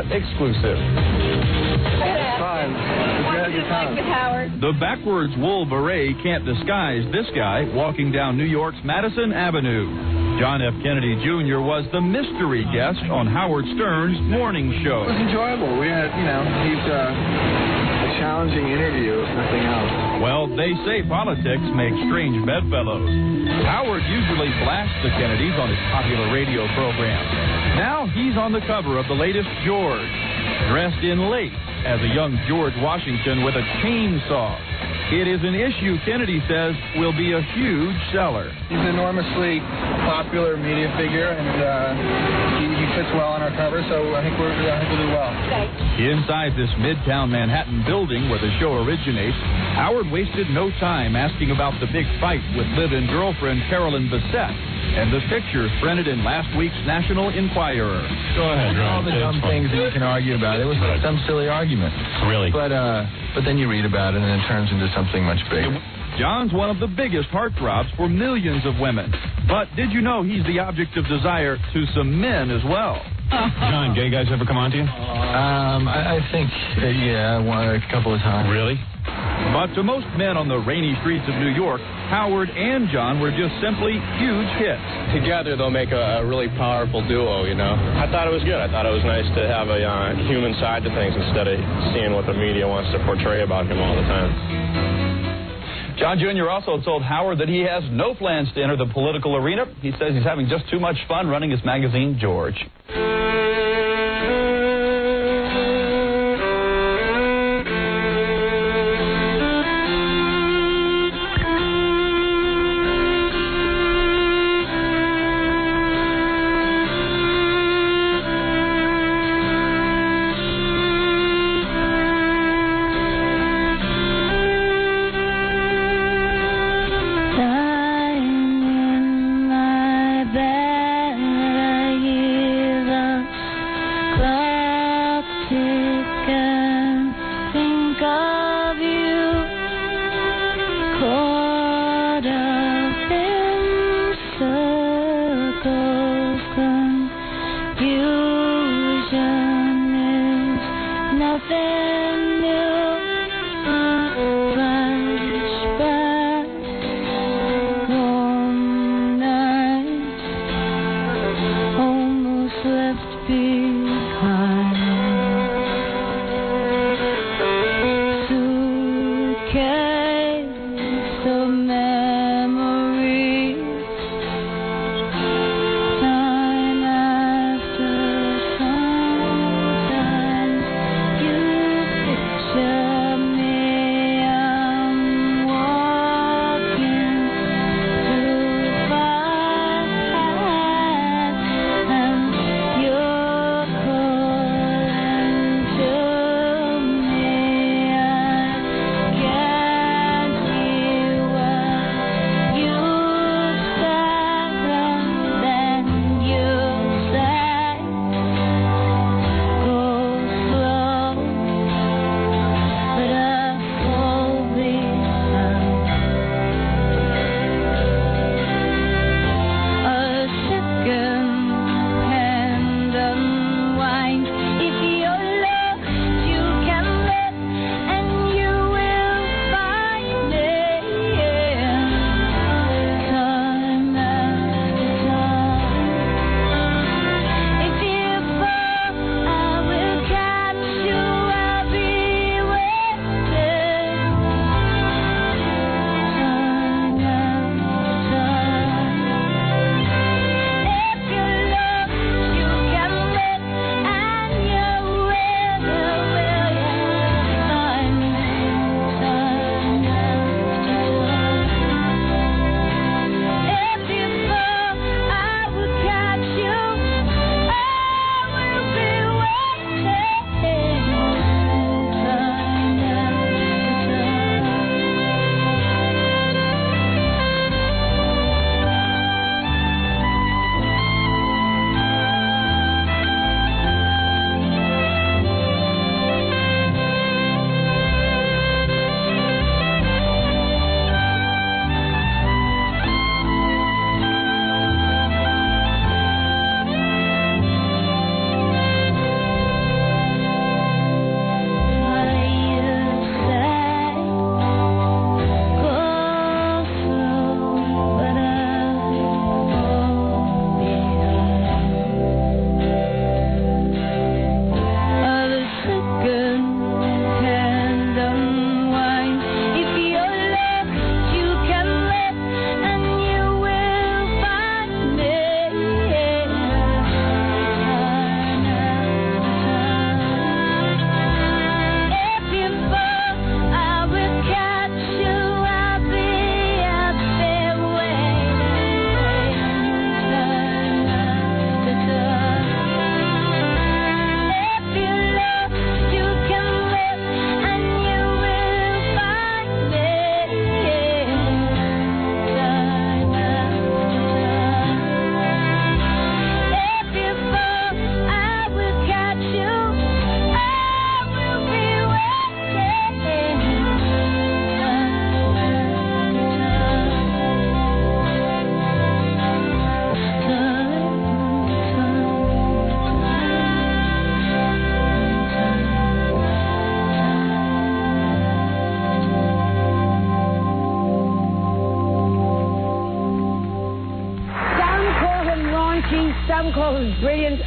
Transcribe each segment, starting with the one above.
exclusive. Fun. The backwards wool beret can't disguise this guy walking down New York's Madison Avenue. John F. Kennedy Jr. was the mystery guest on Howard Stern's morning show. It was enjoyable. We had, he's a challenging interview, if nothing else. Well, they say politics make strange bedfellows. Howard usually blasts the Kennedys on his popular radio program. Now he's on the cover of the latest George, dressed in lace as a young George Washington with a chainsaw. It is an issue Kennedy says will be a huge seller. He's an enormously popular media figure, and he fits well on our cover, so I think we'll do well. Inside this Midtown Manhattan building where the show originates, Howard wasted no time asking about the big fight with live-in girlfriend Carolyn Bessette and the pictures printed in last week's National Enquirer. Go ahead, Ron. All the dumb things that you can argue about. It was some silly argument. Really? But then you read about it, and it turns into something much bigger. John's one of the biggest heartthrobs for millions of women. But did you know he's the object of desire to some men as well? John, gay guys ever come on to you? I think, a couple of times. Really? But to most men on the rainy streets of New York, Howard and John were just simply huge hits. Together, they'll make a really powerful duo, I thought it was good. I thought it was nice to have a human side to things instead of seeing what the media wants to portray about him all the time. John Jr. also told Howard that he has no plans to enter the political arena. He says he's having just too much fun running his magazine, George. Lying in my bed, years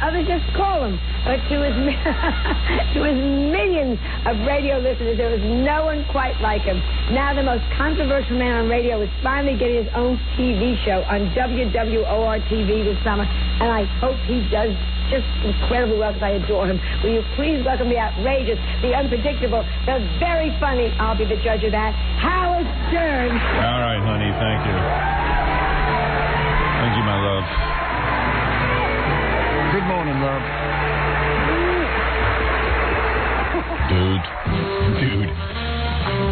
others just call him. But to his millions of radio listeners, there was no one quite like him. Now the most controversial man on radio is finally getting his own TV show on WWOR-TV this summer, and I hope he does just incredibly well, because I adore him. Will you please welcome the outrageous, the unpredictable, the very funny, I'll be the judge of that, Howard Stern. All right, honey, thank you. Thank you, my love. Good morning, love. Dude.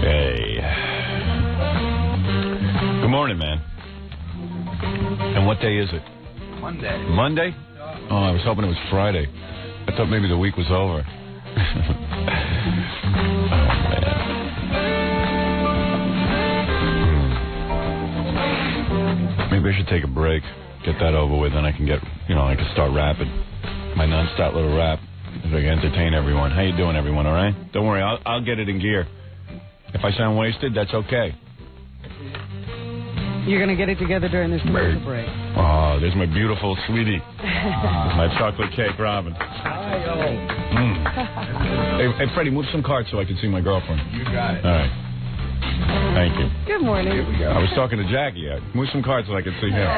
Hey. Good morning, man. And what day is it? Monday. Monday? Oh, I was hoping it was Friday. I thought maybe the week was over. Oh, man. Maybe I should take a break, get that over with, and I can I can start rapping. My non-stop little rap, so I can entertain everyone. How you doing, everyone, all right? Don't worry, I'll get it in gear. If I sound wasted, that's okay. You're going to get it together during this commercial break. Oh, there's my beautiful sweetie. My chocolate cake, Robin. Hey, Freddie, move some cards so I can see my girlfriend. You got it. All right. Thank you. Good morning. Here we go. I was talking to Jackie. Move some cards so I can see him.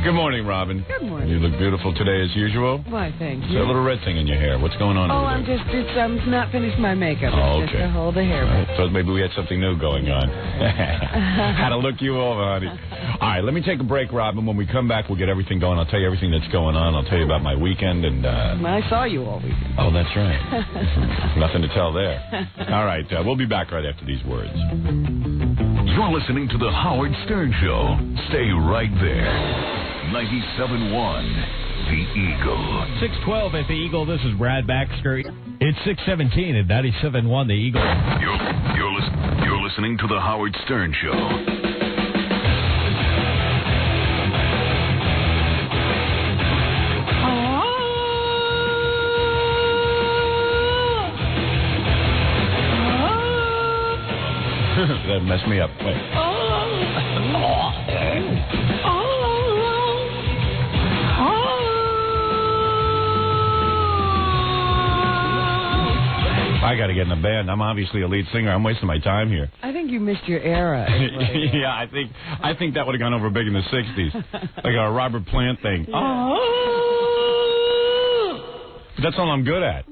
Good morning, Robin. Good morning. You look beautiful today as usual. Why, thank you. There's a little red thing in your hair. What's going on over there? I'm not finished my makeup. Oh, It's okay. just to hold the hair back. So maybe we had something new going on. Had to look you over, honey. All right, let me take a break, Robin. When we come back, we'll get everything going. I'll tell you everything that's going on. I'll tell you about my weekend. And I saw you all weekend. oh, that's right. Nothing to tell there. All right, we'll be back right after these words. You're listening to The Howard Stern Show. Stay right there. 97.1, The Eagle. 612 at The Eagle. This is Brad Baxter. It's 617 at 97.1 The Eagle. You're listening to The Howard Stern Show. That messed me up. Wait. I got to get in the band. I'm obviously a lead singer. I'm wasting my time here. I think you missed your era. Yeah, I think that would have gone over big in the 60s. Like a Robert Plant thing. But that's all I'm good at.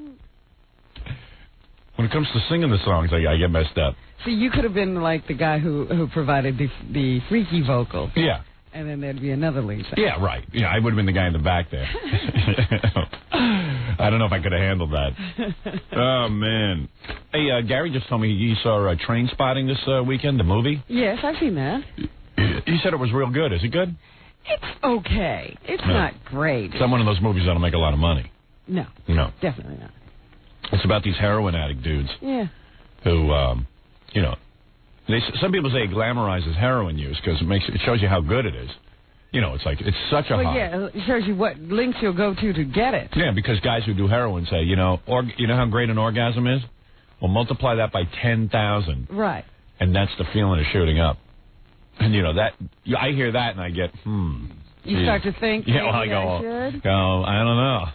When it comes to singing the songs, I get messed up. See, you could have been like the guy who provided the freaky vocal. Yeah. And then there'd be another lead singer. Yeah, right. Yeah, I would have been the guy in the back there. I don't know if I could have handled that. Oh, man. Hey, Gary just told me you saw Train Spotting this weekend, the movie. Yes, I've seen that. He said it was real good. Is it good? It's okay. It's not great. It's not one of those movies that'll make a lot of money. No. No. Definitely not. It's about these heroin addict dudes. Yeah. Who, some people say it glamorizes heroin use because it shows you how good it is. It's like, it's such a high. Yeah, it shows you what links you'll go to get it. Yeah, because guys who do heroin say, you know how great an orgasm is? Well, multiply that by 10,000. Right. And that's the feeling of shooting up. And, I hear that and I get, You start to think, yeah, well, I go, I don't know.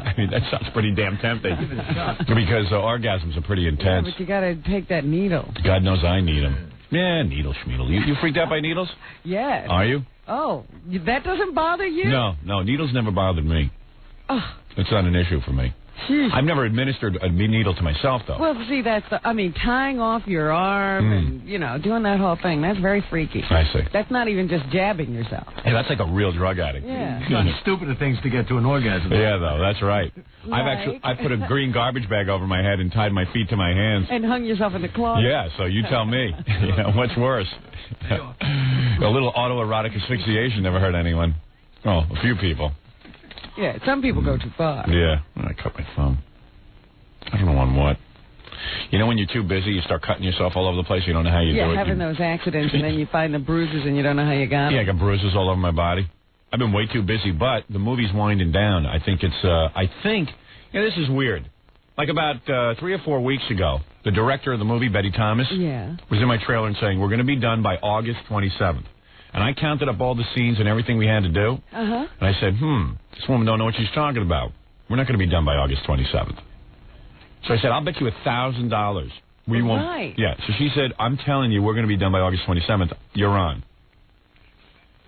I mean, that sounds pretty damn tempting. Because orgasms are pretty intense. Yeah, but you got to take that needle. God knows I need them. Yeah, needle schmeedle. You freaked out by needles? Yeah. Are you? Oh, that doesn't bother you? No, needles never bothered me. Oh. It's not an issue for me. I've never administered a needle to myself, though. Well, see, tying off your arm and, doing that whole thing, that's very freaky. I see. That's not even just jabbing yourself. Hey, that's like a real drug addict. Yeah. Stupider things to get to an orgasm. Yeah, though, that's right. I put a green garbage bag over my head and tied my feet to my hands. And hung yourself in the closet. Yeah, so you tell me. What's worse? A little autoerotic asphyxiation never hurt anyone. Oh, a few people. Yeah, some people go too far. Yeah, I cut my thumb. I don't know on what. When you're too busy, you start cutting yourself all over the place. You don't know how you do it. Yeah, having those accidents, and then you find the bruises, and you don't know how you got them. Yeah, I got bruises all over my body. I've been way too busy, but the movie's winding down. I think it's, this is weird. Like about 3 or 4 weeks ago, the director of the movie, Betty Thomas, was in my trailer and saying, we're going to be done by August 27th. And I counted up all the scenes and everything we had to do. Uh-huh. And I said, this woman don't know what she's talking about. We're not going to be done by August 27th. So I said, I'll bet you $1,000. We won't. Right. Yeah. So she said, I'm telling you, we're going to be done by August 27th. You're on.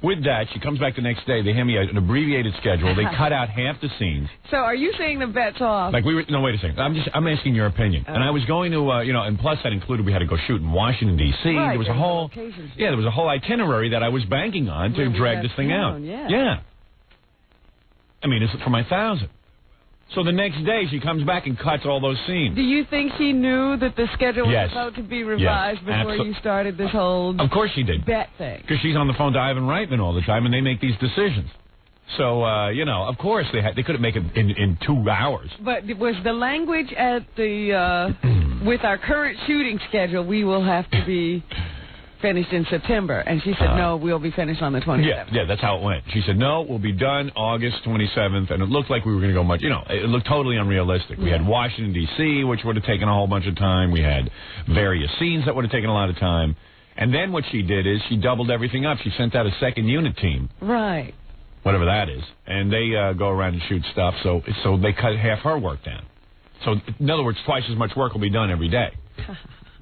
With that, she comes back the next day. They hand me an abbreviated schedule. They cut out half the scenes. So are you saying the bet's off? Like no, wait a second. I'm asking your opinion. And I was going to, and plus that included we had to go shoot in Washington D.C. Right, there was a whole, there was a whole itinerary that I was banking on to drag this thing out. Yeah. I mean, it's for my 1,000. So the next day she comes back and cuts all those scenes. Do you think she knew that the schedule was about to be revised before you started this whole? Of course she did. Bet thing. Because she's on the phone to Ivan Reitman all the time, and they make these decisions. So of course they couldn't make it in 2 hours. But was the language at the with our current shooting schedule, we will have to be finished in September, and she said, no, we'll be finished on the 27th. Yeah, that's how it went. She said, no, we'll be done August 27th, and it looked like we were going to go much, it looked totally unrealistic. We had Washington, D.C., which would have taken a whole bunch of time. We had various scenes that would have taken a lot of time. And then what she did is she doubled everything up. She sent out a second unit team. Right. Whatever that is. And they go around and shoot stuff, so they cut half her work down. So, in other words, twice as much work will be done every day.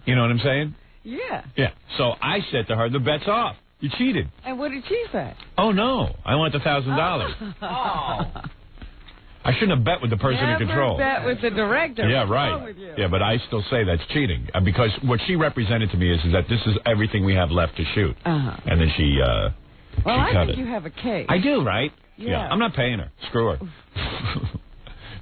You know what I'm saying? Yeah. Yeah. So I said to her, the bet's off. You cheated. And what did she say? Oh, no. I want the $1,000. Oh. I shouldn't have bet with the person in control. Bet with the director. Yeah, right. Yeah, but I still say that's cheating. Because what she represented to me is that this is everything we have left to shoot. And then she I cut think it. you have a case. I do, right? Yeah. I'm not paying her. Screw her.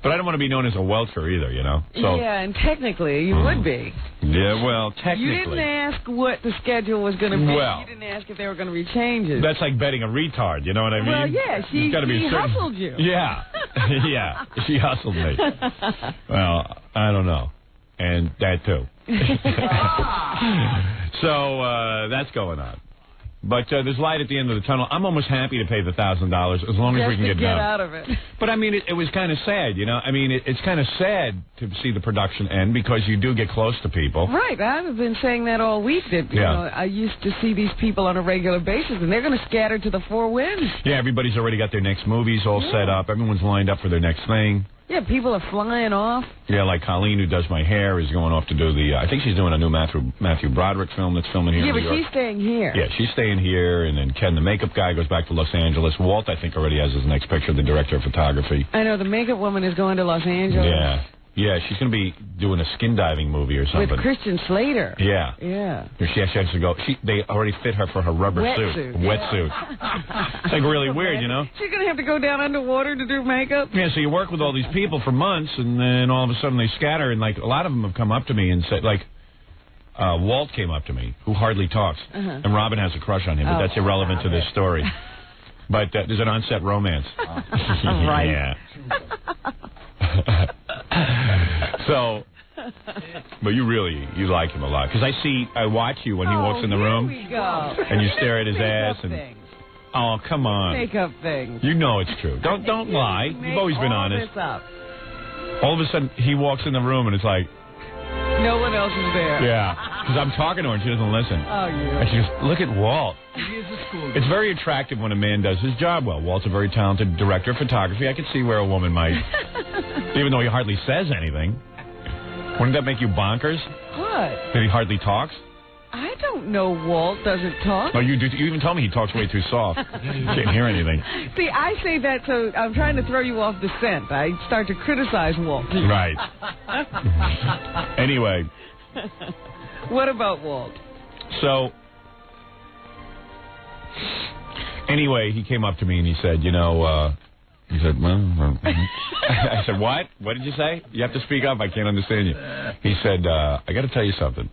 But I don't want to be known as a welcher either, So, yeah, and technically you would be. Yeah, well, technically. You didn't ask what the schedule was going to be. Well, you didn't ask if there were going to be changes. That's like betting a retard, you know what I mean? Well, yeah, she hustled you. Yeah, yeah, she hustled me. Well, I don't know. And that too. So, that's going on. But there's light at the end of the tunnel. I'm almost happy to pay the $1,000 as long as we can get done. Out of it. But I mean, it was kind of sad, I mean, it's kind of sad to see the production end because you do get close to people. Right. I've been saying that all week. That you know, I used to see these people on a regular basis, and they're going to scatter to the four winds. Yeah, everybody's already got their next movies all set up. Everyone's lined up for their next thing. Yeah, people are flying off. Yeah, like Colleen, who does my hair, is going off to do the... I think she's doing a new Matthew Broderick film that's filming here in New York. Yeah, but she's staying here. Yeah, she's staying here, and then Ken, the makeup guy, goes back to Los Angeles. Walt, I think, already has his next picture, the director of photography. I know, the makeup woman is going to Los Angeles. Yeah. Yeah, she's going to be doing a skin diving movie or something. With Christian Slater. Yeah. Yeah. She has to go. They already fit her for her rubber suit. Wetsuit. It's like really weird, She's going to have to go down underwater to do makeup? Yeah, so you work with all these people for months, and then all of a sudden they scatter, and like a lot of them have come up to me and said, like, Walt came up to me, who hardly talks, and Robin has a crush on him, but that's irrelevant to this story. But there's an on-set romance. Right. Yeah. So, but you like him a lot. Because I watch you when he walks in the room. Here we go. And you stare at his ass. And oh, come on. Makeup things. You know it's true. Don't lie. You've always been honest. This up. All of a sudden, he walks in the room and it's like... No one else is there. Yeah. Because I'm talking to her and she doesn't listen. Oh, yeah. And she goes, look at Walt. It's very attractive when a man does his job well. Walt's a very talented director of photography. I could see where a woman might, even though he hardly says anything. Wouldn't that make you bonkers? What? That he hardly talks? I don't know Walt doesn't talk. Oh, you do. You even told me he talks way too soft. You can't hear anything. See, I say that so I'm trying to throw you off the scent. I start to criticize Walt. Right. Anyway. What about Walt? So, anyway, he came up to me and he said, he said, well, I said, what? What did you say? You have to speak up. I can't understand you. He said, I got to tell you something.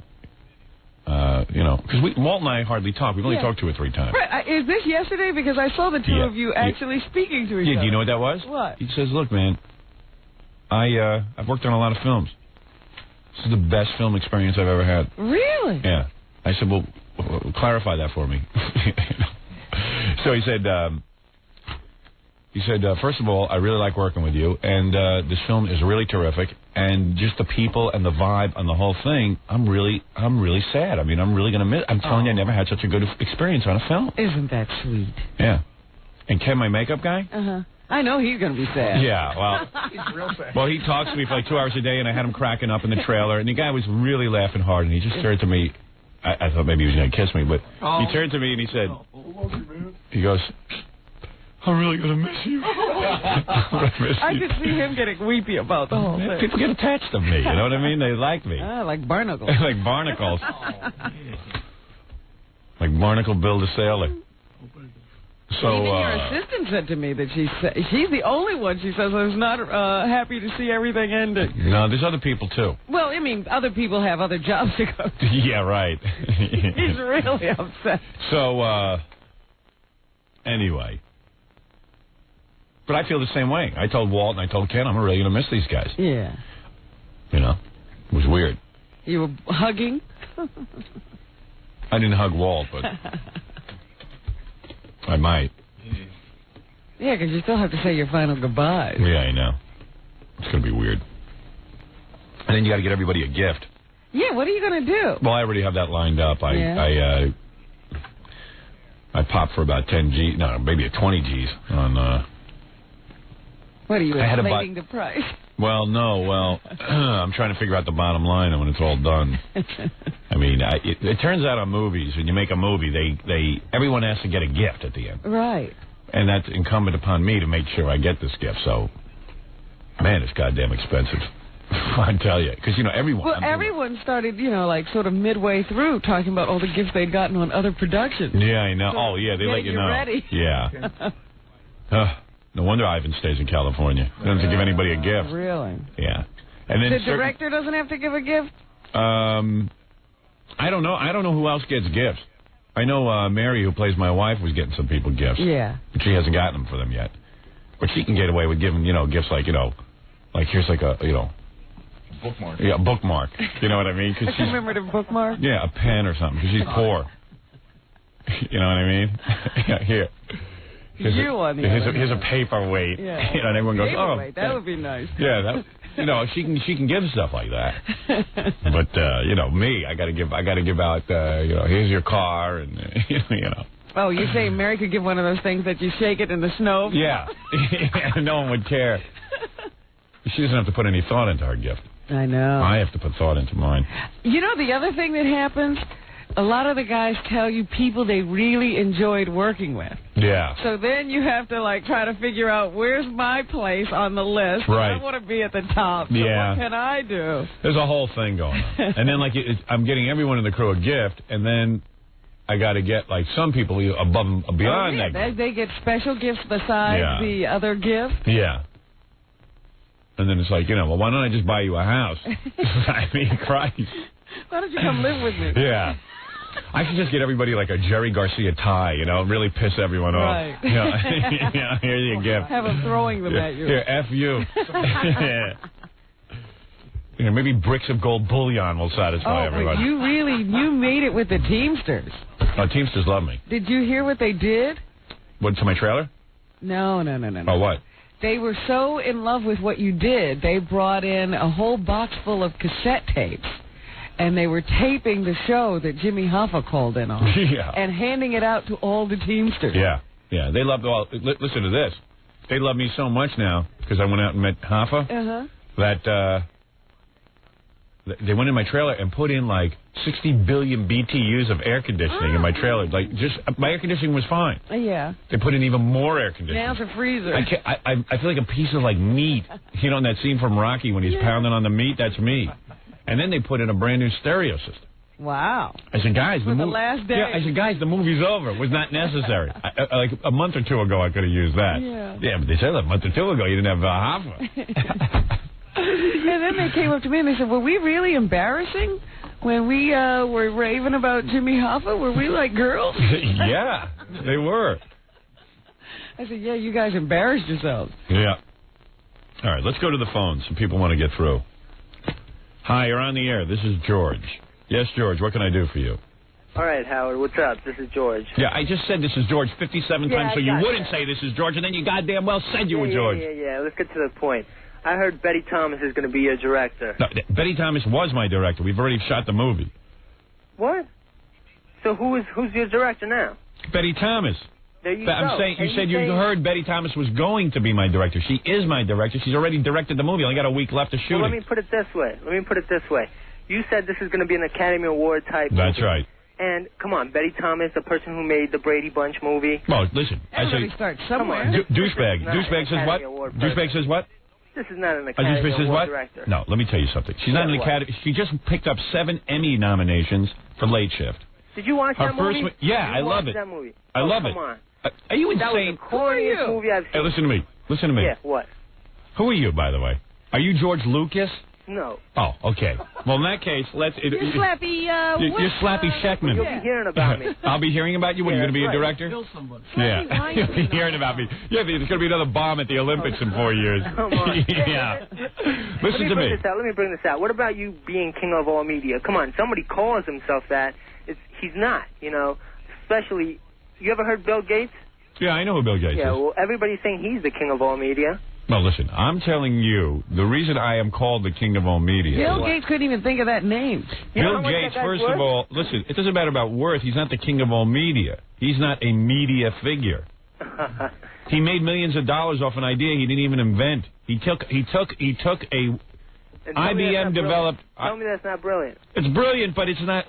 Because Walt and I hardly talk. We've only talked 2 or 3 times. Right. Is this yesterday? Because I saw the two of you actually speaking to each other. Yeah, do you know what that was? What? He says, look, man, I've worked on a lot of films. This is the best film experience I've ever had. Really? Yeah. I said, well, clarify that for me. So he said, He said, first of all, I really like working with you, and this film is really terrific, and just the people and the vibe and the whole thing, I'm really sad. I mean, I'm really going to miss. I'm telling you, I never had such a good experience on a film. Isn't that sweet? Yeah. And Ken, my makeup guy? I know he's going to be sad. Yeah, well, He's real sad. well, he talks to me for like 2 hours a day, and I had him cracking up in the trailer, and the guy was really laughing hard, and he just turned to me. I thought maybe he was going to kiss me, but he turned to me and he said, he goes, I'm really going to miss you. I could see him getting weepy about the whole thing. People get attached to me, you know what I mean? They like me. Like barnacles. Like barnacles. Like Barnacle Bill the Sailor. So, even your assistant said to me that she's the only one, she says, who's not happy to see everything ending. No, there's other people, too. Well, I mean, other people have other jobs to go to. Yeah, right. He's really upset. So, anyway. But I feel the same way. I told Walt and I told Ken, I'm really going to miss these guys. Yeah. You know? It was weird. You were hugging? I didn't hug Walt, but I might. Yeah, because you still have to say your final goodbyes. Yeah, I know. It's going to be weird. And then you got to get everybody a gift. Yeah, what are you going to do? Well, I already have that lined up. I popped for about 10 G's, no, maybe 20 G's on... What are you I had inflating the price? Well, no, I'm trying to figure out the bottom line when it's all done. I mean, it turns out on movies, when you make a movie, everyone has to get a gift at the end. Right. And that's incumbent upon me to make sure I get this gift. So, man, it's goddamn expensive. I tell you. Because, you know, everyone... Well, everyone started, you know, like sort of midway through talking about all the gifts they'd gotten on other productions. Yeah, I know. So they let you know. Ready. Yeah. No wonder Ivan stays in California. He doesn't give anybody a gift. Really? Yeah. And then the director doesn't have to give a gift? I don't know. I don't know who else gets gifts. I know Mary, who plays my wife, was getting some people gifts. Yeah. But she hasn't gotten them for them yet. But she can get away with giving, you know, gifts like, you know, like here's like a, you know. Bookmark. Yeah, a bookmark. You know what I mean? A commemorative bookmark? Yeah, a pen or something, because she's poor. You know what I mean? Yeah, here. Here's a paperweight. Yeah. You know, and everyone goes, paperweight, that would be nice. Yeah, you know, she can give stuff like that. But you know, me, I got to give out. You know, here's your car, and you know. Oh, you say Mary could give one of those things that you shake it in the snow? Yeah. No one would care. She doesn't have to put any thought into her gift. I know. I have to put thought into mine. You know, the other thing that happens, a lot of the guys tell you people they really enjoyed working with. Yeah. So then you have to, like, try to figure out where's my place on the list. Right. I want to be at the top. So yeah. what can I do? There's a whole thing going on. And then, like, I'm getting everyone in the crew a gift, and then I got to get, like, some people above and beyond that. They get special gifts besides the other gift? Yeah. And then it's like, you know, well, why don't I just buy you a house? I mean, Christ. Why don't you come live with me? Yeah. I should just get everybody like a Jerry Garcia tie, you know, and really piss everyone right. off. Yeah, here's your gift. Have them throwing them at you. Here, F you. You know, maybe bricks of gold bullion will satisfy everybody. You made it with the Teamsters. Oh, Teamsters love me. Did you hear what they did? What, to my trailer? No. Oh, what? They were so in love with what you did, they brought in a whole box full of cassette tapes. And they were taping the show that Jimmy Hoffa called in on. Yeah. And handing it out to all the Teamsters. Yeah. They love, well, listen to this. They love me so much now, because I went out and met Hoffa, that they went in my trailer and put in like 60 billion BTUs of air conditioning in my trailer. Like, just, my air conditioning was fine. Yeah. They put in even more air conditioning. Now it's a freezer. I feel like a piece of like meat. You know, in that scene from Rocky when he's pounding on the meat, that's me. And then they put in a brand new stereo system. Wow. I said, guys, the last day. Yeah, I said, guys, the movie's over. It was not necessary. Like a month or two ago, I could have used that. Yeah, but they said a month or two ago you didn't have Hoffa. And then they came up to me and they said, were we really embarrassing when we were raving about Jimmy Hoffa? Were we like girls? Yeah, they were. I said, yeah, you guys embarrassed yourselves. Yeah. All right, let's go to the phone. Some people want to get through. Hi, you're on the air. This is George. Yes, George, what can I do for you? All right, Howard, what's up? This is George. Yeah, I just said this is George 57 times, so you wouldn't say this is George, and then you goddamn well said you were George. Yeah. Let's get to the point. I heard Betty Thomas is going to be your director. No, Betty Thomas was my director. We've already shot the movie. What? So who's your director now? Betty Thomas. There you I'm go. saying, you said you heard Betty Thomas was going to be my director. She is my director. She's already directed the movie. I only got a week left to shoot Well, let me put it this way. You said this is going to be an Academy Award type movie. That's right. And, come on, Betty Thomas, the person who made the Brady Bunch movie. Well, listen. Everybody starts somewhere. Douchebag. Douchebag says what? Douchebag says what? This is not an Academy Award director. No, let me tell you something. She's not an Academy. She just picked up 7 Emmy nominations for Late Shift. Did you watch that movie? I love it. That movie? I love it. Come on. Are you That insane? was the corniest movie I've seen. Hey, listen to me. Listen to me. Yeah, what? Who are you, by the way? Are you George Lucas? No. Oh, okay. Well, in that case, let's... You're Slappy, You're Slappy Sheckman. You'll be hearing about me. I'll be hearing about you? What, are you going to be a director? Kill somebody. Yeah. You'll be hearing about me. Yeah, there's going to be another bomb at the Olympics in 4 years. Come on. Yeah. Listen to me. Let me bring this out. What about you being king of all media? Come on, somebody calls himself that. He's not, you know. Especially, you ever heard Bill Gates? Yeah, I know who Bill Gates is. Yeah, well, everybody's saying he's the king of all media. No, listen, I'm telling you, the reason I am called the king of all media... Bill Gates couldn't even think of that name. Bill Gates, first of all, listen, it doesn't matter about worth. He's not the king of all media. He's not a media figure. He made millions of dollars off an idea he didn't even invent. He took a IBM developed... Tell me that's not brilliant. It's brilliant, but it's not...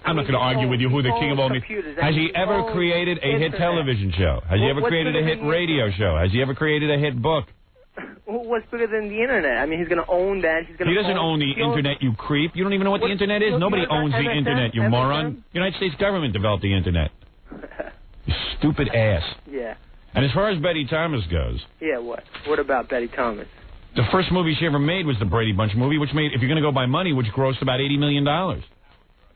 I'm not going to argue with you who the king of all media... Has he ever created a hit television show? Has he ever created a hit radio show? Has he ever created a hit book? What's bigger than the Internet? I mean, he's going to own that. He doesn't own the Internet, you creep. You don't even know what the Internet is. Nobody owns the Internet, you moron. United States government developed the Internet. You stupid ass. Yeah. And as far as Betty Thomas goes... Yeah, what? What about Betty Thomas? The first movie she ever made was the Brady Bunch movie, which made, if you're going to go by money, which grossed about $80 million.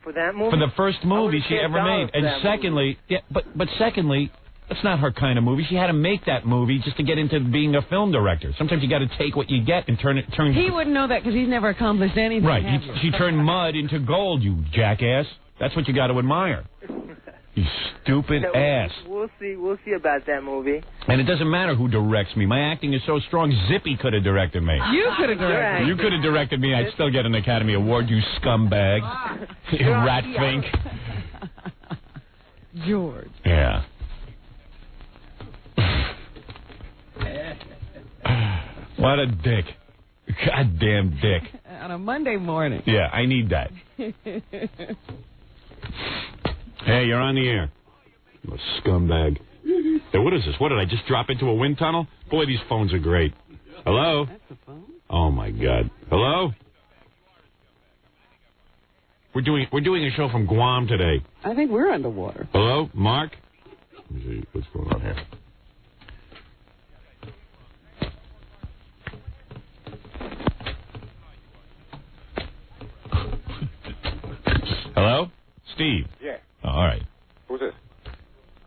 For that movie? For the first movie she ever made. And secondly, but secondly, that's not her kind of movie. She had to make that movie just to get into being a film director. Sometimes you got to take what you get and turn. He wouldn't know that because he's never accomplished anything. Right. She turned mud into gold, you jackass. That's what you got to admire. You stupid ass. We'll see about that movie. And it doesn't matter who directs me. My acting is so strong, Zippy could have directed me. You could have directed me. You could have directed me. I'd still get an Academy Award, you scumbag. You rat fink. George. Yeah. What a dick. Goddamn dick. On a Monday morning. Yeah, I need that. Hey, you're on the air. You scumbag. Hey, what is this? What, did I just drop into a wind tunnel? Boy, these phones are great. Hello? That's the phone? Oh, my God. Hello? We're doing a show from Guam today. I think we're underwater. Hello? Mark? Let me see what's going on here. Hello? Steve? Yeah. Oh, all right. Who's this?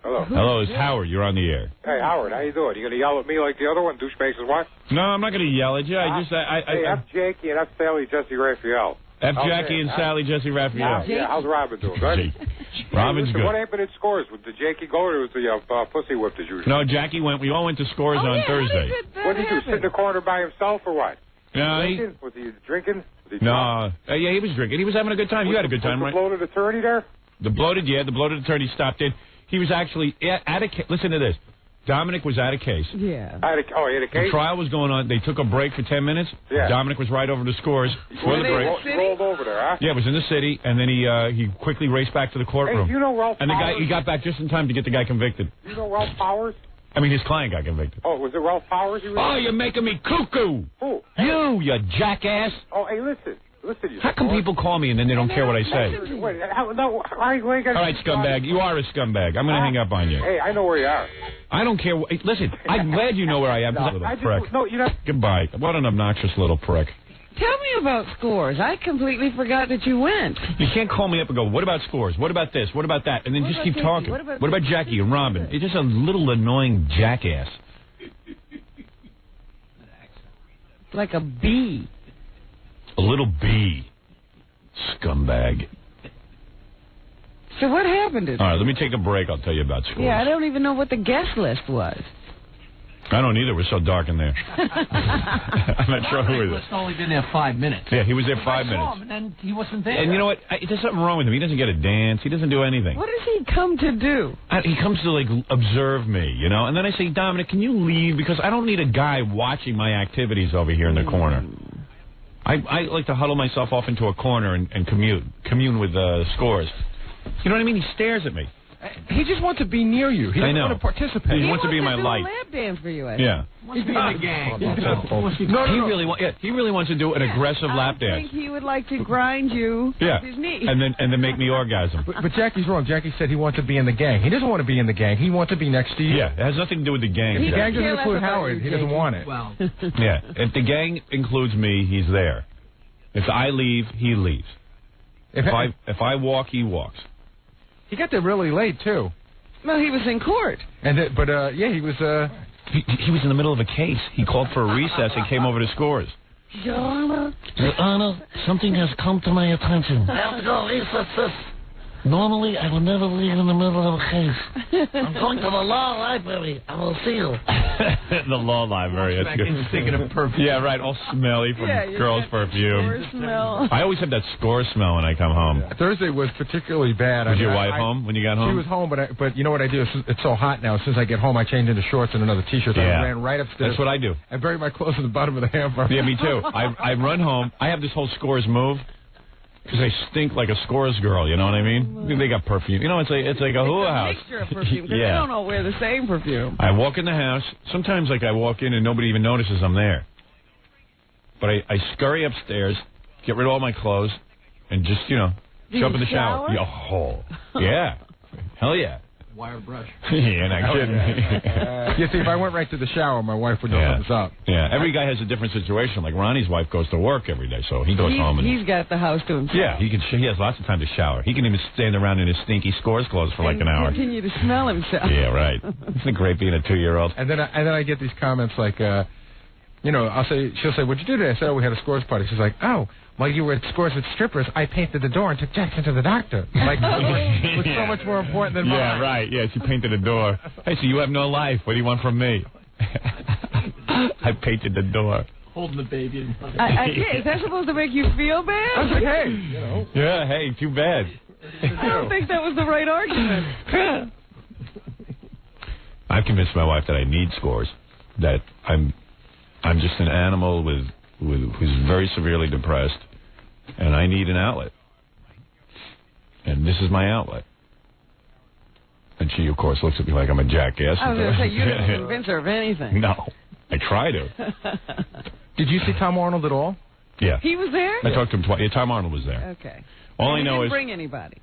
Hello. Hello, it's Howard. You're on the air. Hey, Howard, how you doing? You gonna yell at me like the other one, douchebags is what? No, I'm not going to yell at you. Hey, F. Jakey and F. Sally Jesse Raphael. F. Jackie and Sally Jesse Raphael. Yeah, how's Robin doing? Good? Robin's Listen, good. What happened at Scores? Did Jakey go or was the pussy whipped as usual? No, Jackie went. We all went to Scores on Thursday. What did he do? Sit in the corner by himself or what? No, Was he drinking? No. Yeah, he was drinking. He was having a good time. You had a good time, right? Was the bloated attorney there? The bloated attorney stopped in. He was actually at a case. Listen to this. Dominic was at a case. Yeah. He had a case? The trial was going on. They took a break for 10 minutes. Yeah. Dominic was right over to Scores for the break. He rolled over there, huh? Yeah, it was in the city, and then he quickly raced back to the courtroom. Hey, you know Ralph Powers? He got back just in time to get the guy convicted. You know Ralph Powers? I mean, his client got convicted. Oh, was it Ralph Powers? Oh, you're making me cuckoo. Who? You jackass. Oh, hey, listen, you. How come people call me and then they don't care what I say? Wait, All right, scumbag. You are a scumbag. I'm going to hang up on you. Hey, I know where you are. I don't care. Listen, I'm glad you know where I am. Goodbye. What an obnoxious little prick. Tell me about Scores. I completely forgot that you went. You can't call me up and go, what about Scores? What about this? What about that? And then just keep talking. What about Jackie and Robin? You're just a little annoying jackass. Like a bee. A little bee. Scumbag. So what happened today? All right, let me take a break. I'll tell you about scores. Yeah, I don't even know what the guest list was. I don't either. It was so dark in there. I'm not sure who it is. He's only been there 5 minutes. Yeah, he was there 5 minutes. I saw him, and then he wasn't there. And you know what? There's something wrong with him. He doesn't get a dance. He doesn't do anything. What does he come to do? He comes to, like, observe me, you know? And then I say, Dominic, can you leave? Because I don't need a guy watching my activities over here in the corner. I like to huddle myself off into a corner and commune with scores. You know what I mean? He stares at me. He just wants to be near you. He doesn't want to participate. He wants to be in my life. He wants to do a lap dance for you, I Yeah. He wants to be in the gang. He really wants to do an aggressive lap I dance. think he would like to grind you with his knee. And then make me orgasm. But Jackie's wrong. Jackie said he wants to be in the gang. He doesn't want to be in the gang. He wants to be next to you. Yeah, it has nothing to do with the gang. If the gang doesn't include Howard, he doesn't want it. Well, yeah, if the gang includes me, he's there. If I leave, he leaves. If I walk, he walks. He got there really late too. Well, he was in court. And he was. He was in the middle of a case. He called for a recess and came over to scores. Your Honor, something has come to my attention. I have to go recess. Normally, I would never leave in the middle of a case. I'm going to the law library. I will see you. The law library. That's good. Thinking of perfume. Yeah, right. All smelly from girls' perfume. Smell. I always have that score smell when I come home. Thursday was particularly bad. Was your wife home when you got home? She was home, but you know what I do? It's so hot now. As soon as I get home, I change into shorts and another T-shirt. Yeah. I ran right upstairs. That's what I do. I bury my clothes in the bottom of the hamper. Yeah, me too. I run home. I have this whole scores move. Because they stink like a scores girl, you know what I mean? They got perfume. You know, it's like a hula house. It's a mixture of perfume, because they don't all wear the same perfume. I walk in the house. Sometimes, I walk in and nobody even notices I'm there. But I scurry upstairs, get rid of all my clothes, and just, jump in the shower. Yeah. Hell yeah. Wire brush. Yeah, not kidding. You see, if I went right to the shower, my wife would know something's up. Yeah, every guy has a different situation. Like Ronnie's wife goes to work every day, so he goes home and he's got the house to himself. Yeah, he has lots of time to shower. He can even stand around in his stinky scores clothes for like an hour. Continue to smell himself. Yeah, right. Isn't it great being a 2-year-old? And then I get these comments like, she'll say, "What'd you do today?" I said, "Oh, we had a scores party." She's like, "Oh, while you were at scores with strippers, I painted the door and took Jackson to the doctor." Like, it was so much more important than mine. Yeah, right. Yeah, she painted the door. Hey, so you have no life. What do you want from me? I painted the door. Holding the baby. Is that supposed to make you feel bad? I was like, hey, Yeah, hey, too bad. I don't think that was the right argument. I've convinced my wife that I need scores. That I'm just an animal who's very severely depressed, and I need an outlet. And this is my outlet. And she, of course, looks at me like I'm a jackass. I was going to say, you didn't convince her of anything. No, I try to. Did you see Tom Arnold at all? Yeah. He was there? I talked to him twice. Yeah, Tom Arnold was there. Okay. All I know didn't is... bring anybody.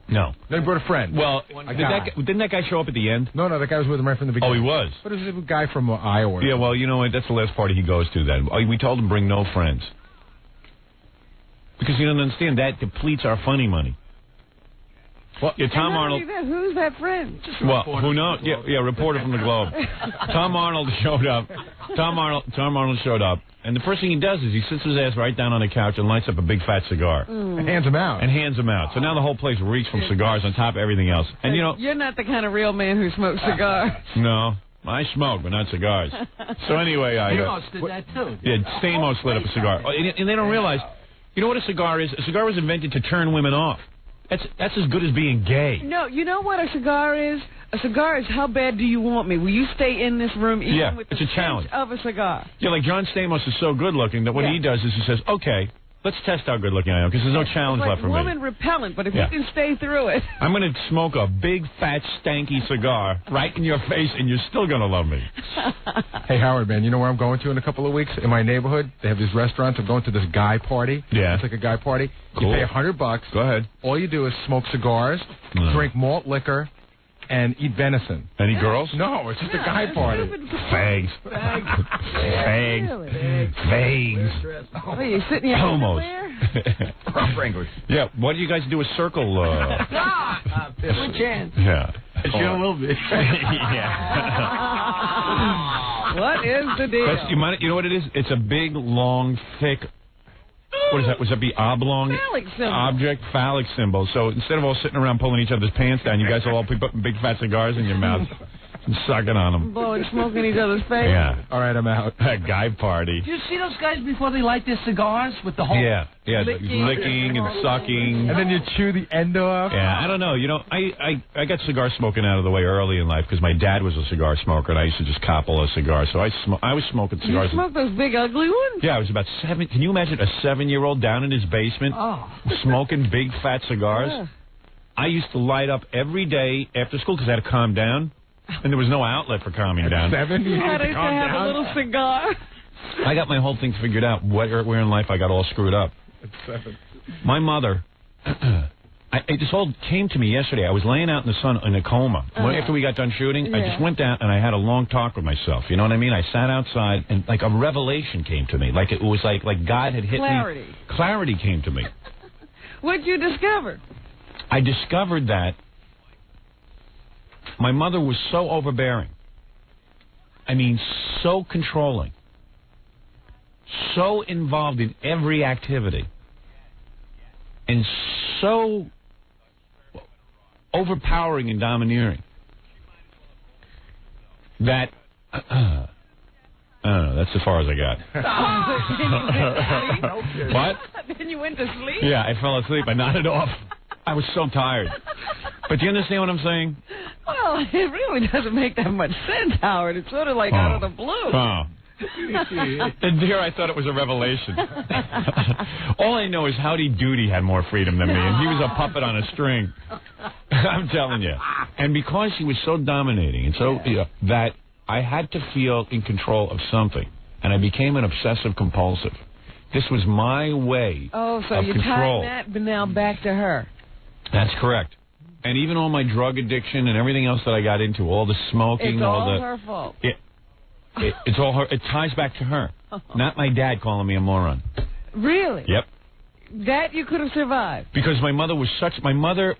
No. They brought a friend. Well, didn't that guy show up at the end? No, that guy was with him right from the beginning. Oh, he was? But it was a guy from Iowa. Yeah, well, you know what? That's the last party he goes to then. We told him bring no friends. Because you don't understand, that depletes our funny money. Well, yeah, Tom Arnold... Who's that friend? Well, who knows? Yeah, reporter from the Globe. Tom Arnold showed up. Tom Arnold showed up. And the first thing he does is he sits his ass right down on the couch and lights up a big fat cigar. And hands him out. So now the whole place reeks from cigars on top of everything else. And you're not the kind of real man who smokes cigars. No. I smoke, but not cigars. So anyway, Stamos did that too. Yeah, Stamos lit up a cigar. And they don't realize, you know what a cigar is? A cigar was invented to turn women off. That's as good as being gay. No, you know what a cigar is? A cigar is how bad do you want me? Will you stay in this room even with the stench of a cigar? Yeah, like John Stamos is so good looking that what he does is he says, okay, let's test how good looking I am, because there's no challenge left for me. It's woman repellent, but if you can stay through it. I'm going to smoke a big, fat, stanky cigar right in your face, and you're still going to love me. Hey, Howard, man, you know where I'm going to in a couple of weeks? In my neighborhood, they have these restaurants. I'm going to this guy party. Yeah. It's like a guy party. Cool. You pay $100. Go ahead. All you do is smoke cigars, drink malt liquor, and eat venison. Any girls? No, it's just a guy party. Fags. Oh, you sitting here Homos. English. Yeah, why do you guys do a circle? One chance. Yeah. Sure will be. What is the deal? You know what it is? It's a big, long, thick what is that? Was that the oblong Phallic symbol. object? Phallic symbol. So instead of all sitting around pulling each other's pants down, you guys will all be putting big fat cigars in your mouth and sucking on them. Blowing smoke in each other's face. Yeah. All right, I'm out. A guy party. Do you see those guys before they light their cigars with the whole Yeah, licking and sucking. And then you chew the end off. Yeah, I don't know. You know, I got cigar smoking out of the way early in life because my dad was a cigar smoker, and I used to just copple a cigar. So I was smoking You cigars. smoke those big ugly ones? Yeah, I was about 7. Can you imagine a 7-year-old down in his basement smoking big fat cigars? Yeah. I used to light up every day after school because I had to calm down, and there was no outlet for calming down. 7? You How had to to calm have down? a little cigar? I got my whole thing figured out. Where in life I got all screwed up. At 7. My mother, this all came to me yesterday. I was laying out in the sun in a coma. After we got done shooting, I Yeah. just went down and I had a long talk with myself. You know what I mean? I sat outside and like a revelation came to me. Like it was like God had hit Clarity. me. Clarity came to me. What'd you discover? I discovered that my mother was so overbearing. I mean, so controlling. So involved in every activity. And so overpowering and domineering that I don't know, that's as far as I got. What? Then you went to sleep? Yeah, I fell asleep. I nodded off. I was so tired. But do you understand what I'm saying? Well, it really doesn't make that much sense, Howard. It's sort of like out of the blue. Oh. And here I thought it was a revelation. All I know is Howdy Doody had more freedom than me, and he was a puppet on a string. I'm telling you. And because he was so dominating and so that I had to feel in control of something, and I became an obsessive compulsive. This was my way Oh, so of you're control. tying that now back to her. That's correct. And even all my drug addiction and everything else that I got into, all the smoking, It's all the her fault. it's all her. It ties back to her, not my dad calling me a moron. Really? Yep. That you could have survived. Because my mother was my mother.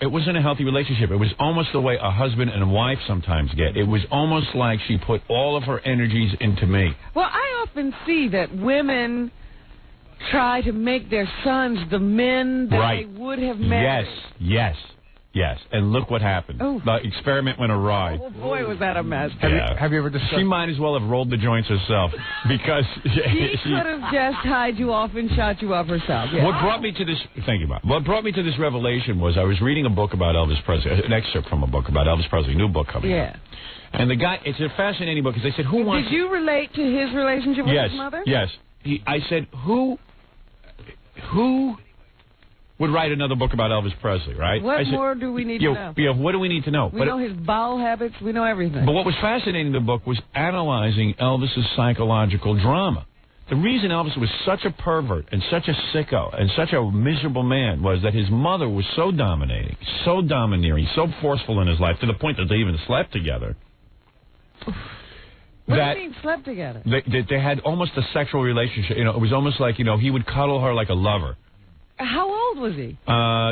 It wasn't a healthy relationship. It was almost the way a husband and a wife sometimes get. It was almost like she put all of her energies into me. Well, I often see that women try to make their sons the men that Right. they would have married. Yes. And look what happened. Oh. The experiment went awry. Oh, boy, was that a mess. Have you ever discussed? She might as well have rolled the joints herself because She could have just tied you off and shot you up herself. Yeah. What brought me to this? Thank you, Bob. What brought me to this revelation was I was reading a book about Elvis Presley, an excerpt from a book about Elvis Presley, new book coming out. And the guy, it's a fascinating book because they said, "Who wants?" Did you relate to his relationship with his mother? Yes. I said, "Who would write another book about Elvis Presley?" Right? What I said, more do we need to know? Yeah. What do we need to know? We know his bowel habits. We know everything. But what was fascinating in the book was analyzing Elvis's psychological drama. The reason Elvis was such a pervert and such a sicko and such a miserable man was that his mother was so dominating, so domineering, so forceful in his life to the point that they even slept together. What do you mean slept together? They had almost a sexual relationship. It was almost like, he would cuddle her like a lover. How old was he?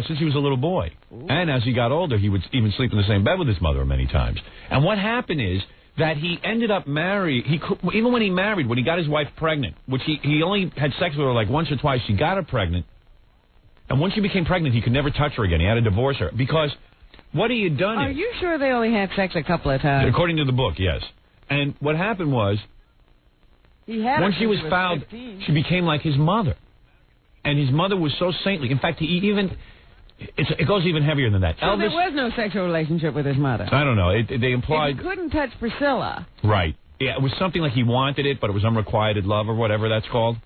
Since he was a little boy. Ooh. And as he got older, he would even sleep in the same bed with his mother many times. And what happened is that he ended up married. Even when he married, when he got his wife pregnant, which he only had sex with her like once or twice, he got her pregnant. And once she became pregnant, he could never touch her again. He had to divorce her. Because what he had done Are you sure they only had sex a couple of times? According to the book, yes. And what happened was, when she was fouled, 15. She became like his mother. And his mother was so saintly. In fact, it goes even heavier than that. So Elvis, there was no sexual relationship with his mother. I don't know. They implied... If he couldn't touch Priscilla. Right. Yeah, it was something like he wanted it, but it was unrequited love or whatever that's called.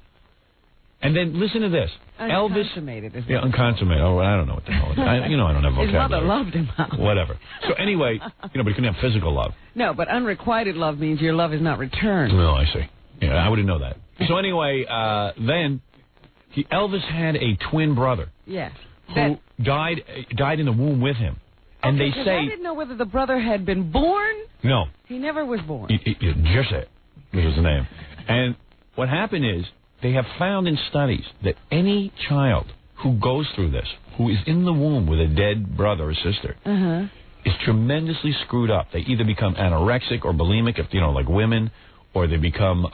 And then, listen to this. Unconsummated. Yeah, unconsummated. Oh, I don't know what the hell it is. I don't have vocabulary. His mother loved him. Whatever. So anyway, but he couldn't have physical love. No, but unrequited love means your love is not returned. No, I see. Yeah, I wouldn't know that. So anyway, then... Elvis had a twin brother. Yes. Who died in the womb with him. And they say... I didn't know whether the brother had been born. No. He never was born. Jesse was his name. And what happened is, they have found in studies that any child who goes through this, who is in the womb with a dead brother or sister, is tremendously screwed up. They either become anorexic or bulimic, if like women, or they become,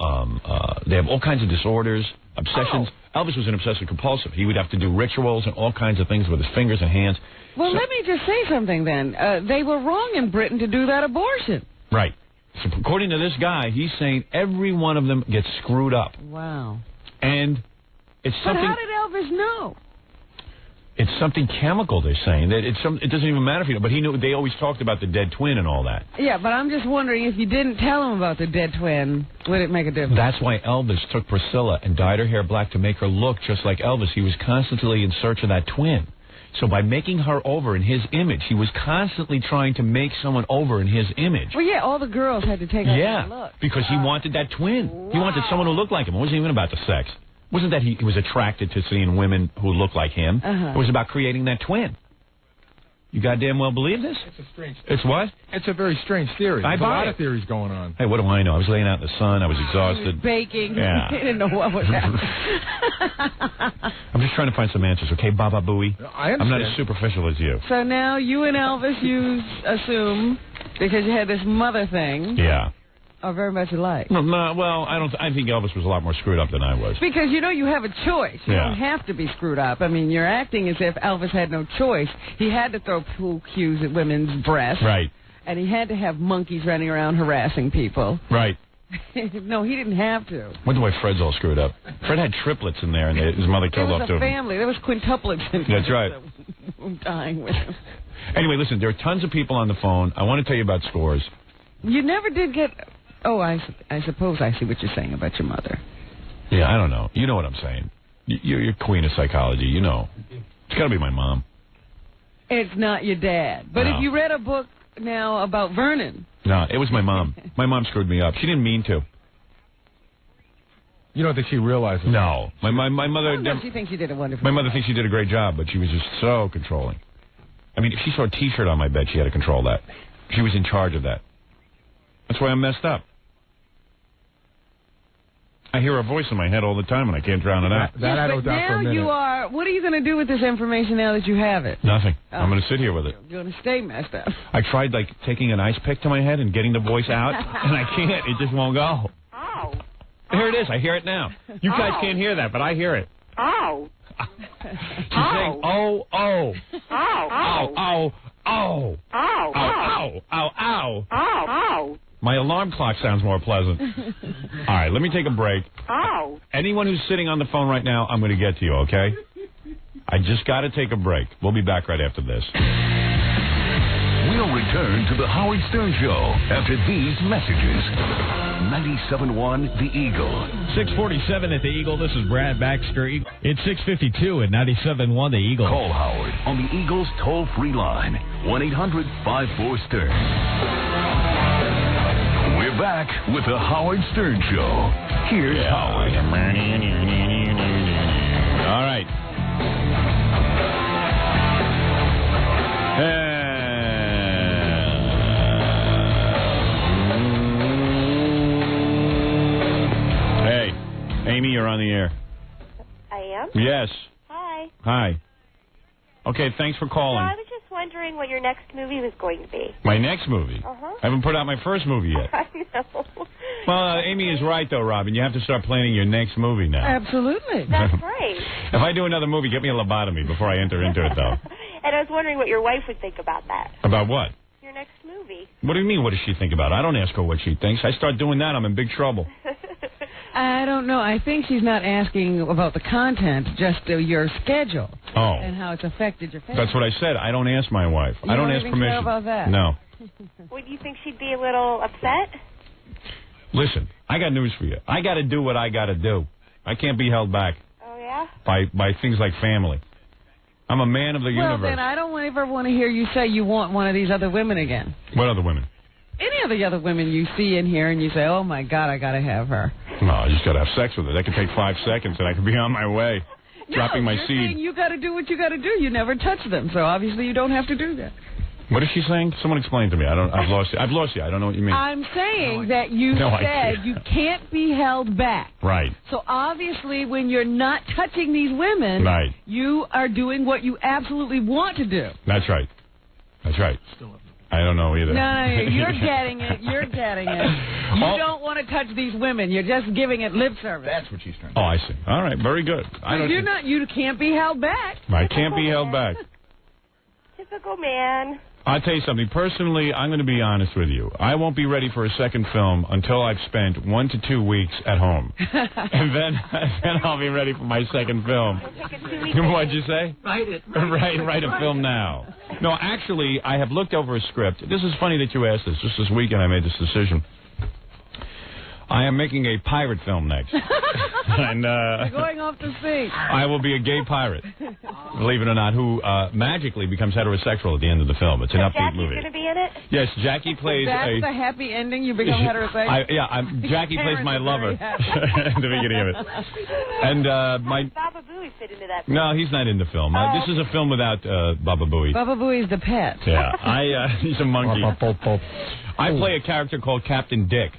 they have all kinds of disorders, obsessions. Elvis was an obsessive compulsive. He would have to do rituals and all kinds of things with his fingers and hands. Well, let me just say something then. They were wrong in Britain to do that abortion. Right. So according to this guy, he's saying every one of them gets screwed up. Wow. And it's But something... how did Elvis know? It's something chemical, they're saying. That it doesn't even matter if you know. But he knew. They always talked about the dead twin and all that. Yeah, but I'm just wondering if you didn't tell him about the dead twin, would it make a difference? That's why Elvis took Priscilla and dyed her hair black to make her look just like Elvis. He was constantly in search of that twin. So by making her over in his image, he was constantly trying to make someone over in his image. Well, yeah, all the girls had to take off their look. Because he wanted that twin. Wow. He wanted someone who looked like him. It wasn't even about the sex. It wasn't that he was attracted to seeing women who looked like him. It was about creating that twin. You goddamn well believe this? It's a strange theory. It's what? It's a very strange theory. There's a lot of theories going on. Hey, what do I know? I was laying out in the sun. I was exhausted. He was baking. Yeah. He didn't know what was happening. I'm just trying to find some answers, okay, Baba Booey? I understand. I'm not as superficial as you. So now you and Elvis, you assume, because you had this mother thing, Yeah. are very much alike. No, well, I think Elvis was a lot more screwed up than I was. Because, you know, you have a choice. You don't have to be screwed up. I mean, you're acting as if Elvis had no choice. He had to throw pool cues at women's breasts. Right. And he had to have monkeys running around harassing people. Right. No, he didn't have to. Wonder why Fred's all screwed up. Fred had triplets in there, and his mother killed off two of them. There was a family. There was quintuplets in That's right. dying with him. Anyway, listen, there are tons of people on the phone. I want to tell you about scores. You never did get... Oh, I suppose I see what you're saying about your mother. Yeah, I don't know. You know what I'm saying. You're queen of psychology. You know. It's got to be my mom. It's not your dad. But if you read a book now about Vernon... No, it was my mom. My mom screwed me up. She didn't mean to. You don't think she realizes? No. My mother... No, she thinks she did a wonderful My mother thinks she did a great job, but she was just so controlling. I mean, if she saw a T-shirt on my bed, she had to control that. She was in charge of that. That's why I'm messed up. I hear her voice in my head all the time, and I can't drown it out. That I don't doubt for a minute. Now you are... What are you going to do with this information now that you have it? Nothing. I'm going to sit here with it. You're going to stay messed up. I tried, like, taking an ice pick to my head and getting the voice out, and I can't. It just won't go. Oh. Here it is. I hear it now. You guys can't hear that, but I hear it. Oh. She's saying, oh, oh. Oh. Oh, oh, oh. Oh. Ow, ow, ow, ow. Oh. Oh. My alarm clock sounds more pleasant. All right, let me take a break. Oh. Anyone who's sitting on the phone right now, I'm going to get to you, okay? I just got to take a break. We'll be back right after this. We'll return to the Howard Stern Show after these messages. 97.1 The Eagle. 647 at the Eagle. This is Brad Baxter. It's 652 at 97.1 The Eagle. Call Howard on the Eagle's toll-free line, 1-800-54-STERN. We're back with the Howard Stern Show. Here's Howard. All right. Hey, Amy, you're on the air. I am? Yes. Hi. Hi. Okay, thanks for calling. Well, I was just wondering what your next movie was going to be. My next movie? Uh-huh. I haven't put out my first movie yet. I know. Well, Amy is right, though, Robin. You have to start planning your next movie now. Absolutely. That's right. If I do another movie, get me a lobotomy before I enter into it, though. And I was wondering what your wife would think about that. About what? Your next movie. What do you mean, what does she think about it? I don't ask her what she thinks. I start doing that, I'm in big trouble. I don't know. I think she's not asking about the content, just your schedule. Oh. And how it's affected your family. That's what I said. I don't ask my wife. I don't ask even permission. care about that? No. Would you think she'd be a little upset? Listen, I got news for you. I got to do what I got to do. I can't be held back Oh, yeah? by things like family. I'm a man of the Well, universe. then I don't ever want to hear you say you want one of these other women again. What other women? Any of the other women you see in here and you say, oh, my God, I got to have her. No, I just got to have sex with her. That could take 5 seconds, and I could be on my way, dropping my you're seed. saying you got to do what you got to do. You never touch them, so obviously you don't have to do that. What is she saying? Someone explain to me. I've lost you. I've lost you. I don't know what you mean. I'm saying that you said you can't be held back. Right. So obviously when you're not touching these women, you are doing what you absolutely want to do. That's right. That's right. I don't know either. No, you're getting it. You're getting it. You don't want to touch these women. You're just giving it lip service. That's what she's trying to Oh, I see. All right, very good. You can't be held back. I can't be held back. Typical man. I'll tell you something. Personally, I'm going to be honest with you. I won't be ready for a second film until I've spent 1 to 2 weeks at home. And then I'll be ready for my second film. What'd you say? Write it. Write a film now. No, actually, I have looked over a script. This is funny that you asked this. Just this weekend I made this decision. I am making a pirate film next. And You're going off the sea. I will be a gay pirate, believe it or not, who magically becomes heterosexual at the end of the film. It's an upbeat movie. Jackie's going to be in it? Yes, Jackie plays That's the happy ending. You become heterosexual. Jackie plays my lover at the beginning of it. And my Baba Booey fit into that. No, he's not in the film. This is a film without Baba Booey. Baba Booey's the pet. Yeah, he's a monkey. I play a character called Captain Dick.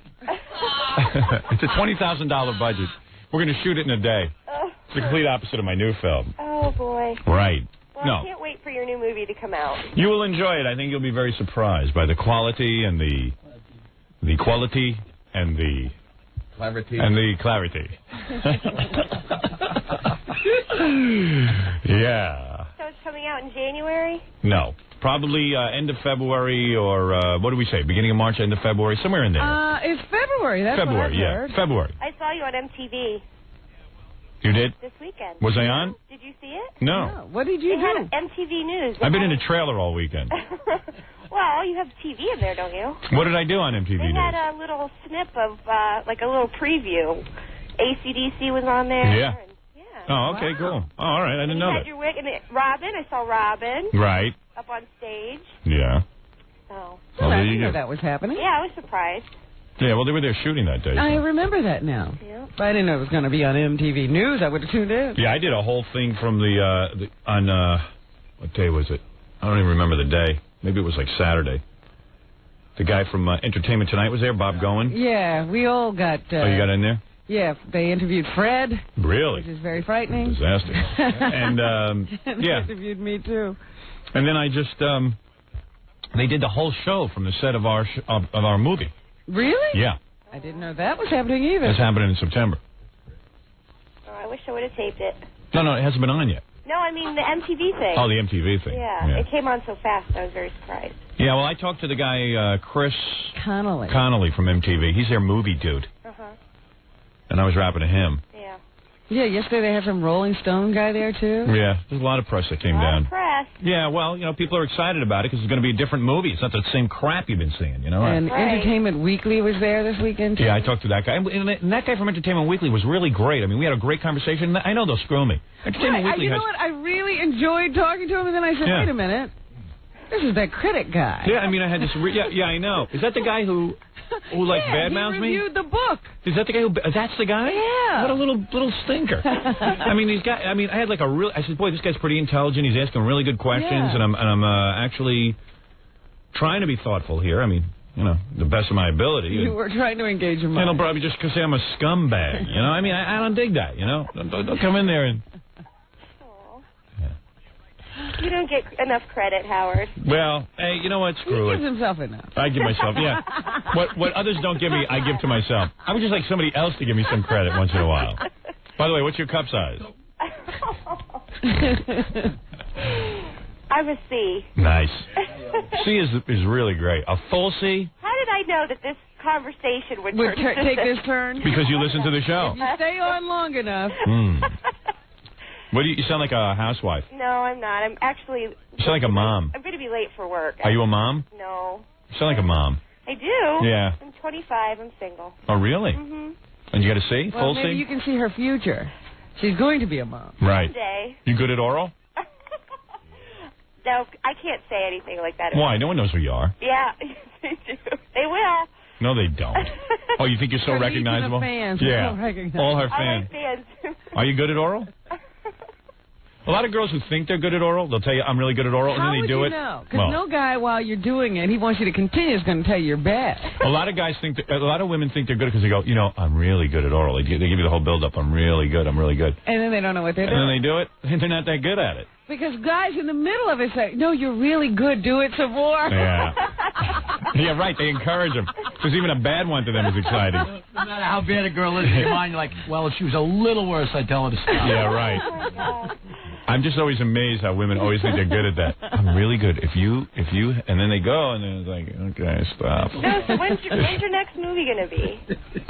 It's a $20,000 budget. We're going to shoot it in a day. It's the complete opposite of my new film. Oh, boy. Right. Well, I can't wait for your new movie to come out. You will enjoy it. I think you'll be very surprised by the quality and the quality and the clarity. And the clarity. Yeah. So it's coming out in January? No. Probably end of February or, what do we say, beginning of March, end of February, somewhere in there. It's February. That's February, what I've heard. February. I saw you on MTV. You did? This weekend. Was I on? Did you see it? No. What did you do? Had MTV News. I've been in a trailer all weekend. Well, you have TV in there, don't you? What did I do on MTV They News? had a little snip of, like a little preview. AC/DC was on there. Yeah. Oh, okay, cool. Oh, all right, I didn't know that. Your wig, and Robin, I saw Robin. Right. Up on stage. Yeah. So. Well, I there didn't you know go. that was happening. Yeah, I was surprised. Yeah, well, they were there shooting that day. I remember that now. Yeah. But I didn't know it was going to be on MTV News. I would have tuned in. Yeah, I did a whole thing from on what day was it? I don't even remember the day. Maybe it was like Saturday. The guy from Entertainment Tonight was there, Bob Goen. Yeah, we all got... oh, you got in there? Yeah, they interviewed Fred. Really? Which is very frightening. Disaster. And, and yeah. they interviewed me, too. And then I just, they did the whole show from the set of our of our movie. Really? Yeah. I didn't know that was happening either. That's happening in September. Oh, I wish I would have taped it. No, it hasn't been on yet. No, I mean the MTV thing. Oh, the MTV thing. Yeah, it came on so fast, I was very surprised. Yeah, well, I talked to the guy, Chris Connolly from MTV. He's their movie dude. And I was rapping to him. Yeah. Yeah, yesterday they had some Rolling Stone guy there, too. Yeah, there's a lot of press that came down. Press. Yeah, well, people are excited about it because it's going to be a different movie. It's not the same crap you've been seeing, you know? And Entertainment Weekly was there this weekend, too. Yeah, I talked to that guy. And that guy from Entertainment Weekly was really great. I mean, we had a great conversation. I know they'll screw me. Entertainment Weekly You know what? I really enjoyed talking to him, and then I said, wait a minute. This is that critic guy. Yeah, I mean, I had this... yeah, I know. Is that the guy who like, badmouths me? he reviewed the book. Is that the guy who... That's the guy? Yeah. What a little stinker. I mean, I had like a real... I said, boy, this guy's pretty intelligent. He's asking really good questions, and I'm actually trying to be thoughtful here. I mean, the best of my ability. You were trying to engage him. And he'll probably just say I'm a scumbag, I mean, I don't dig that, Don't come in there and... You don't get enough credit, Howard. Well, hey, you know what? Screw it. He gives himself enough. I give myself, yeah. What others don't give me, I give to myself. I would just like somebody else to give me some credit once in a while. By the way, what's your cup size? I'm a C. Nice. C is really great. A full C? How did I know that this conversation would take this turn? Because you listen to the show. If you stay on long enough. What do you sound like a housewife? No, I'm not. I'm actually... You sound like a mom. I'm going to be late for work. Are you a mom? No. You sound like a mom. I do. Yeah. I'm 25. I'm single. Oh, really? Mm-hmm. And you got a C? Well, Full maybe C? you can see her future. She's going to be a mom. Right. Someday. You good at oral? No, I can't say anything like that. Why? No one knows who you are. Yeah, they do. They will. No, they don't. Oh, you think you're so Her recognizable? fans yeah. So All her fans. All my fans. Are you good at oral? A lot of girls who think they're good at oral, they'll tell you, I'm really good at oral, and then they do it. How would you know? Because no guy, while you're doing it, he wants you to continue, is going to tell you you're bad. A lot of guys think, a lot of women think they're good because they go, I'm really good at oral. They give you the whole build-up. I'm really good. I'm really good. And then they don't know what they're doing. And then they do it, and they're not that good at it. Because guys in the middle of it say, no, you're really good. Do it some more. Yeah. Yeah, right. They encourage them. Because even a bad one to them is exciting. No matter how bad a girl is in your mind, you're like, well, if she was a little worse, I'd tell her to stop. Yeah, right. I'm just always amazed how women always think they're good at that. I'm really good. If you, and then they go, and then it's like, okay, stop. No, so when's your next movie going to be?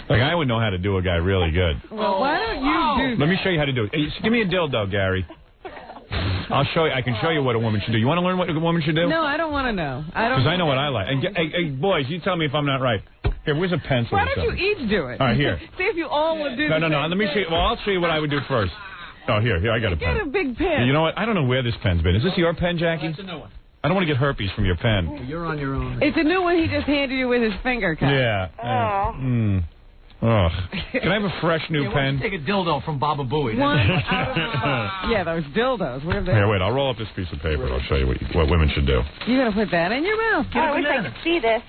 Like, I would know how to do a guy really good. Well, why don't you do Let me show you how to do it. Hey, give me a dildo, Gary. I'll show you. I can show you what a woman should do. You want to learn what a woman should do? No, I don't want to know. Because I know what I like. And hey, boys, you tell me if I'm not right. Here, where's a pencil? Why don't you each do it? All right, here. See if you all would do No. the Let me show you. Well, I'll show you what I would do first. Oh, here, I got a pen. Get a big pen. You know what? I don't know where this pen's been. Is this your pen, Jackie? That's a new one. I don't want to get herpes from your pen. You're on your own. It's a new one he just handed you with his finger cut. Yeah. Ugh. Can I have a fresh new pen? Take a dildo from Baba Booey. Yeah, those dildos. Where are they? Here, wait. I'll roll up this piece of paper. I'll show you what women should do. You're going to put that in your mouth. I wish I could see this.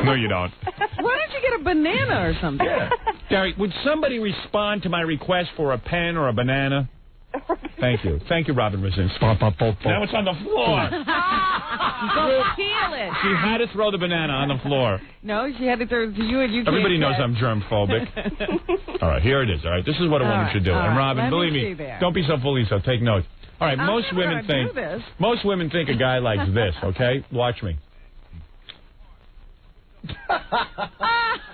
No, you don't. Why don't you get a banana or something? Gary, would somebody respond to my request for a pen or a banana? Thank you. Thank you, Robin Rosinski. Now it's on the floor. Go peel it. She had to throw the banana on the floor. No, she had to throw it to you, and you Everybody can't knows I'm germ-phobic. All right, here it is. All right, this is what a woman should do. And Robin, believe me, don't be so full of yourself. Take notes. All right, most women think a guy likes this. Okay, watch me.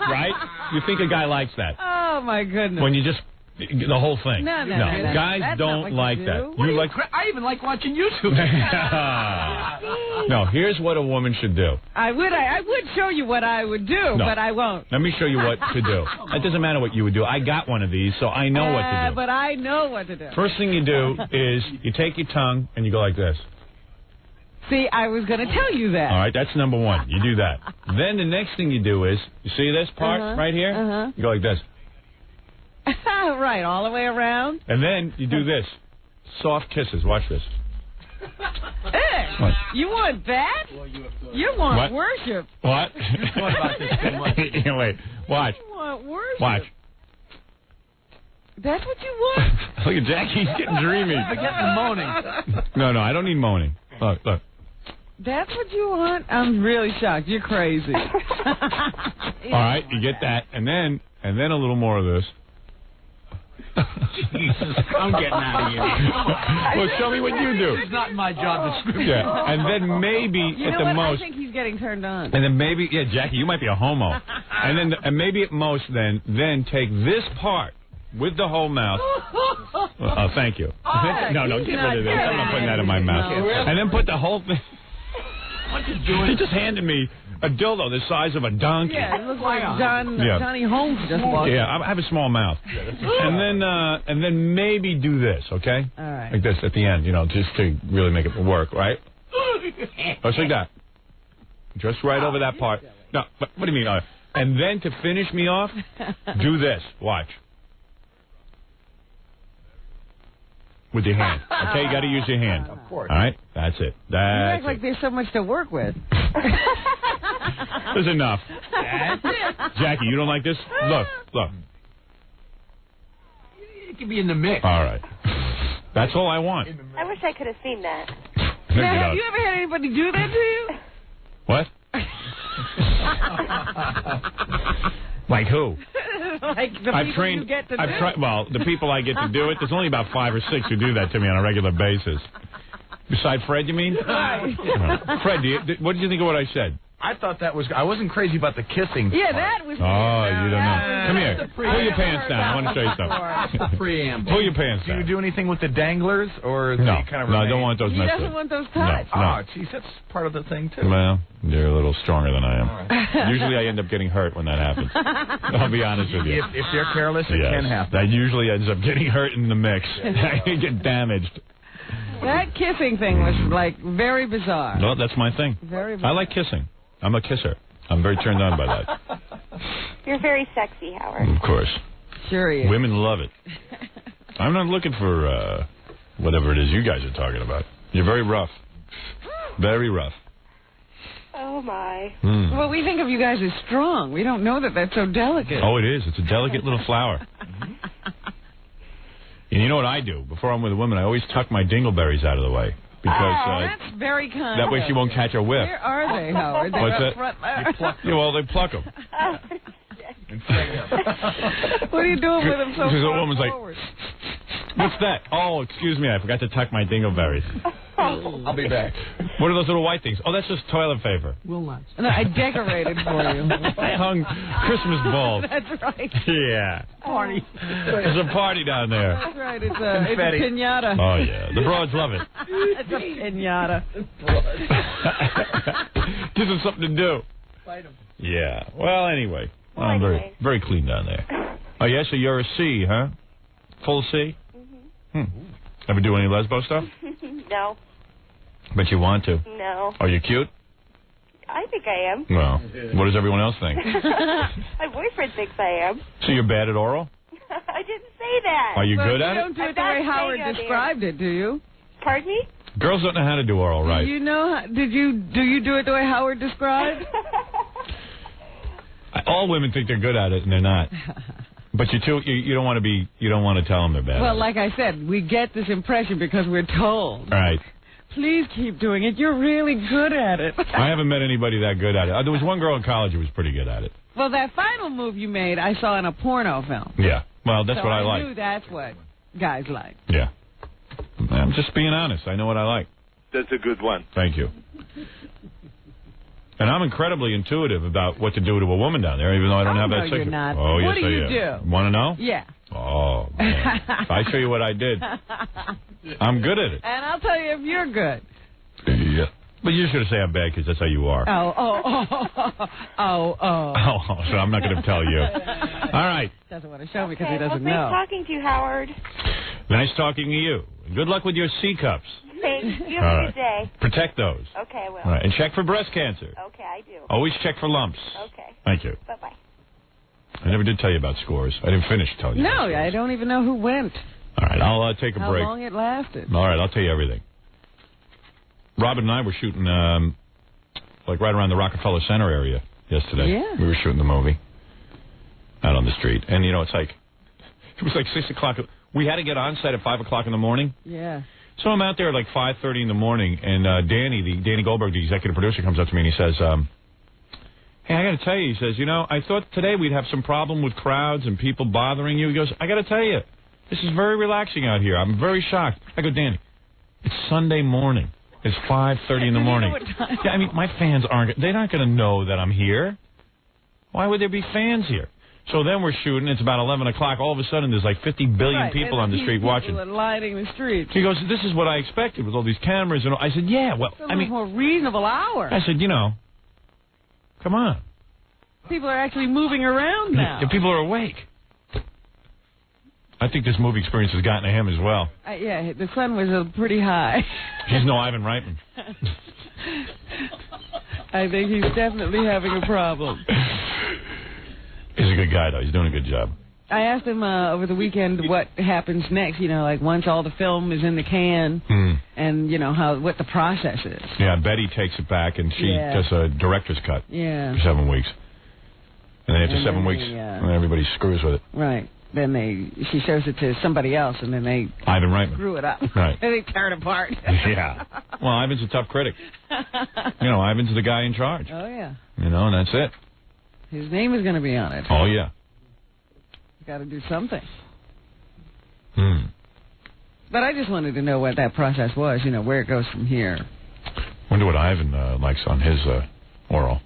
Right? You think a guy likes that? Oh my goodness! When you just the whole thing. No. Guys don't like that. You like? I even like watching YouTube. No, here's what a woman should do. I would show you what I would do, but I won't. Let me show you what to do. It doesn't matter what you would do. I got one of these, so I know what to do. But I know what to do. First thing you do is you take your tongue and you go like this. See, I was going to tell you that. All right, that's number one. You do that. Then the next thing you do is, you see this part right here? You go like this. Right, all the way around. And then you do this. Soft kisses. Watch this. Hey, you want that? You want worship. What? Wait, watch. You want worship. Watch. That's what you want? Look at Jackie. He's getting dreamy. Forget the moaning. No, I don't need moaning. Look. That's what you want? I'm really shocked. You're crazy. All right, you get that, and then a little more of this. Jesus, I'm getting out of here. Well, show me what you do. It's not my job description. Yeah, and then maybe you at know the what? most. I think he's getting turned on. And then maybe, Jackie, you might be a homo. And maybe at most, then take this part with the whole mouth. Oh, thank you. No, get rid of this. I'm not putting that in my mouth. And then put the whole thing. What you doing? He just handed me a dildo the size of a donkey. Yeah, it looks like Johnny Holmes just walked. Yeah, I have a small mouth. And then maybe do this, okay? All right. Like this at the end, just to really make it work, right? Just like that. Just right over that part. No, what do you mean? And then to finish me off, do this. Watch. With your hand. Okay, you got to use your hand. Of course. All right? That's it. You act like there's so much to work with. There's enough. Jackie, you don't like this? Look. It could be in the mix. All right. That's all I want. I wish I could have seen that. Now, have you ever had anybody do that to you? What? Like who? Like the people you get to do it? Well, the people I get to do it, there's only about 5 or 6 who do that to me on a regular basis. Besides Fred, you mean? Right. Fred, what did you think of what I said? I thought that was... I wasn't crazy about the kissing Yeah, part. that was... Oh, you don't know. Come here. Pull your pants down. I want to show you something. Preamble. Pull your pants Do down. you do anything with the danglers, or No, kind of I don't want those He messed doesn't with. want those touched. No. Oh, geez, that's part of the thing, too. Well, you're a little stronger than I am. Usually I end up getting hurt when that happens. I'll be honest with you. If they're careless, it can happen. That usually ends up getting hurt in the mix. I get damaged. That kissing thing was, very bizarre. No, that's my thing. Very bizarre. I like kissing. I'm a kisser. I'm very turned on by that. You're very sexy, Howard. Of course. Sure he is. Women love it. I'm not looking for whatever it is you guys are talking about. You're very rough. Very rough. Oh, my. Well, we think of you guys as strong. We don't know that that's so delicate. Oh, it is. It's a delicate little flower. And you know what I do? Before I'm with a woman, I always tuck my dingleberries out of the way. Because that's very kind. that way she won't catch a whiff. Where are they, Howard? They're What's up that? front there. Yeah, well, they pluck them. What are you doing with them so Because the far woman's forward? like, what's that? Oh, excuse me, I forgot to tuck my dingleberries. I'll be back. What are those little white things? Oh, that's just toilet paper. Will not. No, I decorated for you. I hung Christmas balls. That's right. Yeah. Party. There's a party down there. That's right. It's a pinata. Oh, yeah. The broads love it. It's a pinata. Gives them something to do. Fight 'em. Yeah. Well, anyway. Well, I'm anyway. very clean down there. Oh, yeah? So you're a C, huh? Full C? Ever do any lesbo stuff? No. But you want to. No. Are you cute? I think I am. Well, what does everyone else think? My boyfriend thinks I am. So you're bad at oral? I didn't say that. Are you good at You it? don't do I'm it the not way Howard saying on described it, do you? Pardon me? Girls don't know how to do oral right. Do you know? Do you do it the way Howard described? All women think they're good at it, and they're not. But you don't want to tell them they're bad. Well, at like I said, we get this impression because we're told. it. Right. Please keep doing it. You're really good at it. I haven't met anybody that good at it. There was one girl in college who was pretty good at it. Well, that final move you made, I saw in a porno film. Yeah. Well, that's so what I I like. knew that's what guys like. Yeah. I'm just being honest. I know what I like. That's a good one. Thank you. And I'm incredibly intuitive about what to do to a woman down there, even though I don't have no, that you're signal. not. Oh, What yes, do you I am. do? Want to know? Yeah. Oh, man. If I show you what I did, I'm good at it. And I'll tell you if you're good. Yeah. But you're just going to say I'm bad because that's how you are. Oh. Oh, so I'm not going to tell you. All right. Doesn't want to show me because Okay, he doesn't well, know. nice talking to you, Howard. Nice talking to you. Good luck with your C cups. Thanks. You All have a right. good day. Protect those. Okay, I will. All right. And check for breast cancer. Okay, I do. Always check for lumps. Okay. Thank you. Bye-bye. I never did tell you about scores. I didn't finish telling you. No, I don't even know who went. All right. I'll take a How break. long it lasted. All right. I'll tell you everything. Robin and I were shooting, like right around the Rockefeller Center area yesterday. Yeah. We were shooting the movie out on the street. And, you know, it was like 6 o'clock. We had to get on set at 5 o'clock in the morning. Yeah. So I'm out there at like 5:30 in the morning, and Danny Goldberg, the executive producer, comes up to me and he says, hey, I got to tell you, he says, you know, I thought today we'd have some problem with crowds and people bothering you. He goes, I got to tell you, this is very relaxing out here. I'm very shocked. I go, Danny, it's Sunday morning. It's 5:30 in the morning. Yeah, I mean, my fans they're not going to know that I'm here. Why would there be fans here? So then we're shooting. It's about 11 o'clock. All of a sudden, there's like 50 billion people on the street watching. People are lining the streets. He goes, this is what I expected with all these cameras. And I said, yeah, well, It's a more reasonable hour. I said, you know, come on. People are actually moving around now. The people are awake. I think this movie experience has gotten to him as well. Yeah, the sun was pretty high. He's no Ivan Reitman. I think he's definitely having a problem. He's a good guy, though. He's doing a good job. I asked him over the weekend what happens next, you know, like once all the film is in the can and, you know, what the process is. Yeah, Betty takes it back and she does a director's cut Yeah. for 7 weeks. And then after And 7 then weeks, they, everybody screws with it. Right. Then she shows it to somebody else, and then they Ivan Reitman. screw it up. Right. And they tear it apart. Yeah. Well, Ivan's a tough critic. You know, Ivan's the guy in charge. Oh, yeah. You know, and that's it. His name is going to be on it. Oh, yeah. Got to do something. Hmm. But I just wanted to know what that process was, you know, where it goes from here. Wonder what Ivan likes on his oral.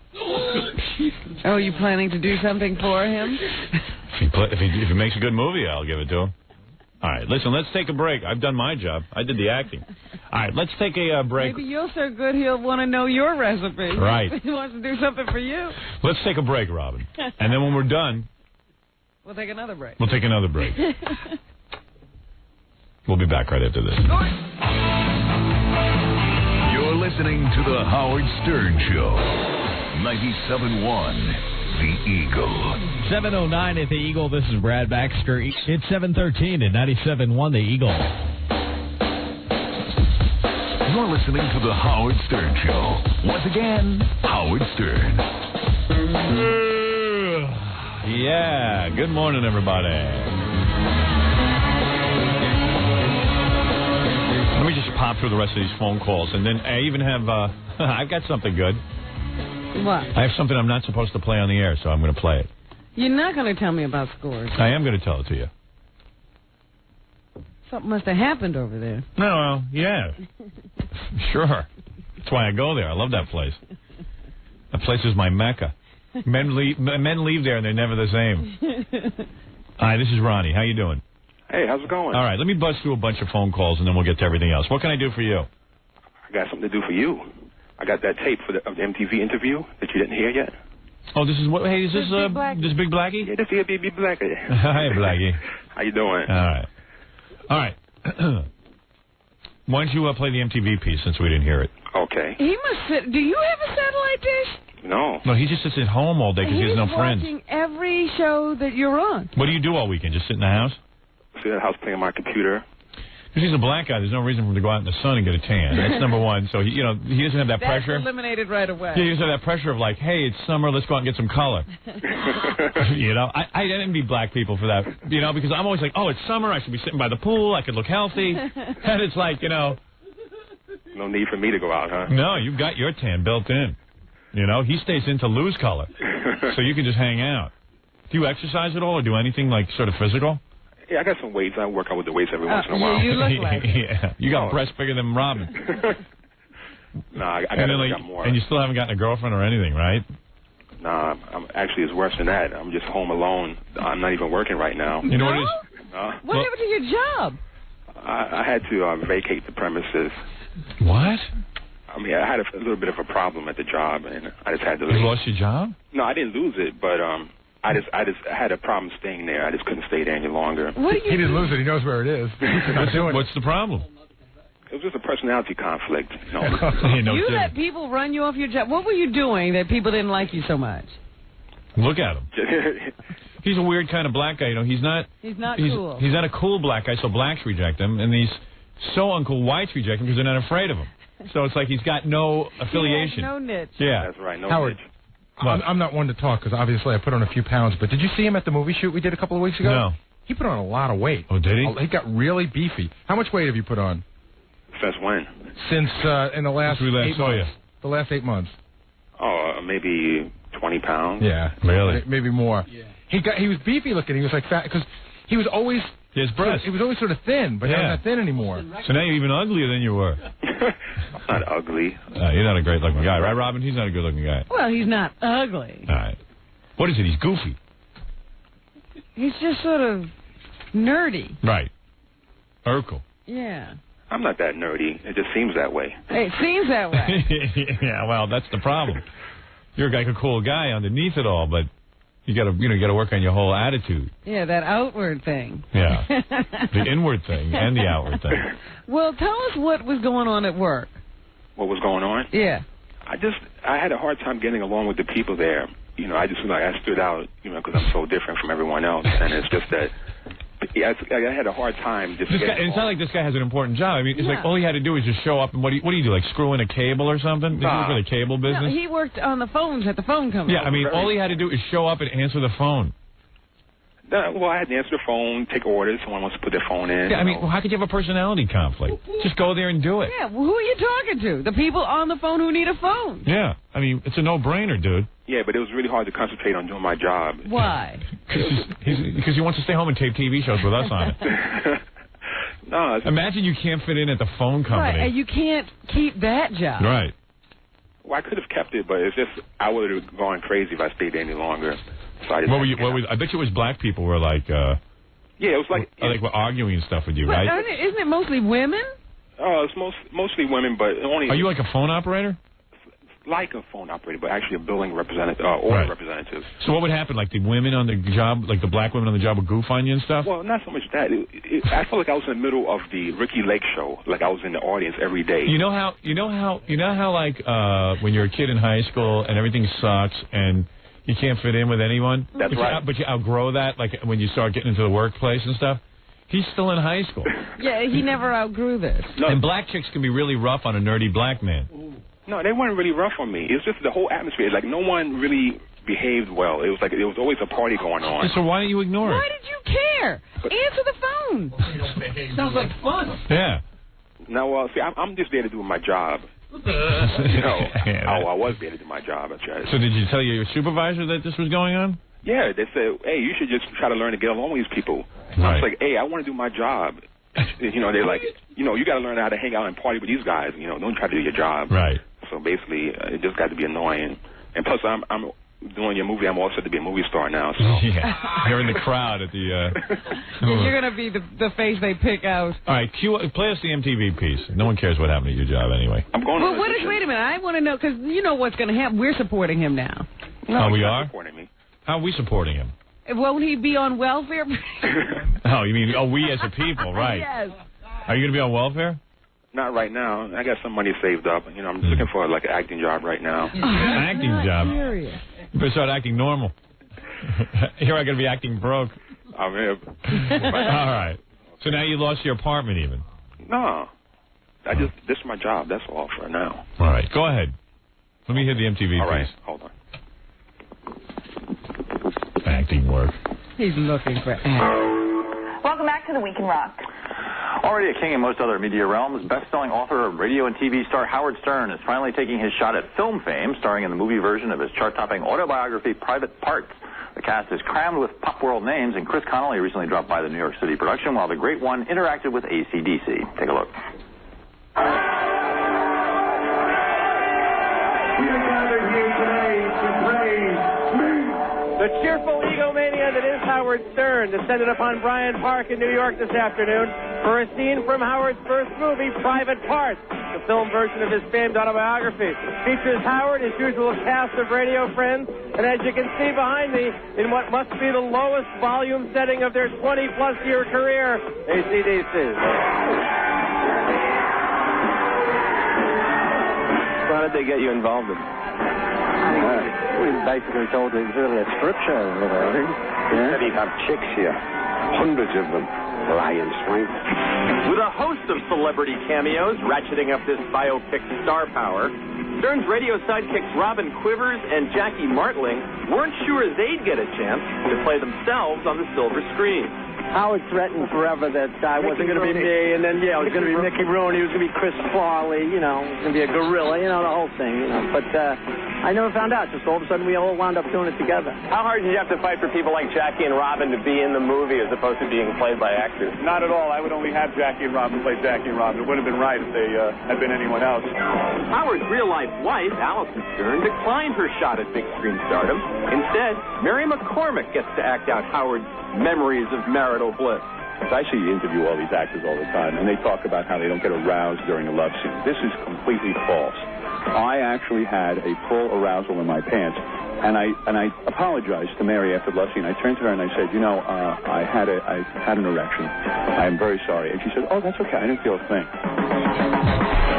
Oh, you planning to do something for him? If he makes a good movie, I'll give it to him. All right, listen, let's take a break. I've done my job. I did the acting. All right, let's take a break. Maybe you're so good he'll want to know your recipe. Right. He wants to do something for you. Let's take a break, Robin. And then when we're done, We'll take another break. we'll take another break. We'll be back right after this. You're listening to The Howard Stern Show. 97.1 The Eagle. 7:09 at The Eagle. This is Brad Baxter. It's 7:13 at 97.1 The Eagle. listening to The Howard Stern Show. Once again, Howard Stern. Yeah, good morning, everybody. Let me just pop through the rest of these phone calls, and then I even have, I've got something good. What? I have something I'm not supposed to play on the air, so I'm going to play it. You're not going to tell me about scores. I am going to tell it to you. Something must have happened over there. No, well, yeah. Sure. That's why I go there. I love that place. That place is my mecca. Men leave there, and they're never the same. Hi, this is Ronnie. How you doing? Hey, how's it going? All right, let me buzz through a bunch of phone calls, and then we'll get to everything else. What can I do for you? I got something to do for you. I got that tape of the MTV interview that you didn't hear yet. Oh, this is what? Hey, is this Big Blackie? Yeah, this is Big Blackie. Hi, Blackie. How you doing? All right. Why don't you play the MTV piece since we didn't hear it? Okay. He must sit. Do you have a satellite dish? No. No, he just sits at home all day because he has no friends. He's watching every show that you're on. What do you do all weekend? Just sit in the house? Sit in the house playing on my computer. Because he's a black guy, there's no reason for him to go out in the sun and get a tan. That's number one. So, he doesn't have that pressure. That's eliminated right away. Yeah, he doesn't have that pressure of like, hey, it's summer, let's go out and get some color. I envy black people for that, because I'm always like, oh, it's summer, I should be sitting by the pool, I could look healthy. And it's like, No need for me to go out, huh? No, you've got your tan built in. He stays in to lose color. So you can just hang out. Do you exercise at all or do anything like sort of physical? Yeah, I got some weights. I work out with the weights every once in a while. You look like yeah, you got a breast bigger than Robin. No, I got more. And you still haven't gotten a girlfriend or anything, right? Nah, actually, it's worse than that. I'm just home alone. I'm not even working right now. You know what it is? What happened to your job? I had to vacate the premises. What? I mean, I had a little bit of a problem at the job, and I just had to leave. You lost your job? No, I didn't lose it, but I just had a problem staying there. I just couldn't stay there any longer. He didn't lose it. He knows where it is. What's the problem? It was just a personality conflict. You let people run you off your job. What were you doing that people didn't like you so much? Look at him. He's a weird kind of black guy. He's not cool. He's not a cool black guy, so blacks reject him, and he's so uncool, whites reject him because they're not afraid of him. So it's like he's got no affiliation. He has no niche. Yeah. That's right, no Howard, niche. I'm not one to talk because obviously I put on a few pounds, but did you see him at the movie shoot we did a couple of weeks ago? No. He put on a lot of weight. Oh, did he? He got really beefy. How much weight have you put on? Since when? Since in the last 8 months. The last 8 months. Oh, maybe 20 pounds. Yeah. Really? Maybe more. Yeah. He was beefy looking. He was like fat because he was always... His breast. He was always sort of thin, but not that thin anymore. So now you're even uglier than you were. I'm not ugly. You're not a great-looking guy, right, Robin? He's not a good-looking guy. Well, he's not ugly. All right. What is it? He's goofy. He's just sort of nerdy. Right. Urkel. Yeah. I'm not that nerdy. It just seems that way. It seems that way. Yeah, well, that's the problem. You're like a cool guy underneath it all, but you got to work on your whole attitude. Yeah, that outward thing. Yeah. The inward thing and the outward thing. Well, tell us what was going on at work. What was going on? Yeah. I had a hard time getting along with the people there. I just I stood out, because I'm so different from everyone else, and it's just that I had a hard time just getting along. It's not like this guy has an important job. I mean, it's like all he had to do was just show up, and what do you do, like screw in a cable or something? Did he work for the cable business? No, he worked on the phones at the phone company. Yeah, I mean, all he had to do is show up and answer the phone. Well, I had to answer the phone, take orders. Someone wants to put their phone in. Yeah, I mean, how could you have a personality conflict? Just go there and do it. Yeah, well, who are you talking to? The people on the phone who need a phone. Yeah, I mean, it's a no-brainer, dude. Yeah, but it was really hard to concentrate on doing my job. Why? Because he wants to stay home and tape TV shows with us on it. No. Imagine you can't fit in at the phone company. Right, and you can't keep that job. Right. Well, I could have kept it, but it's just I would have gone crazy if I stayed there any longer. So I bet you it was black people were like... yeah, it was like... Like were arguing and stuff with you, but right? Isn't it mostly women? Oh, it's mostly women, but only... Are you like a phone operator? Like a phone operator, but actually a billing representative, or representative. So what would happen? Like the women on the job, like the black women on the job would goof on you and stuff? Well, not so much that. I felt like I was in the middle of the Ricky Lake show. Like I was in the audience every day. You know how like when you're a kid in high school and everything sucks and you can't fit in with anyone? That's right. But you outgrow that, like when you start getting into the workplace and stuff? He's still in high school. Yeah, he never outgrew this. No. And black chicks can be really rough on a nerdy black man. No, they weren't really rough on me. It's just the whole atmosphere. Like, no one really behaved well. It was like, there was always a party going on. So why don't you ignore it? Why did you care? Answer the phone. Sounds like fun. Yeah. No, well, see, I'm just there to do my job. I was there to do my job. So did you tell your supervisor that this was going on? Yeah, they said, hey, you should just try to learn to get along with these people. Right. I was like, hey, I want to do my job. They're like, you got to learn how to hang out and party with these guys. Don't try to do your job. Right. So basically, it just got to be annoying. And plus, I'm doing your movie. I'm also to be a movie star now. So yeah, you're in the crowd at the. You're gonna be the face they pick out. All right, play us the MTV piece. No one cares what happened at your job anyway. I'm going. Well, wait a minute. I want to know because you know what's going to happen. We're supporting him now. No, we you're are not supporting me. How are we supporting him? Won't he be on welfare? Oh, you mean we as a people, right? Yes. Are you going to be on welfare? Not right now. I got some money saved up. I'm looking for like an acting job right now. Acting job. Serious. You better start acting normal. Here I got to be acting broke. I'm here. All right. So now you lost your apartment even. No. This is my job. That's all for now. All right. Go ahead. Let me hear the MTV All right. piece. Hold on. Acting work. He's looking for acting. Welcome back to the Week in Rock. Already a king in most other media realms, best-selling author of radio and TV star Howard Stern is finally taking his shot at film fame, starring in the movie version of his chart-topping autobiography, Private Parts. The cast is crammed with pop world names, and Chris Connolly recently dropped by the New York City production, while the Great One interacted with AC/DC. Take a look. The cheerful egomania that is Howard Stern descended upon Bryant Park in New York this afternoon for a scene from Howard's first movie, Private Parts. The film version of his famed autobiography features Howard, his usual cast of radio friends, and as you can see behind me, in what must be the lowest volume setting of their 20-plus year career, AC/DC. So how did they get you involved in it? We basically told him it was really a strip show, I think. He said he'd have chicks here. Hundreds of them. Lying swine. With a host of celebrity cameos ratcheting up this biopic star power, Stern's radio sidekicks Robin Quivers and Jackie Martling weren't sure they'd get a chance to play themselves on the silver screen. Howard threatened forever that I wasn't going to be me, and then, it was going to be Mickey Rooney, it was going to be Chris Farley, it was going to be a gorilla, the whole thing, But I never found out. Just all of a sudden we all wound up doing it together. How hard did you have to fight for people like Jackie and Robin to be in the movie as opposed to being played by actors? Not at all. I would only have Jackie and Robin play Jackie and Robin. It wouldn't have been right if they had been anyone else. Howard's real-life wife, Allison Stern, declined her shot at big screen stardom. Instead, Mary McCormick gets to act out Howard's memories of marital bliss. I see you interview all these actors all the time, and they talk about how they don't get aroused during a love scene. This is completely false. I actually had a full arousal in my pants, and I apologized to Mary after the love scene. I turned to her and I said, I had an erection. I am very sorry. And she said, oh, that's okay. I didn't feel a thing.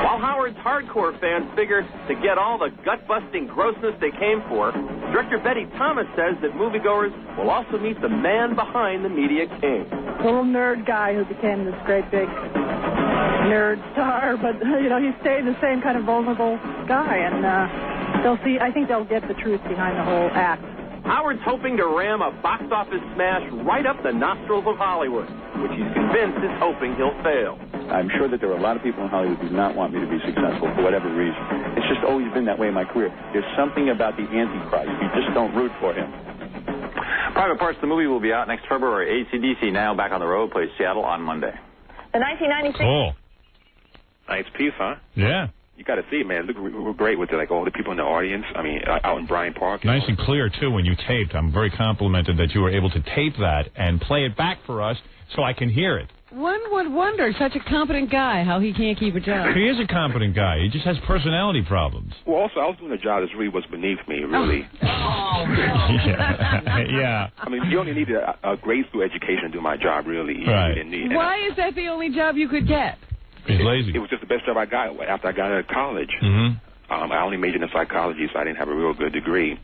While Howard's hardcore fans figure to get all the gut-busting grossness they came for, director Betty Thomas says that moviegoers will also meet the man behind the media king. Little nerd guy who became this great big nerd star, but he stayed the same kind of vulnerable guy, and I think they'll get the truth behind the whole act. Howard's hoping to ram a box office smash right up the nostrils of Hollywood, which he's convinced is hoping he'll fail. I'm sure that there are a lot of people in Hollywood who do not want me to be successful for whatever reason. It's just always been that way in my career. There's something about the Antichrist. You just don't root for him. Private Parts, the movie, will be out next February. AC/DC now back on the road, plays Seattle on Monday. The 1996... Cool. Nice piece, huh? Yeah. You got to see it, man. It looked great with all the people in the audience. I mean, out in Bryant Park. Nice and clear, too, when you taped. I'm very complimented that you were able to tape that and play it back for us so I can hear it. One would wonder, such a competent guy, how he can't keep a job. He is a competent guy. He just has personality problems. Well, also, I was doing a job that really was beneath me, really. Oh, yeah. I mean, you only needed a grade school education to do my job, really. Right. Why is that the only job you could get? He's lazy. It was just the best job I got after I got out of college. Mm-hmm. I only majored in psychology, so I didn't have a real good degree.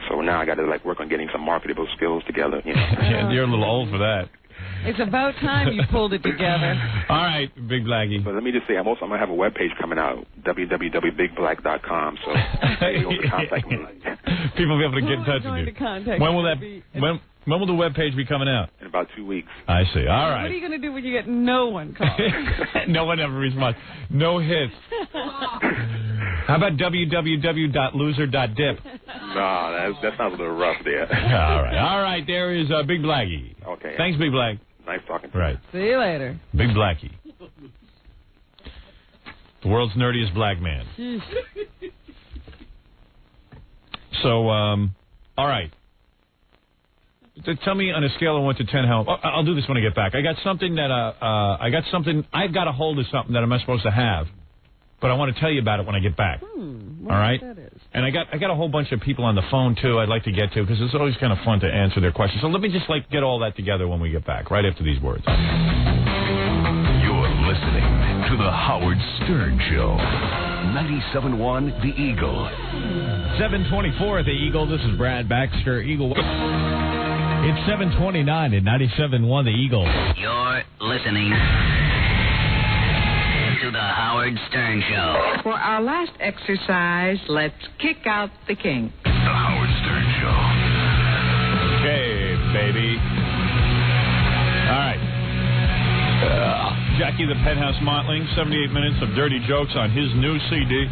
So now I got to work on getting some marketable skills together. Yeah, you're a little old for that. It's about time you pulled it together. All right, Big Blackie. But let me just say, I'm going to have a webpage coming out, www.bigblack.com. So you'll be able to contact me. People will be able to get in touch with you. When will that? When will the webpage be coming out? In about 2 weeks. I see. All right. What are you going to do when you get no one calling? No one ever responds. No hits. How about www.loser.dip? No, that sounds a little rough there. All right. All right. There is Big Blackie. Okay. Thanks, Big Black. Nice talking to you. Right. See you later. Big Blackie. The world's nerdiest black man. So, all right. Tell me on a scale of 1 to 10 how... I'll do this when I get back. I got something that... I've got a hold of something that I'm not supposed to have. But I want to tell you about it when I get back. All right? That is. And I got a whole bunch of people on the phone, too, I'd like to get to, because it's always kind of fun to answer their questions. So let me just, get all that together when we get back, right after these words. You're listening to The Howard Stern Show. 97.1 The Eagle. 724 at The Eagle. This is Brad Baxter, Eagle. It's 729 at 97.1 The Eagle. You're listening to The Howard Stern Show. For our last exercise, let's kick out the king. The Howard Stern Show. Okay, baby. All right. Jackie the Penthouse Mottling, 78 minutes of dirty jokes on his new CD.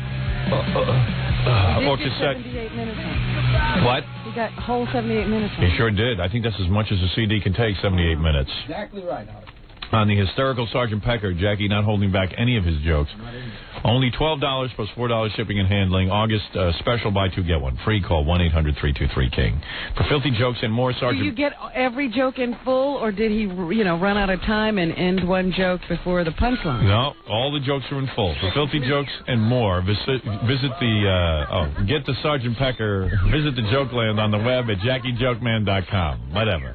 Or cassette. 78 minutes on. What? He got whole 78 minutes on. He sure did. I think that's as much as a CD can take, 78 minutes. Exactly right, Howard. On the hysterical Sergeant Pecker, Jackie not holding back any of his jokes. Only $12 plus $4 shipping and handling. August special, buy two, get one. Free, call 1-800-323-KING. For filthy jokes and more, Sergeant... Do you get every joke in full, or did he, run out of time and end one joke before the punchline? No, all the jokes are in full. For filthy jokes and more, visit get the Sergeant Pecker, visit the Joke Land on the web at JackieJokeman.com. Whatever.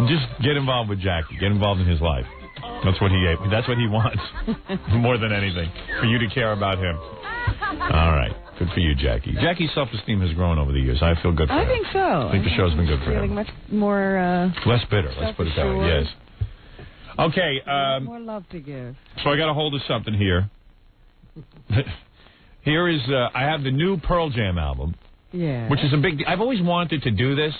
Just get involved with Jackie. Get involved in his life. That's what he wants more than anything, for you to care about him. All right. Good for you, Jackie. Jackie's self-esteem has grown over the years. I feel good for him. I think so. I think the show's been good for him. Feeling much more... less bitter. Let's put it that way. Yes. Okay. More love to give. So I got a hold of something here. Here is... I have the new Pearl Jam album. Yeah. Which is a big... I've always wanted to do this.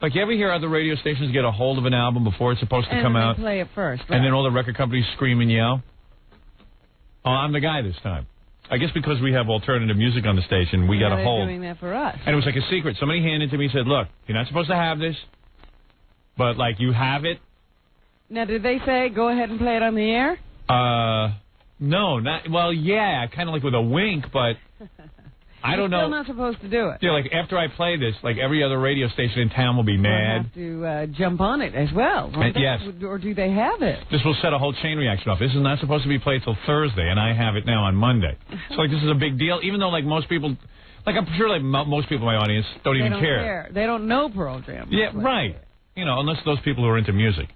Like, you ever hear other radio stations get a hold of an album before it's supposed to come out? And play it first, right? And then all the record companies scream and yell? Oh, I'm the guy this time. I guess because we have alternative music on the station, we got a hold. They're doing that for us. And it was like a secret. Somebody handed it to me and said, look, you're not supposed to have this, but, you have it. Now, did they say, go ahead and play it on the air? No, not... Well, yeah, kind of like with a wink, but... I don't know. You're still not supposed to do it. Yeah, after I play this, every other radio station in town will be mad. We'll have to jump on it as well. Yes. Or do they have it? This will set a whole chain reaction off. This is not supposed to be played till Thursday, and I have it now on Monday. So, this is a big deal, even though, most people... I'm sure, most people in my audience don't even care. They don't know Pearl Jam. Yeah, right. Unless those people who are into music.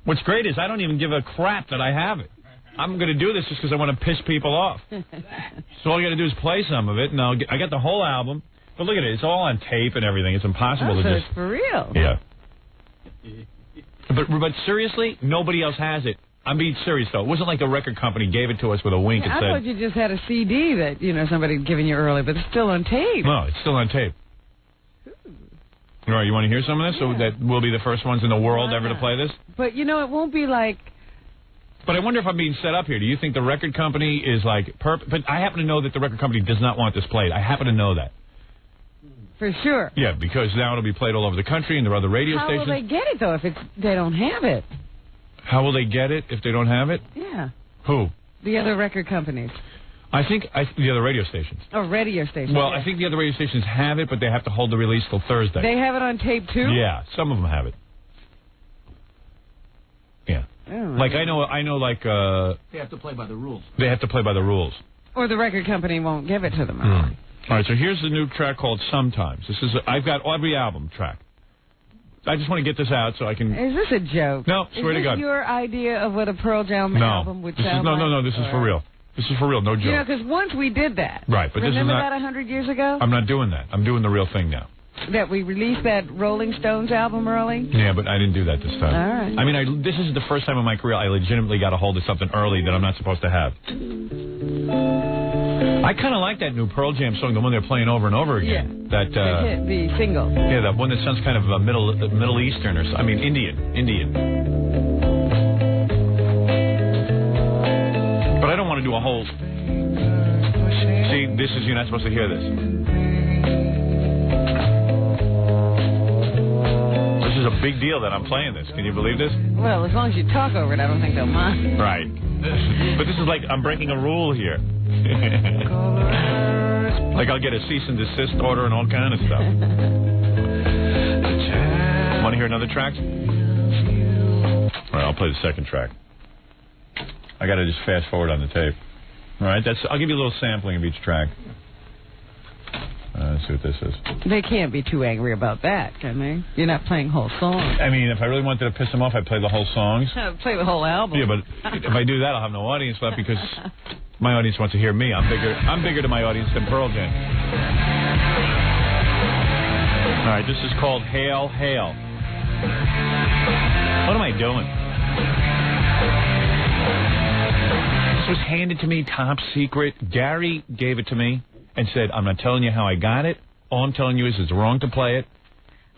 What's great is I don't even give a crap that I have it. I'm going to do this just because I want to piss people off. So all you got to do is play some of it, and I got the whole album. But look at it. It's all on tape and everything. It's impossible to just... it's for real. Yeah. But seriously, nobody else has it. I'm being serious, though. It wasn't like the record company gave it to us with a wink and said... I thought you just had a CD that, somebody had given you early, but it's still on tape. No, it's still on tape. All right, you want to hear some of this? Yeah. So that we'll be the first ones in the world ever to play this? But, it won't be like... But I wonder if I'm being set up here. Do you think the record company is But I happen to know that the record company does not want this played. I happen to know that. For sure. Yeah, because now it'll be played all over the country and there are other radio stations. How will they get it, though, if they don't have it? How will they get it if they don't have it? Yeah. Who? The other record companies. I think the other radio stations. Oh, radio stations. Well, I think the other radio stations have it, but they have to hold the release till Thursday. They have it on tape, too? Yeah, some of them have it. Yeah. Oh, I know, they have to play by the rules. They have to play by the rules. Or the record company won't give it to them. All right, so here's the new track called Sometimes. I've got every album track. I just want to get this out so I can... Is this a joke? No, swear to God. Is this your idea of what a Pearl Jam album would sound like? No, this is for real. This is for real, no joke. Because once we did that. Right, but Remember this is not... that 100 years ago? I'm not doing that. I'm doing the real thing now. that we released that Rolling Stones album early? Yeah, but I didn't do that this time. All right. I mean, this is the first time in my career I legitimately got a hold of something early that I'm not supposed to have. I kind of like that new Pearl Jam song, the one they're playing over and over again. Yeah. That the single. Yeah, that one that sounds kind of Middle Eastern or I mean Indian. But I don't want to do a whole. See, you're not supposed to hear this. This is a big deal that I'm playing this. Can you believe this? Well, as long as you talk over it, I don't think they'll mind. Right. But this is like I'm breaking a rule here. Like I'll get a cease and desist order and all kind of stuff. Want to hear another track? All right, I'll play the second track. I got to just fast forward on the tape. All right, I'll give you a little sampling of each track. Let's see what this is. They can't be too angry about that, can they? You're not playing whole songs. I mean, if I really wanted to piss them off, I'd play the whole songs. Play the whole album. Yeah, but if I do that, I'll have no audience left because my audience wants to hear me. I'm bigger to my audience than Pearl Jam. All right, this is called Hail, Hail. What am I doing? This was handed to me top secret. Gary gave it to me and said, I'm not telling you how I got it. All I'm telling you is it's wrong to play it.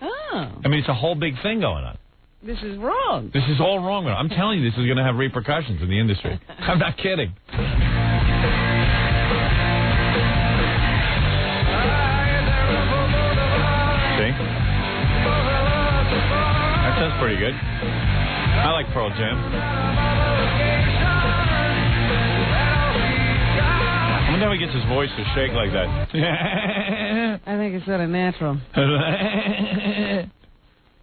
Oh. I mean, it's a whole big thing going on. This is wrong. This is all wrong. I'm telling you, this is going to have repercussions in the industry. I'm not kidding. See? That sounds pretty good. I like Pearl Jam. I wonder how he gets his voice to shake like that. I think it's sort of natural.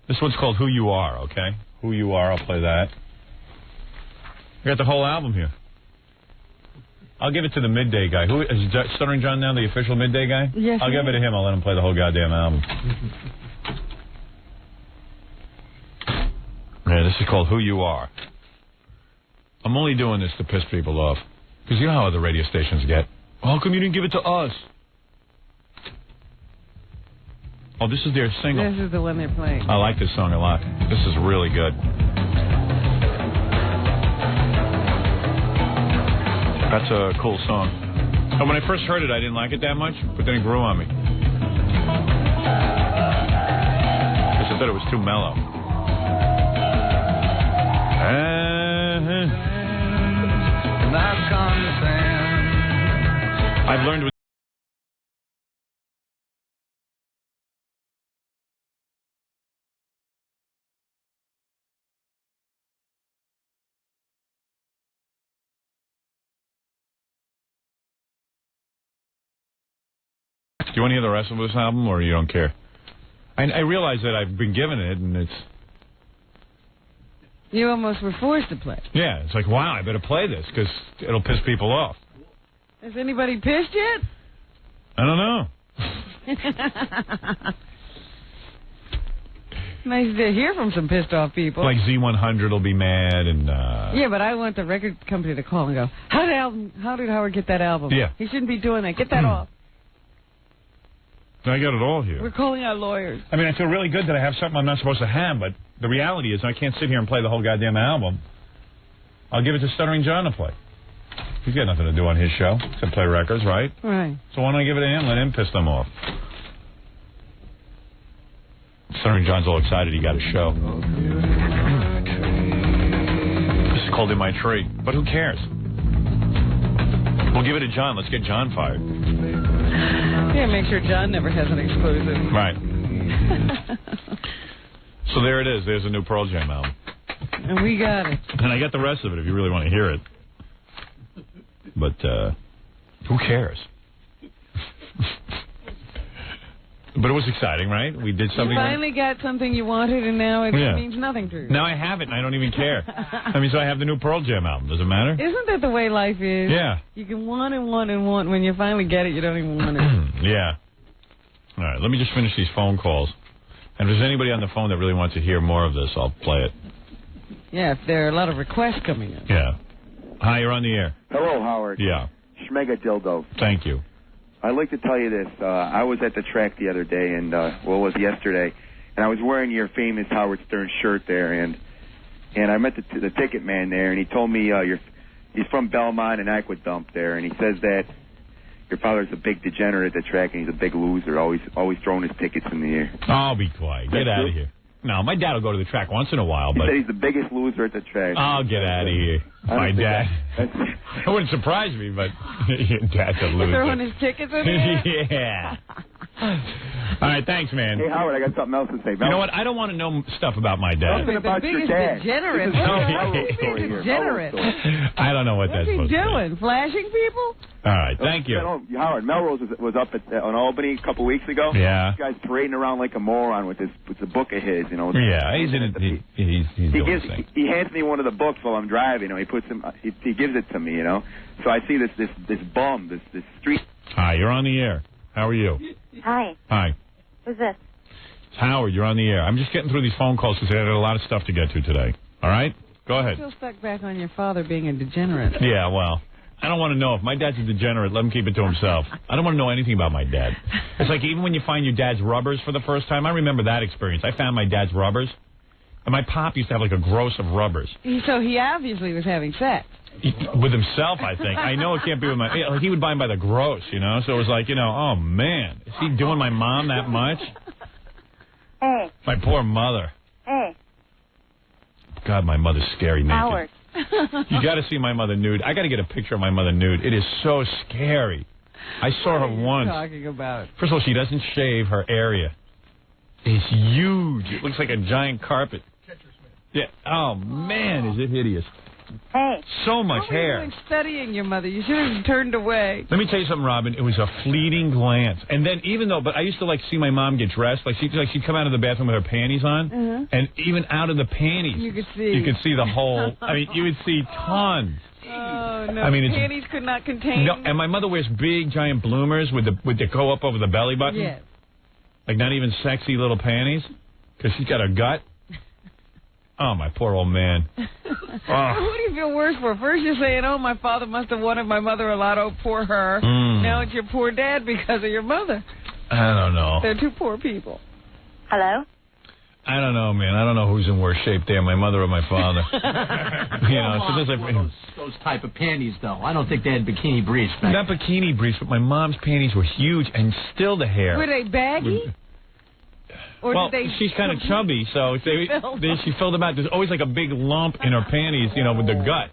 This one's called Who You Are, okay? Who You Are, I'll play that. I got the whole album here. I'll give it to the midday guy. Who is Stuttering John now the official midday guy? Yes. I'll give it to him. I'll let him play the whole goddamn album. Yeah, this is called Who You Are. I'm only doing this to piss people off. Because you know how other radio stations get. How come you didn't give it to us? Oh, this is their single. This is the one they're playing. I like this song a lot. This is really good. That's a cool song. And when I first heard it, I didn't like it that much, but then it grew on me. I thought it was too mellow. I've learned with Do you want to hear the rest of this album, or you don't care? I realize that I've been given it, and it's... You almost were forced to play. Yeah, it's like, wow, I better play this, because it'll piss people off. Has anybody pissed yet? I don't know. Nice to hear from some pissed off people. Like Z100 will be mad, and... Yeah, but I want the record company to call and go, how did Howard get that album? Yeah. He shouldn't be doing that. Get that off. I got it all here. We're calling our lawyers. I mean, I feel really good that I have something I'm not supposed to have, but the reality is I can't sit here and play the whole goddamn album. I'll give it to Stuttering John to play. He's got nothing to do on his show except play records, right? Right. So why don't I give it to him? Let him piss them off. Stuttering John's all excited he got a show. This is called In My Tree, but who cares? We'll give it to John. Let's get John fired. Yeah, make sure John never has an exclusive. Right. So there it is. There's a new Pearl Jam album. And we got it. And I got the rest of it if you really want to hear it. But who cares? But it was exciting, right? We did something. You finally got something you wanted, and now it means nothing to you. Now I have it, and I don't even care. I mean, so I have the new Pearl Jam album. Does it matter? Isn't that the way life is? Yeah. You can want and want and want. When you finally get it, you don't even want it. Yeah. All right, let me just finish these phone calls. And if there's anybody on the phone that really wants to hear more of this, I'll play it. Yeah, if there are a lot of requests coming in. Yeah. Hi, you're on the air. Hello, Howard. Yeah. Schmega Dildo. Thank you. I'd like to tell you this. I was at the track the other day, and it was yesterday, and I was wearing your famous Howard Stern shirt there, and I met the ticket man there, and he told me he's from Belmont and Aqueduct there, and he says that your father's a big degenerate at the track, and he's a big loser, always throwing his tickets in the air. I'll be quiet. Get out of here. No, my dad will go to the track once in a while, but... He said he's the biggest loser at the track. I'll get out of here. My dad. It wouldn't surprise me, but your dad's a loser. Throwing his tickets in there? Yeah. All right, thanks, man. Hey, Howard, I got something else to say. You know what? I don't want to know stuff about my dad. Something about your dad. Degenerate. Degenerate. I don't know what What's that's he supposed to be. doing? Flashing people? All right, thank you. Howard, Melrose was up on Albany a couple weeks ago. Yeah. This guy's parading around like a moron with the book of his, you know. Yeah, he's doing his thing. He hands me one of the books while I'm driving. You know, he gives it to me, you know. So I see this bum, this street. Hi, you're on the air. How are you? Hi. Hi. Who's this? It's Howard, you're on the air. I'm just getting through these phone calls because I had a lot of stuff to get to today. All right? Go ahead. I'm still stuck back on your father being a degenerate. Yeah, well, I don't want to know. If my dad's a degenerate, let him keep it to himself. I don't want to know anything about my dad. It's like even when you find your dad's rubbers for the first time, I remember that experience. I found my dad's rubbers, and my pop used to have like a gross of rubbers. So he obviously was having sex. With himself, I think. I know it can't be with my... Like he would buy them by the gross, you know? So it was like, you know, oh, man. Is he doing my mom that much? Hey. My poor mother. Hey. God, my mother's scary naked. Howard. You got to see my mother nude. I got to get a picture of my mother nude. It is so scary. I saw her once. What are you talking about? First of all, she doesn't shave her area. It's huge. It looks like a giant carpet. Yeah. Oh, man, is it hideous. Hey. So much hair. What were you doing studying your mother? You should have turned away. Let me tell you something, Robin. It was a fleeting glance. And then but I used to see my mom get dressed. She'd come out of the bathroom with her panties on. And even out of the panties, you could see the whole, I mean, you would see tons. Oh, no. I mean, panties could not contain. No, and my mother wears big, giant bloomers with the go up over the belly button. Yes. Like not even sexy little panties because she's got a gut. Oh, my poor old man. Who do you feel worse for? First you're saying, oh, my father must have wanted my mother a lot. Oh, poor her. Now it's your poor dad because of your mother. I don't know. They're two poor people. Hello? I don't know, man. I don't know who's in worse shape there, my mother or my father. Those type of panties, though. I don't think they had bikini briefs back Not bikini briefs, but my mom's panties were huge, and still the hair. Were they baggy? She's kind of chubby, so she filled them out. There's always like a big lump in her panties, you know, with the gut.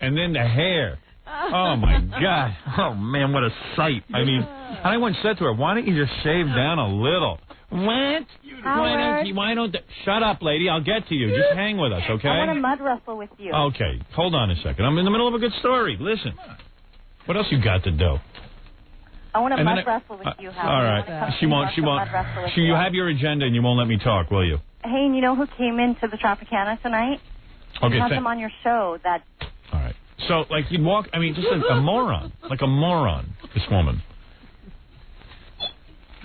And then the hair. Oh, my God. Oh, man, what a sight. I mean, I once said to her, why don't you just shave down a little? What? Why don't shut up, lady. I'll get to you. Just hang with us, okay? I want to mud wrestle with you. Okay. Hold on a second. I'm in the middle of a good story. Listen. What else you got to do? I want to mud wrestle with you, Howard. All right. She won't. You have your agenda and you won't let me talk, will you? Hey, and you know who came into the Tropicana tonight? Okay. You had them on your show. All right. So, like, you'd walk, I mean, just a moron. Like a moron, this woman.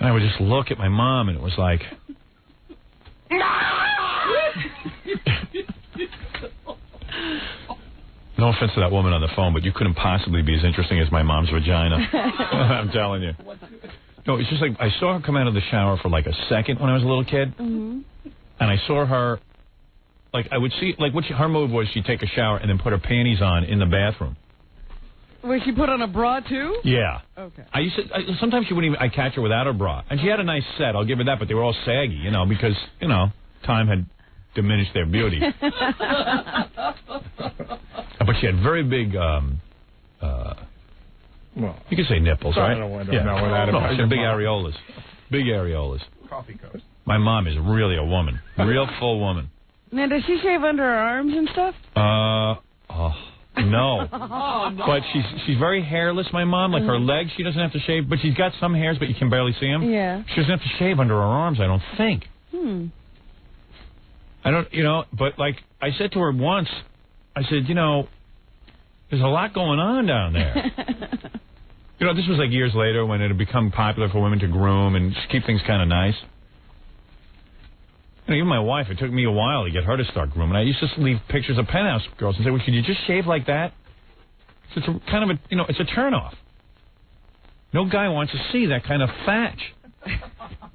And I would just look at my mom and it was like... No offense to that woman on the phone, but you couldn't possibly be as interesting as my mom's vagina. I'm telling you. No, it's just like I saw her come out of the shower for like a second when I was a little kid. Mm-hmm. And I saw her, like, I would see, like, her move was she'd take a shower and then put her panties on in the bathroom. Was she put on a bra, too? Yeah. Okay. Sometimes she wouldn't even, I'd catch her without her bra. And she had a nice set, I'll give her that, but they were all saggy, you know, because, you know, time had diminished their beauty. But she had very big, you could say nipples, right? I don't know what that she had big areolas. Big areolas. Coffee coat. My mom is really a woman. Real full woman. Now, does she shave under her arms and stuff? No. Oh, no. But she's very hairless, my mom. Like her legs, she doesn't have to shave. But she's got some hairs, but you can barely see them. Yeah. She doesn't have to shave under her arms, I don't think. I don't, you know, but like I said to her once, I said, you know, there's a lot going on down there. You know, this was like years later when it had become popular for women to groom and just keep things kind of nice. You know, even my wife, it took me a while to get her to start grooming. I used to leave pictures of penthouse girls and say, well, should you just shave like that? So it's kind of a, you know, it's a turnoff. No guy wants to see that kind of fatch.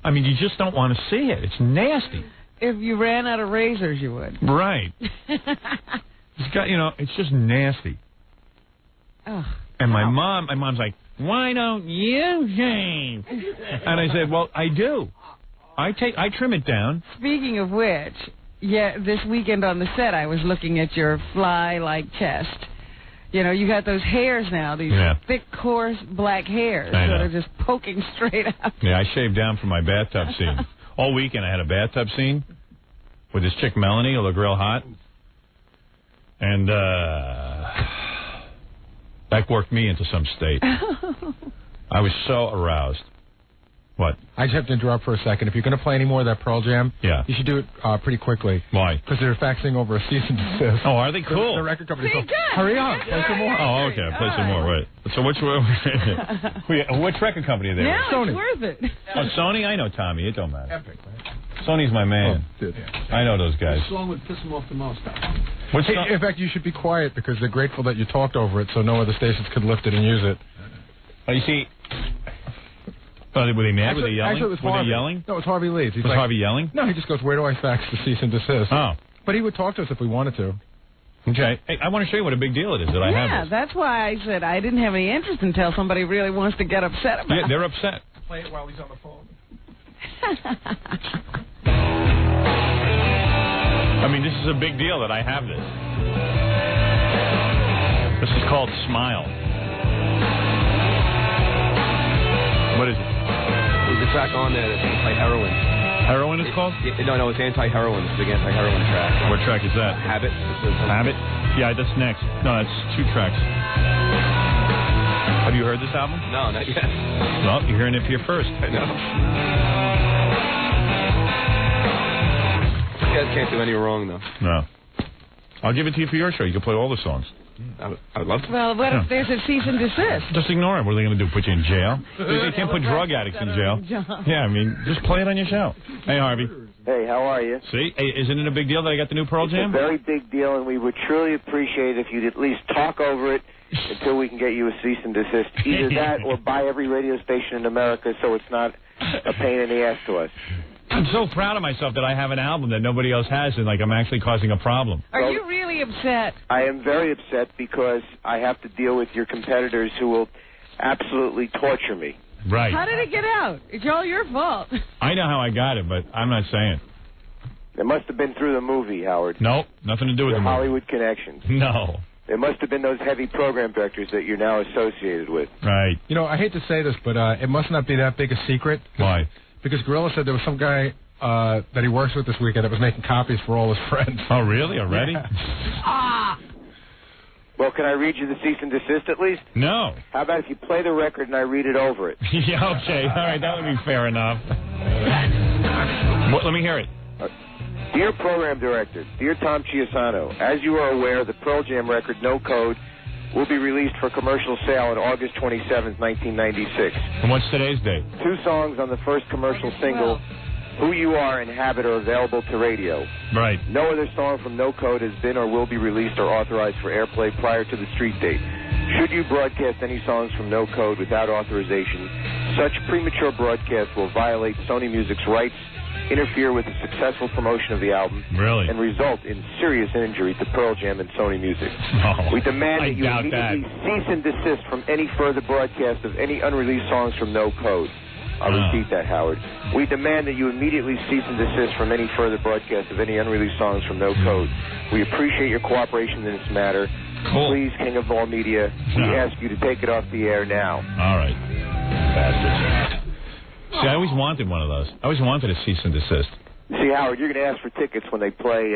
I mean, you just don't want to see it. It's nasty. If you ran out of razors, you would. Right. It's got, it's just nasty. Oh, and my mom's like, why don't you shave? And I said, well, I do. I trim it down. Speaking of which, this weekend on the set, I was looking at your fly-like chest. You got those hairs now, these thick, coarse, black hairs that are just poking straight out. Yeah, I shaved down for my bathtub scene. All weekend I had a bathtub scene with this chick, Melanie, who looked real hot. And that worked me into some state. I was so aroused. What? I just have to interrupt for a second. If you're going to play any more of that Pearl Jam, you should do it pretty quickly. Why? Because they're faxing over a cease and desist. Oh, are they cool? The record company. Hurry up, play some more. Oh, okay, play some more. Right. So which record company are they? Yeah, Sony. It's worth it. Oh, Sony? I know Tommy. It don't matter. Epic, man. Sony's my man. I know those guys. Which song would piss them off the most? In fact, you should be quiet because they're grateful that you talked over it, so no other stations could lift it and use it. Oh, you see. Oh, were they mad? Were they yelling? Actually, it was Harvey. Were they yelling? No, it was Harvey Leeds. Was Harvey yelling? No, he just goes, where do I fax the cease and desist? Oh. But he would talk to us if we wanted to. Okay. Hey, I want to show you what a big deal it is that I have Yeah, this. that's why I said I didn't have any interest until somebody really wants to get upset about it. Yeah, they're upset. Play it while he's on the phone. I mean, this is a big deal that I have this. This is called Smile. What is it? There's a track on there that's anti-heroin. Heroin is called? No, it's anti-heroin. It's a big anti-heroin track. What track is that? Habit. Habit? Yeah, that's next. No, that's 2 tracks. Have you heard this album? No, not yet. Well, you're hearing it here first. I know. You guys can't do any wrong, though. No. I'll give it to you for your show. You can play all the songs. I would love to. Well, what if there's a cease and desist? Just ignore it. What are they going to do? Put you in jail? They can't put drug addicts in jail. Yeah, I mean, just play it on your show. Hey, Harvey. Hey, how are you? See? Hey, isn't it a big deal that I got the new Pearl Jam? It's a very big deal, and we would truly appreciate if you'd at least talk over it until we can get you a cease and desist. Either that or buy every radio station in America so it's not a pain in the ass to us. I'm so proud of myself that I have an album that nobody else has, and I'm actually causing a problem. Are you really upset? I am very upset because I have to deal with your competitors who will absolutely torture me. Right. How did it get out? It's all your fault. I know how I got it, but I'm not saying. It must have been through the movie, Howard. Nope, nothing to do with the the movie. Hollywood connections. No. It must have been those heavy program directors that you're now associated with. Right. I hate to say this, but it must not be that big a secret. Why? Because Gorilla said there was some guy that he works with this weekend that was making copies for all his friends. Oh, really? Already? Ah! Well, can I read you the cease and desist at least? No. How about if you play the record and I read it over it? Yeah, okay. All right, that would be fair enough. Let me hear it. Dear Program Director, dear Tom Chiasano, as you are aware, the Pearl Jam record, No Code, will be released for commercial sale on August 27th, 1996. And what's today's date? 2 songs on the first commercial single, Who You Are and Habit, are available to radio. Right. No other song from No Code has been or will be released or authorized for airplay prior to the street date. Should you broadcast any songs from No Code without authorization, such premature broadcast will violate Sony Music's rights, interfere with the successful promotion of the album, really, and result in serious injury to Pearl Jam and Sony Music. Oh, we demand that you doubt immediately cease and desist from any further broadcast of any unreleased songs from No Code. I'll repeat that, Howard. We demand that you immediately cease and desist from any further broadcast of any unreleased songs from No Code. We appreciate your cooperation in this matter. Cool. Please, King of All Media, we ask you to take it off the air now. All right. Bastards. See, I always wanted one of those. I always wanted a cease and desist. See, Howard, you're going to ask for tickets when they play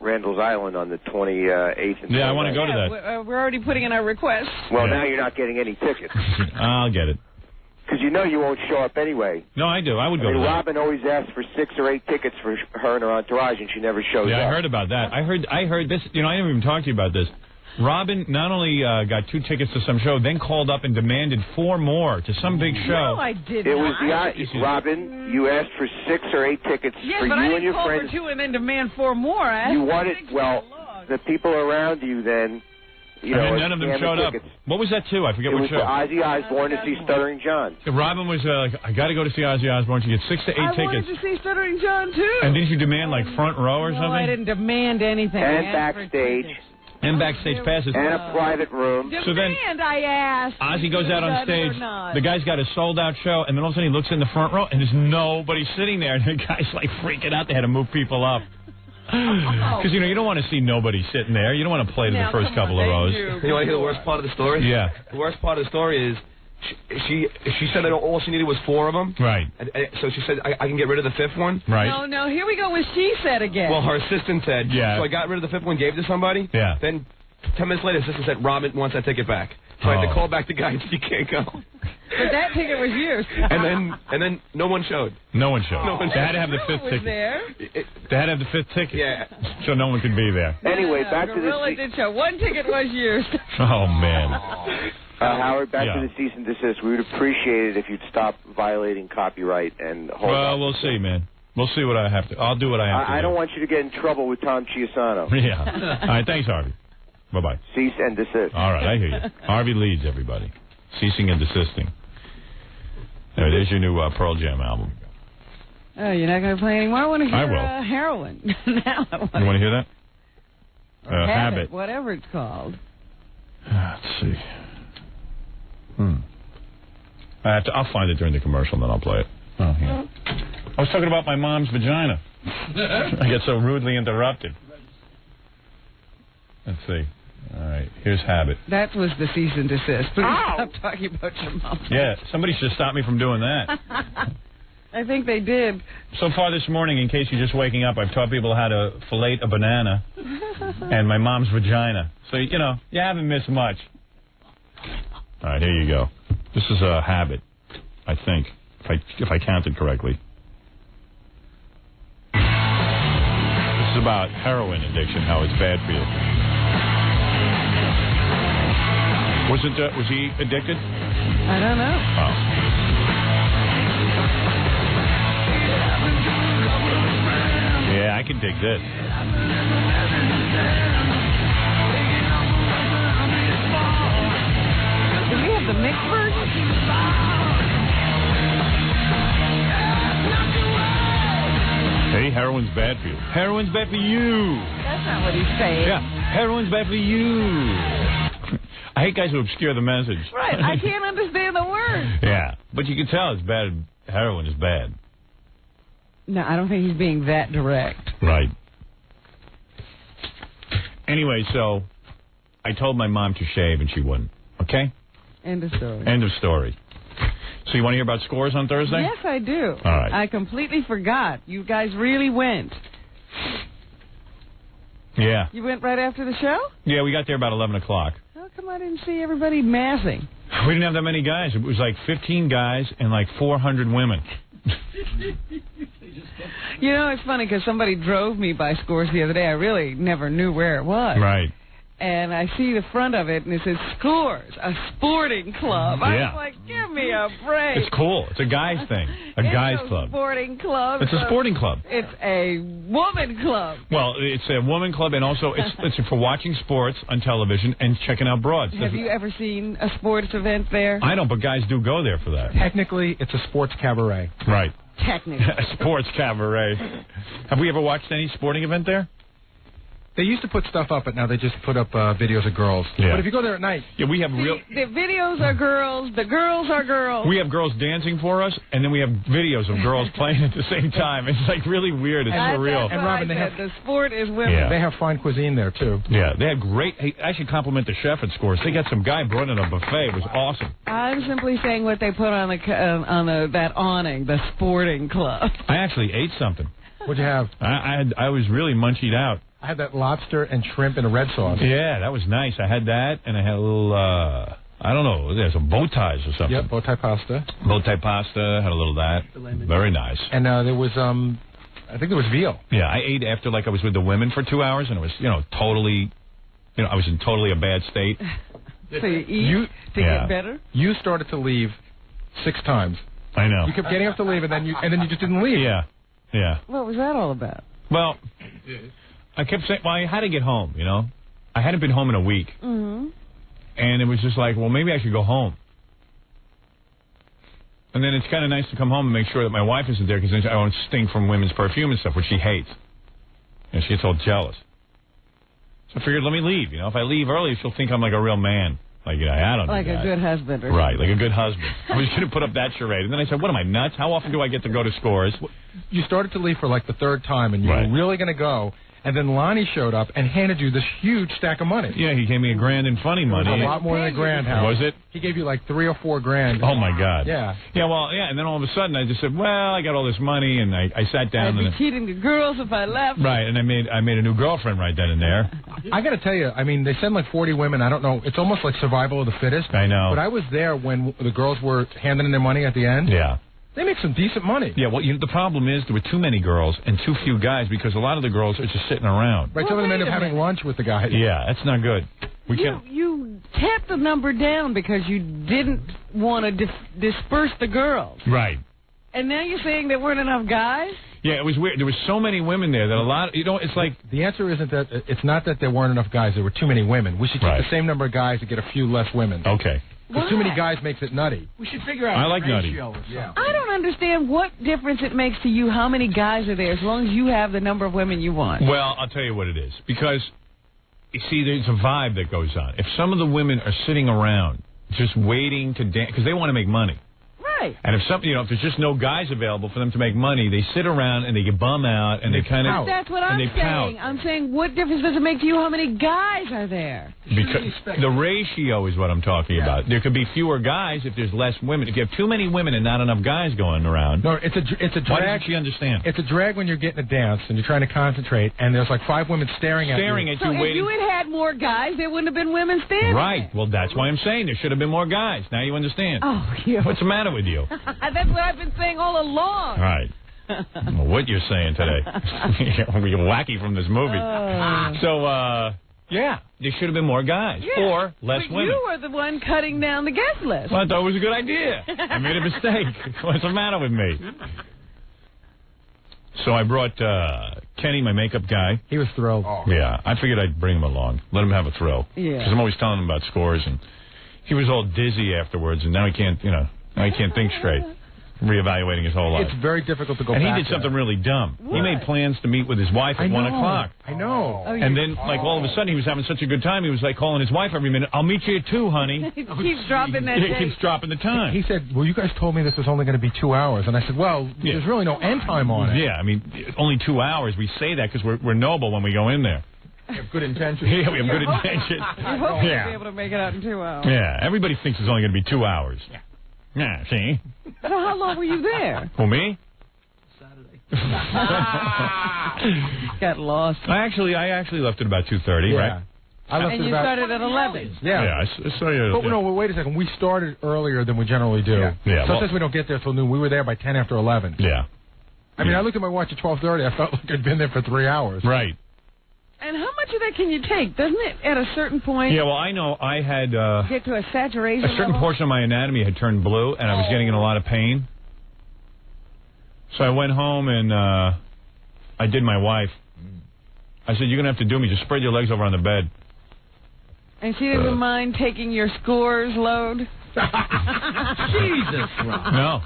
Randall's Island on the 28th. And yeah, I want to go to that. We're already putting in our request. Well, now you're not getting any tickets. I'll get it. Because you know you won't show up anyway. No, I do. I would go to that. Robin always asks for 6 or 8 tickets for her and her entourage, and she never shows up. Yeah, I heard about that. I heard this. I didn't even talk to you about this. Robin not only got 2 tickets to some show, then called up and demanded 4 more to some big show. No, I did not. Was Robin, you asked for 6 or 8 tickets for you and your friends. Yeah, but I didn't call for 2 and then demand 4 more. You wanted, well, the people around you then, none of them showed up. What was that, too? I forget what show. It was Ozzy Osbourne to see Stuttering John. Robin was like, I got to go to see Ozzy Osbourne. She gets 6 to 8 tickets. I wanted to see Stuttering John, too. And didn't you demand, like, front row or something? No, I didn't demand anything. And backstage. And backstage passes. And a private room. So then I asked. Ozzy goes out on stage. The guy's got a sold-out show, and then all of a sudden he looks in the front row, and there's nobody sitting there. And the guy's, like, freaking out. They had to move people up. Because, you don't want to see nobody sitting there. You don't want to play to the first couple of rows. You want to hear the worst part of the story? Yeah. The worst part of the story is she said that all she needed was 4 of them. Right. And so she said, I can get rid of the 5th one. Right. No, here we go with she said again. Well, her assistant said. Yeah. So I got rid of the 5th one, gave it to somebody. Yeah. Then 10 minutes later, the assistant said, Robin wants that ticket back. So I had to call back the guy and say, you can't go. But that ticket was yours. and then no one showed. No one showed. No one They had to have the 5th ticket. There. They had to have the 5th ticket. Yeah. So no one could be there. Anyway, back to Gorilla the... did show. One ticket was yours. Oh, man. Howard, back to the cease and desist. We would appreciate it if you'd stop violating copyright and hold Well, we'll see, man. We'll see what I have to... I'll do what I have to do. I don't want you to get in trouble with Tom Chiusano. Yeah. All right, thanks, Harvey. Bye-bye. Cease and desist. All right, I hear you. Harvey leads, everybody. Ceasing and desisting. There's your new Pearl Jam album. Oh, you're not going to play anymore? I want to hear I will. Heroin. Now I want You want to hear that? Habit, whatever it's called. Let's see. I'll find it during the commercial, and then I'll play it. Oh, yeah. I was talking about my mom's vagina. I get so rudely interrupted. Let's see. All right, here's Habit. That was the cease and desist. Please stop talking about your mom. Yeah, somebody should stop me from doing that. I think they did. So far this morning, in case you're just waking up, I've taught people how to fillet a banana and my mom's vagina. So, you haven't missed much. All right, here you go. This is a Habit, I think, if I counted correctly. This is about heroin addiction, how it's bad for you. Was he addicted? I don't know. Oh. Yeah, I can dig this. Do we have the mixed version? Hey, heroin's bad for you. Heroin's bad for you. That's not what he's saying. Yeah, heroin's bad for you. I hate guys who obscure the message. Right, I can't understand the word. Yeah, but you can tell it's bad. Heroin is bad. No, I don't think he's being that direct. Right. Anyway, so I told my mom to shave, and she wouldn't. Okay? End of story. End of story. So you want to hear about scores on Thursday? Yes, I do. All right. I completely forgot. You guys really went. Yeah. You went right after the show? Yeah, we got there about 11 o'clock. How come I didn't see everybody massing? We didn't have that many guys. It was like 15 guys and like 400 women. It's funny because somebody drove me by Scores the other day. I really never knew where it was. Right. And I see the front of it, and it says Scores, a sporting club. I Yeah. was like, give me a break. It's cool. It's a guy's thing. A guy's club. Sporting club. It's a sporting club. It's a woman club. Well, it's a woman club, and also it's for watching sports on television and checking out broads. Have you ever seen a sports event there? I don't, but guys do go there for that. Technically, it's a sports cabaret. Right. Technically. A sports cabaret. Have we ever watched any sporting event there? They used to put stuff up, but now they just put up videos of girls. Yeah. But if you go there at night... Yeah, we have real... The videos are girls. The girls are girls. We have girls dancing for us, and then we have videos of girls playing at the same time. It's like really weird. It's surreal. And Robin, the sport is women. Yeah. They have fine cuisine there, too. Yeah, they had great... Hey, I should compliment the chef at Scores. They got some guy brought in a buffet. It was awesome. I'm simply saying what they put on that awning, the sporting club. I actually ate something. What'd you have? I was really munchied out. I had that lobster and shrimp in a red sauce. Yeah, that was nice. I had that, and I had a little, I don't know, there's some bow ties or something. Yep, bow tie pasta. Bow tie pasta, had a little of that. Very nice. And there was, I think there was veal. Yeah, I ate after, like, I was with the women for 2 hours, and it was, totally, I was in totally a bad state. So you eat to get better? You started to leave 6 times. I know. You kept getting up to leave, and then you just didn't leave. Yeah, yeah. What was that all about? Well... I kept saying, well, I had to get home, I hadn't been home in a week. Mm-hmm. And it was just like, well, maybe I should go home. And then it's kind of nice to come home and make sure that my wife isn't there, because I won't stink from women's perfume and stuff, which she hates. And she gets all jealous. So I figured, let me leave. You know, if I leave early, she'll think I'm like a real man. Like, I don't know. Like a good husband. Or right, like a good husband. I was going to put up that charade. And then I said, what am I, nuts? How often do I get to go to Scores? You started to leave for like the third time, and you were really going to go. And then Lonnie showed up and handed you this huge stack of money. Yeah, he gave me $1,000 in funny money. A lot more than $1,000, Howard. Was it? He gave you like $3 or $4 grand. Oh, my God. Yeah. Yeah, well, yeah, and then all of a sudden I just said, well, I got all this money, and I sat down. I'd be cheating the girls if I left. Right, and I made a new girlfriend right then and there. I got to tell you, I mean, they send like 40 women. I don't know. It's almost like survival of the fittest. I know. But I was there when the girls were handing in their money at the end. Yeah. They make some decent money. Yeah, well, the problem is there were too many girls and too few guys, because a lot of the girls are just sitting around. Right, some of them end up having lunch with the guys. Yeah, that's not good. You tapped the number down because you didn't want to disperse the girls. Right. And now you're saying there weren't enough guys? Yeah, it was weird. There were so many women there that a lot, it's like... The answer isn't that, it's not that there weren't enough guys, there were too many women. We should take the same number of guys to get a few less women. Okay. Because too many guys makes it nutty. We should figure out I like nutty. Yeah. I don't understand what difference it makes to you how many guys are there as long as you have the number of women you want. Well, I'll tell you what it is. Because, you see, there's a vibe that goes on. If some of the women are sitting around just waiting to dance, because they want to make money. Right. And if if there's just no guys available for them to make money, they sit around and they get bum out and they kind of... That's what I'm saying. I'm saying, what difference does it make to you how many guys are there? Because the ratio is what I'm talking about. There could be fewer guys if there's less women. If you have too many women and not enough guys going around... No, it's a drag. Why doesn't she understand? It's a drag when you're getting a dance and you're trying to concentrate and there's like 5 women staring at you. So if you had had more guys, there wouldn't have been women standing Right. Well, that's why I'm saying there should have been more guys. Now you understand. Oh, yeah. What's the matter with you? That's what I've been saying all along. All right. Well, what you're saying today. We're wacky from this movie. So, yeah, there should have been more guys. Yeah, or less but women. You were the one cutting down the guest list. Well, I thought it was a good idea. I made a mistake. What's the matter with me? So I brought Kenny, my makeup guy. He was thrilled. Yeah, I figured I'd bring him along. Let him have a thrill. Yeah. Because I'm always telling him about Scores, and he was all dizzy afterwards, and now he can't, now he can't think straight. Reevaluating his whole life. It's very difficult to go back. And he did something really dumb. What? He made plans to meet with his wife at 1 o'clock. I know. And then, like, all of a sudden, he was having such a good time, he was, like, calling his wife every minute, I'll meet you at 2, honey. He keeps dropping that He date. keeps dropping the time. He said, well, you guys told me this was only going to be 2 hours. And I said, well, there's really no end time on it. Yeah, I mean, only 2 hours. We say that because we're noble when we go in there. We have good intentions. Yeah, we have good intentions. You hope you'll be able to make it out in 2 hours. Yeah, everybody thinks it's only going to be 2 hours. Yeah, see? So how long were you there? Who, me? Got lost. I actually left at about 2:30, right? I left And at you about... started at 11. Yeah. Yeah, I saw you. But no, wait a second. We started earlier than we generally do. Yeah, Sometimes we don't get there till noon. We were there by 10 after 11. Yeah. I mean, I looked at my watch at 12:30. I felt like I'd been there for 3 hours. Right. And how much of that can you take? Doesn't it, at a certain point, Yeah, well, I know I had get to a saturation a certain level? portion of my anatomy had turned blue, and I was getting in a lot of pain. So I went home and I did my wife. I said, you're going to have to do me. Just spread your legs over on the bed. And she doesn't mind taking your Scores load? Jesus Christ. No.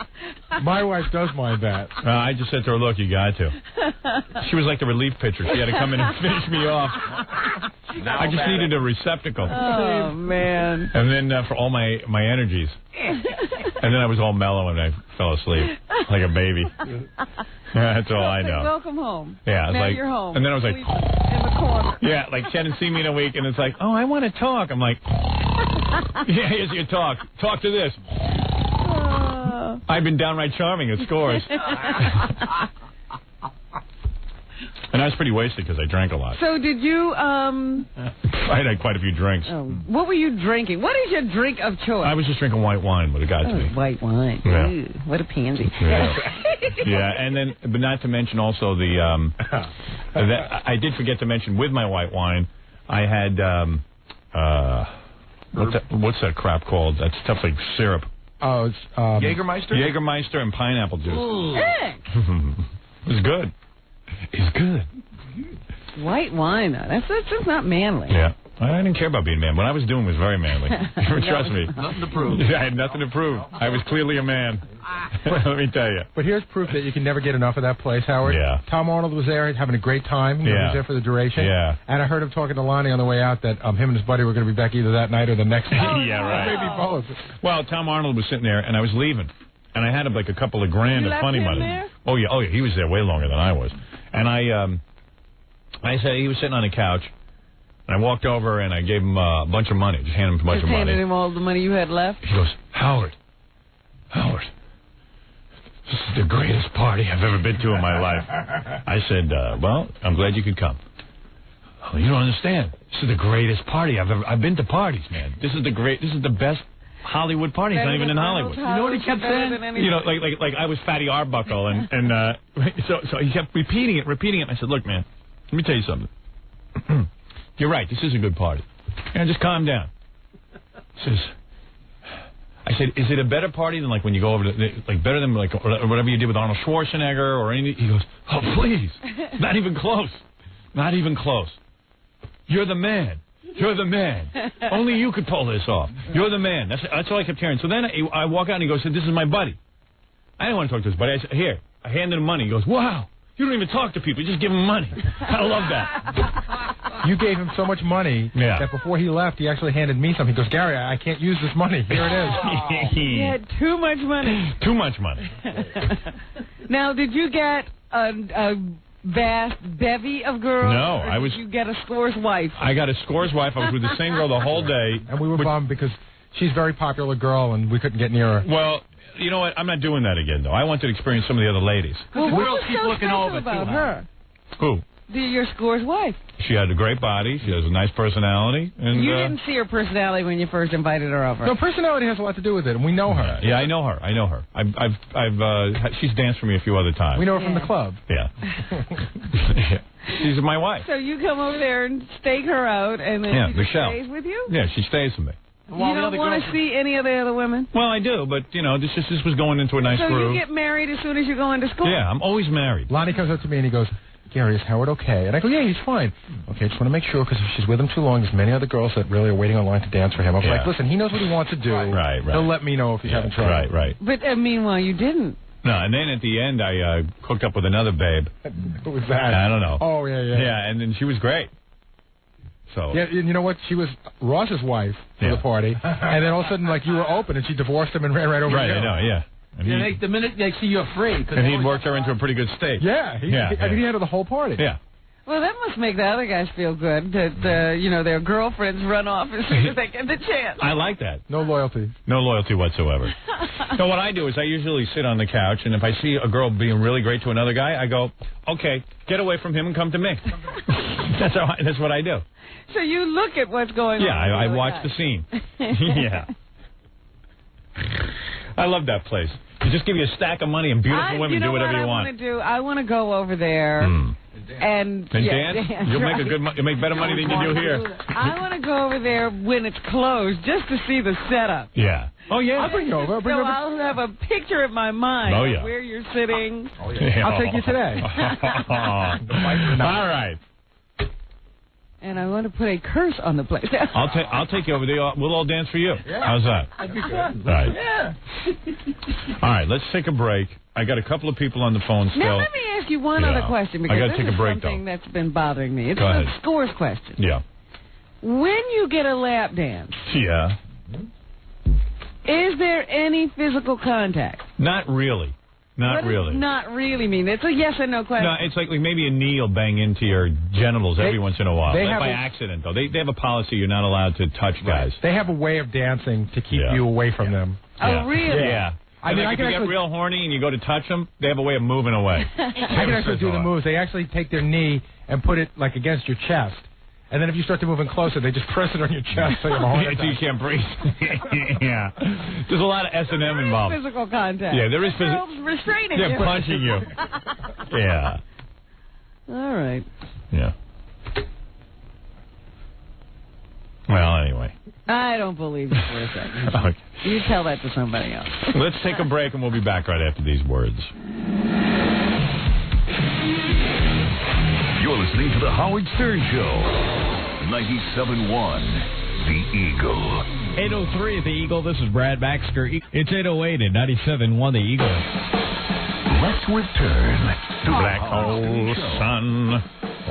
My wife does mind that. I just said to her, look, you got to. She was like the relief pitcher. She had to come in and finish me off. I just needed a receptacle. Oh, man. And then for all my energies. And then I was all mellow and I fell asleep like a baby. That's all I know. Welcome home. Yeah, I was now like, you're home. And then I was like, in the corner. Yeah, like she hadn't seen me in a week, and it's like, oh, I want to talk. I'm like, yeah, here's your talk. Talk to this. I've been downright charming at Scores. And I was pretty wasted because I drank a lot. So did you, I had quite a few drinks. what were you drinking? What is your drink of choice? I was just drinking white wine when it got to me. White wine. Yeah. Ooh, what a pansy. Yeah. Yeah, and then, but not to mention also the, I did forget to mention with my white wine, I had, what's that crap called? That stuff like syrup. Oh, it's, Jägermeister? Jägermeister and pineapple juice. It was good. It's good. White wine, though. That's not manly. Yeah. I didn't care about being a man. What I was doing was very manly. Trust me. Nothing to prove. I had nothing to prove. I was clearly a man. Let me tell you. But here's proof that you can never get enough of that place, Howard. Yeah. Tom Arnold was there having a great time. He was there for the duration. Yeah. And I heard him talking to Lonnie on the way out that him and his buddy were going to be back either that night or the next night. Yeah, right. Maybe both. Well, Tom Arnold was sitting there, and I was leaving. And I had like a couple of grand of funny money. There? Oh, yeah. He was there way longer than I was. And I said, he was sitting on the couch. And I walked over and I gave him a bunch of money. Just handed him a bunch of money. Handed him all the money you had left? He goes, Howard, this is the greatest party I've ever been to in my life. I said, well, I'm glad you could come. Oh, you don't understand. This is the greatest party I've been to parties, man. This is the best Hollywood party. It's not even in Hollywood. You know what he kept saying? You know, like I was Fatty Arbuckle, and so he kept repeating it. I said, look, man, let me tell you something. You're right. This is a good party. And just calm down. I said, is it a better party than like when you go over to better than like whatever you did with Arnold Schwarzenegger or anything? He goes, oh please, not even close, not even close. You're the man. You're the man. Only you could pull this off. You're the man. That's all I kept hearing. So then I walk out and he goes, this is my buddy. I didn't want to talk to his buddy. I said, here. I handed him money. He goes, wow. You don't even talk to people. You just give them money. I love that. You gave him so much money that before he left, he actually handed me something. He goes, Gary, I can't use this money. Here it is. He had too much money. Too much money. Now, did you get a vast bevy of girls? No, did you get a score's wife? I got a score's wife. I was with the same girl the whole day. And we were bummed because she's a very popular girl and we couldn't get near her. Well, you know what? I'm not doing that again, though. I wanted to experience some of the other ladies. Well, what was so special about her? Who? Your score's wife. She had a great body. She has a nice personality. And you didn't see her personality when you first invited her over. No, personality has a lot to do with it, and we know her. Yeah, I know her. She's danced for me a few other times. We know her from the club. Yeah. She's my wife. So you come over there and stake her out, and then she Michelle stays with you? Yeah, she stays with me. You don't want to see any of the other women? Well, I do, but, this was going into a nice groove. So you get married as soon as you go into school? Yeah, I'm always married. Lonnie comes up to me and he goes, Gary, is Howard okay? And I go, yeah, he's fine. Okay, I just want to make sure, because if she's with him too long, there's many other girls that really are waiting online to dance for him. I was like, listen, he knows what he wants to do. Right. He'll let me know if he's having trouble. Right. But meanwhile, you didn't. No, and then at the end, I hooked up with another babe. Who was that? I don't know. Oh, yeah. Yeah, and then she was great. So. Yeah, you know what? She was Ross's wife for the party, and then all of a sudden, you were open, and she divorced him and ran right over to you. Right, I know, yeah. And the minute they see you're free. And he'd worked her into a pretty good state. Yeah, he had her the whole party. Yeah. Well, that must make the other guys feel good that, their girlfriends run off as soon as they get the chance. I like that. No loyalty. No loyalty whatsoever. So what I do is I usually sit on the couch, and if I see a girl being really great to another guy, I go, okay, get away from him and come to me. That's what I do. So you look at what's going on. Yeah, I watch the scene. Yeah. I love that place. They just give you a stack of money and beautiful women do whatever you want. I want to go over there and dance. You'll make better money than you do here. I want to go over there when it's closed just to see the setup. Yeah. Oh yeah. I'll bring you over. I'll have a picture in my mind of where you're sitting. Oh, yeah. I'll take you today. All right. And I want to put a curse on the place. I'll take you over there. We'll all dance for you. Yeah. How's that? That'd be good. All right. Yeah. All right, let's take a break. I got a couple of people on the phone still. Now, let me ask you one other question, because this is something that's been bothering me. It's a scores question. Yeah. When you get a lap dance, is there any physical contact? Not really. Not really. Not really mean? It's a yes or no question. No, it's like maybe a knee will bang into your genitals every once in a while. By accident, though. They have a policy you're not allowed to touch guys. They have a way of dancing to keep you away from them. Oh, really? Yeah. I mean, if you get real horny and you go to touch them, they have a way of moving away. I can actually do the moves. They actually take their knee and put it against your chest. And then if you start to move in closer, they just press it on your chest so you have a heart attack. So you can't breathe. Yeah. There's a lot of S&M involved. Physical contact. Yeah, there is physical. Restraining you. They're punching you. Yeah. All right. Yeah. Well, anyway. I don't believe you for a second. Okay. You tell that to somebody else. Let's take a break, and we'll be back right after these words. You're listening to The Howard Stern Show. 97.1 The Eagle. 803 at the Eagle. This is Brad Baxter. It's 808 at 97.1 The Eagle. Let's return to Black hole sun,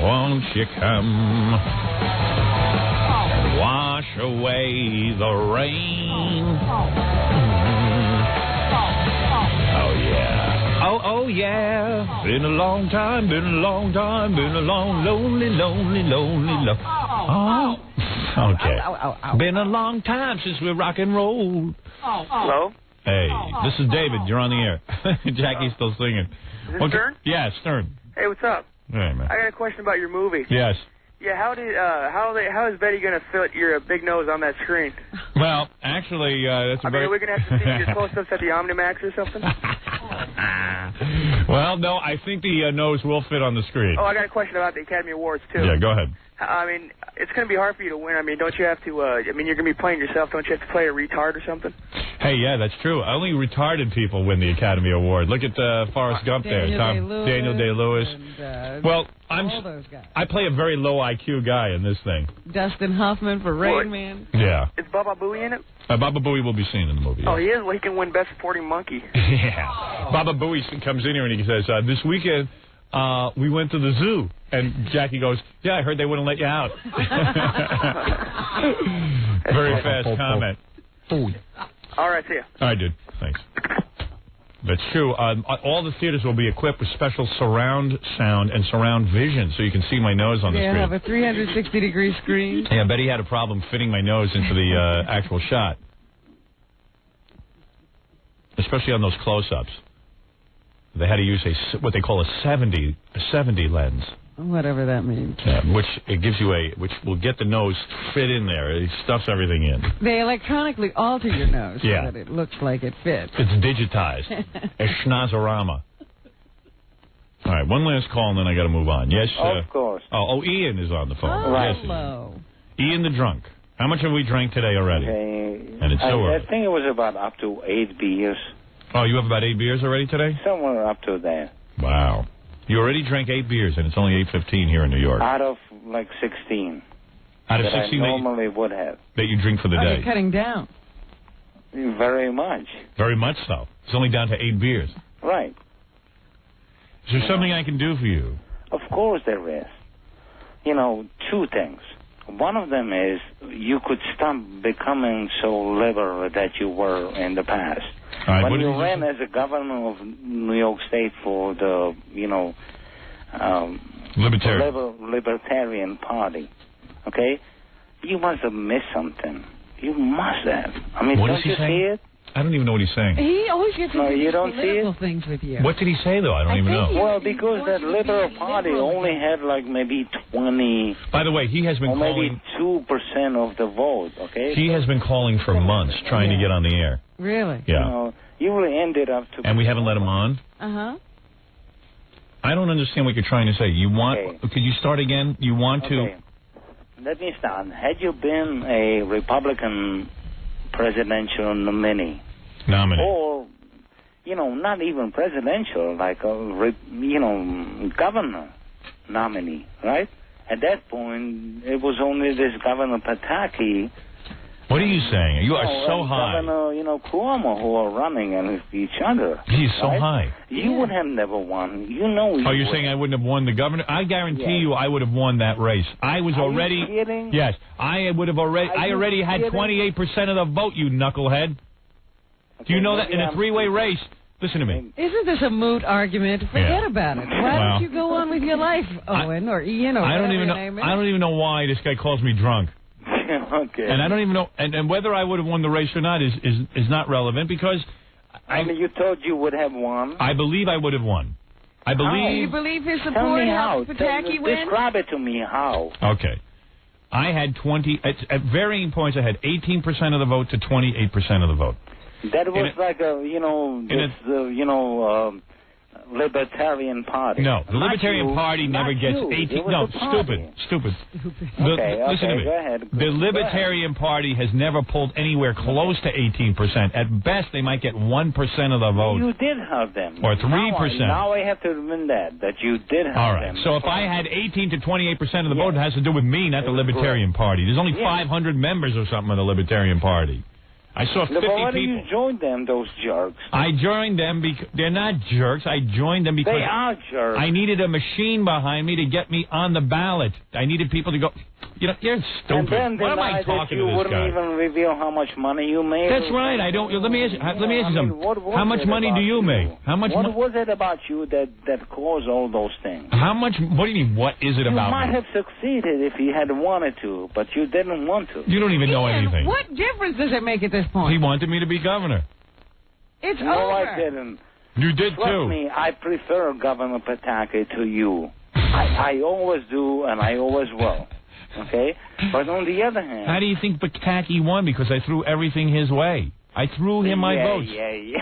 won't you come wash away the rain? Oh yeah, oh yeah. Been a long time, been a long time, been a long, lonely, Oh, okay. Been a long time since we rock and roll. Hello? Hey, this is David. You're on the air. Jackie's still singing. Is this Stern? Yeah, Stern. Hey, what's up? Hey, man. I got a question about your movie. Yes. Yeah, how is Betty going to fit your big nose on that screen? Well, actually, that's are we going to have to see your close-ups at the Omnimax or something? Well, no, I think the nose will fit on the screen. Oh, I got a question about the Academy Awards, too. Yeah, go ahead. I mean, it's going to be hard for you to win. I mean, don't you have to, you're going to be playing yourself. Don't you have to play a retard or something? Hey, yeah, that's true. Only retarded people win the Academy Award. Look at Forrest Gump Daniel Day-Lewis. Well, I play a very low IQ guy in this thing. Dustin Hoffman for Rain Man. Yeah. Is Baba Booey in it? Baba Booey will be seen in the movie. Oh, he is? Well, he can win Best Supporting Monkey. Yeah. Baba Booey comes in here and he says, this weekend, we went to the zoo. And Jackie goes, yeah, I heard they wouldn't let you out. Very fast comment. All right, see ya. All right, dude. Thanks. That's true. All the theaters will be equipped with special surround sound and surround vision, so you can see my nose on the screen. Yeah, have a 360-degree screen. Yeah, I bet he had a problem fitting my nose into the actual shot. Especially on those close-ups. They had to use what they call a 70 lens. Whatever that means. Yeah, which it gives you which will get the nose fit in there. It stuffs everything in. They electronically alter your nose so that it looks like it fits. It's digitized. A schnozzorama. All right, one last call and then I got to move on. Yes. Of course. Oh, Ian is on the phone. Oh, right. Yes, hello. Ian the drunk. How much have we drank today already? Okay. And it's so early. I think it was about up to 8 beers. Oh, you have about 8 beers already today? Somewhere up to there. Wow. You already drank 8 beers, and it's only 8:15 here in New York. Out of, like, 16. Out of that 16 I normally would have. That you drink for the day? You're cutting down. Very much. Very much so. It's only down to 8 beers. Right. Is there something I can do for you? Of course there is. You know, 2 things. One of them is you could stop becoming so liberal that you were in the past. Right, when you ran as a governor of New York State for the, Libertarian Party, okay, you must have missed something. You must have. I mean, don't you see it? I don't even know what he's saying. He always gets into you don't see political it? things with you. What did he say, though? I don't even know. Well, because that Liberal Party only had like maybe 20... By the way, he has been calling... maybe 2% of the vote, okay? He has been calling for months trying to get on the air. Really? Yeah. You really ended up to... And we haven't let him on? Uh-huh. I don't understand what you're trying to say. You want... Could you start again? You want to... Let me start. Had you been a Republican presidential nominee... Or, not even presidential, like a, governor nominee, right? At that point, it was only this Governor Pataki. What are you saying? You are so high. Governor, Cuomo, who are running against each other. He's so high. You would have never won. Oh, you're saying I wouldn't have won the governor? I guarantee you I would have won that race. I was already... Are you kidding? Yes. I would have already... I already had 28% of the vote, you knucklehead. Do you know that in a 3-way race? Listen to me. Isn't this a moot argument? Forget about it. Why don't you go on with your life, Owen or Ian or whatever your name is? I don't even know why this guy calls me drunk. Okay. And I don't even know, and whether I would have won the race or not is not relevant because you thought you would have won. I believe I would have won. I believe. You believe his Tell support me how. helped Pataki win? Describe it to me how. Okay. I had at varying points. I had 18% of the vote to 28% of the vote. That was like Libertarian Party. No, the Not Libertarian you, Party never not gets you. 18. It was No, the party. stupid. Okay, listen to me. go ahead. The Libertarian Party has never pulled anywhere close to 18%. At best, they might get 1% of the vote. You did have them. Or 3%. Now I have to admit that you did have All right. them. So if I had 18 to 28% of the vote, it has to do with me, not the Libertarian Party. There's only 500 members or something of the Libertarian Party. I saw 50 why do people. you join them, those jerks? I joined them because they're not jerks. I joined them because They are jerks. I needed a machine behind me to get me on the ballot. I needed people to go. You're stupid. And then What am I denied that talking you to this wouldn't guy? even reveal how much money you made. That's right. I don't. Let me ask you something. How much money do you make? How much? What was it about you that caused all those things? How much? What do you mean? What is it You about might me? have succeeded if you had wanted to, but you didn't want to. You don't even know anything. What difference does it make at this point? He wanted me to be governor. It's no, over. I didn't. You did Trust too. me, I prefer Governor Pataki to you. I always do, and I always will. Okay? But on the other hand... How do you think Pataki won? Because I threw everything his way. I threw him my votes. Yeah. You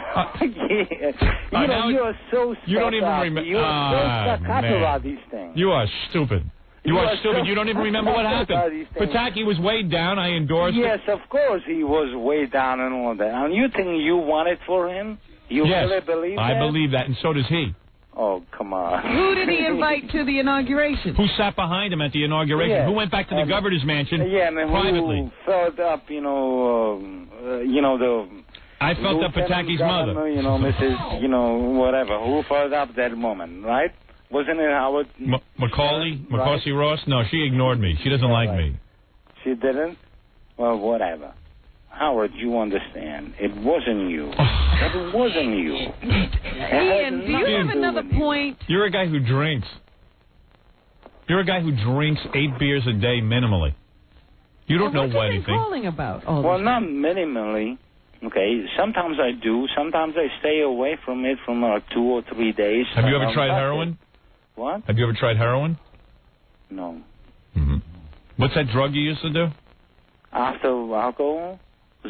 know, you are so stuck You don't even up. remember. You are so stuck up about these things. You are stupid. You are stupid. You don't even remember what about happened. these things. Pataki was way down. I endorsed Yes, it. of course he was way down and all that. And you think you won it for him? You Yes, really believe that? I believe that, and so does he. Oh, come on. Who did he invite to the inauguration? Who sat behind him at the inauguration? Yeah. Who went back to the governor's mansion and privately? who filled up, the... I felt up Pataki's mother. Mrs., whatever. Who filled up that woman, right? Wasn't it Howard? Macaulay? Right. Macaulay Ross? No, she ignored me. She doesn't like me. She didn't? Well, whatever. Howard, you understand. It wasn't you. It wasn't you. Ian, do you have another point? You're a guy who drinks. You're a guy who drinks 8 beers a day minimally. You don't know What's what he anything. calling about? Well, not minimally. Okay, sometimes I do. Sometimes I stay away from it for 2 or 3 days. Have you ever tried heroin? What? Have you ever tried heroin? No. Mm-hmm. What's that drug you used to do? After alcohol,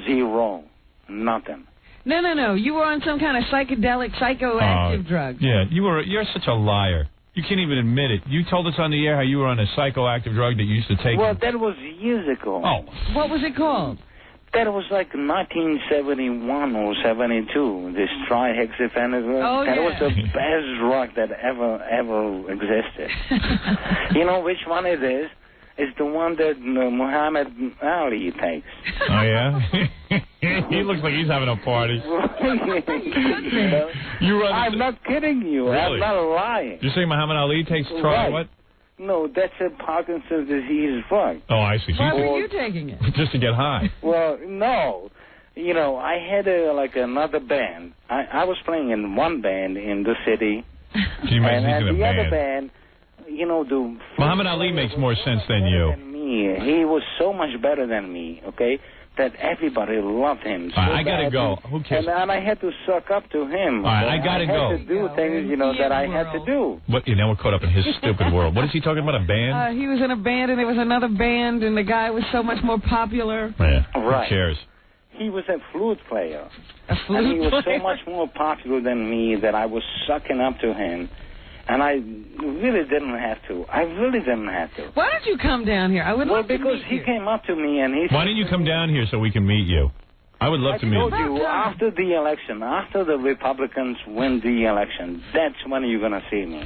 zero. Nothing. No. You were on some kind of psychedelic, psychoactive drug. Yeah, you're such a liar. You can't even admit it. You told us on the air how you were on a psychoactive drug that you used to take. Well, that was years ago. Oh. What was it called? That was like 1971 or 72. This trihexyphenidaline. Oh, that yeah. was the best drug that ever existed. You know which one it is? It's the one that Muhammad Ali takes. Oh, yeah? He looks like he's having a party. I'm not kidding you. Really? I'm not lying. You're saying Muhammad Ali takes Right. what? No, that's a Parkinson's disease drug. Oh, I see. Why were you taking it? Just to get high. Well, no. I had another band. I was playing in one band in the city. Can you imagine and he's in a the band? other band, the... Muhammad Ali makes more sense than you. Me. He was so much better than me, okay, that everybody loved him. So I gotta go. Who cares? And I had to suck up to him. All right, I gotta go. had to do things, that I had to do. What? Now we're caught up in his stupid world. What is he talking about? A band? He was in a band, and there was another band, and the guy was so much more popular. Yeah. Right. Who cares? He was a flute player. And he was so much more popular than me that I was sucking up to him. And I really didn't have to. I really didn't have to. Why don't you come down here? I would love to meet because he came up to me and he said... Why don't you come down here so we can meet you? I would love to meet I told you, after the election, after the Republicans win the election, that's when you're going to see me.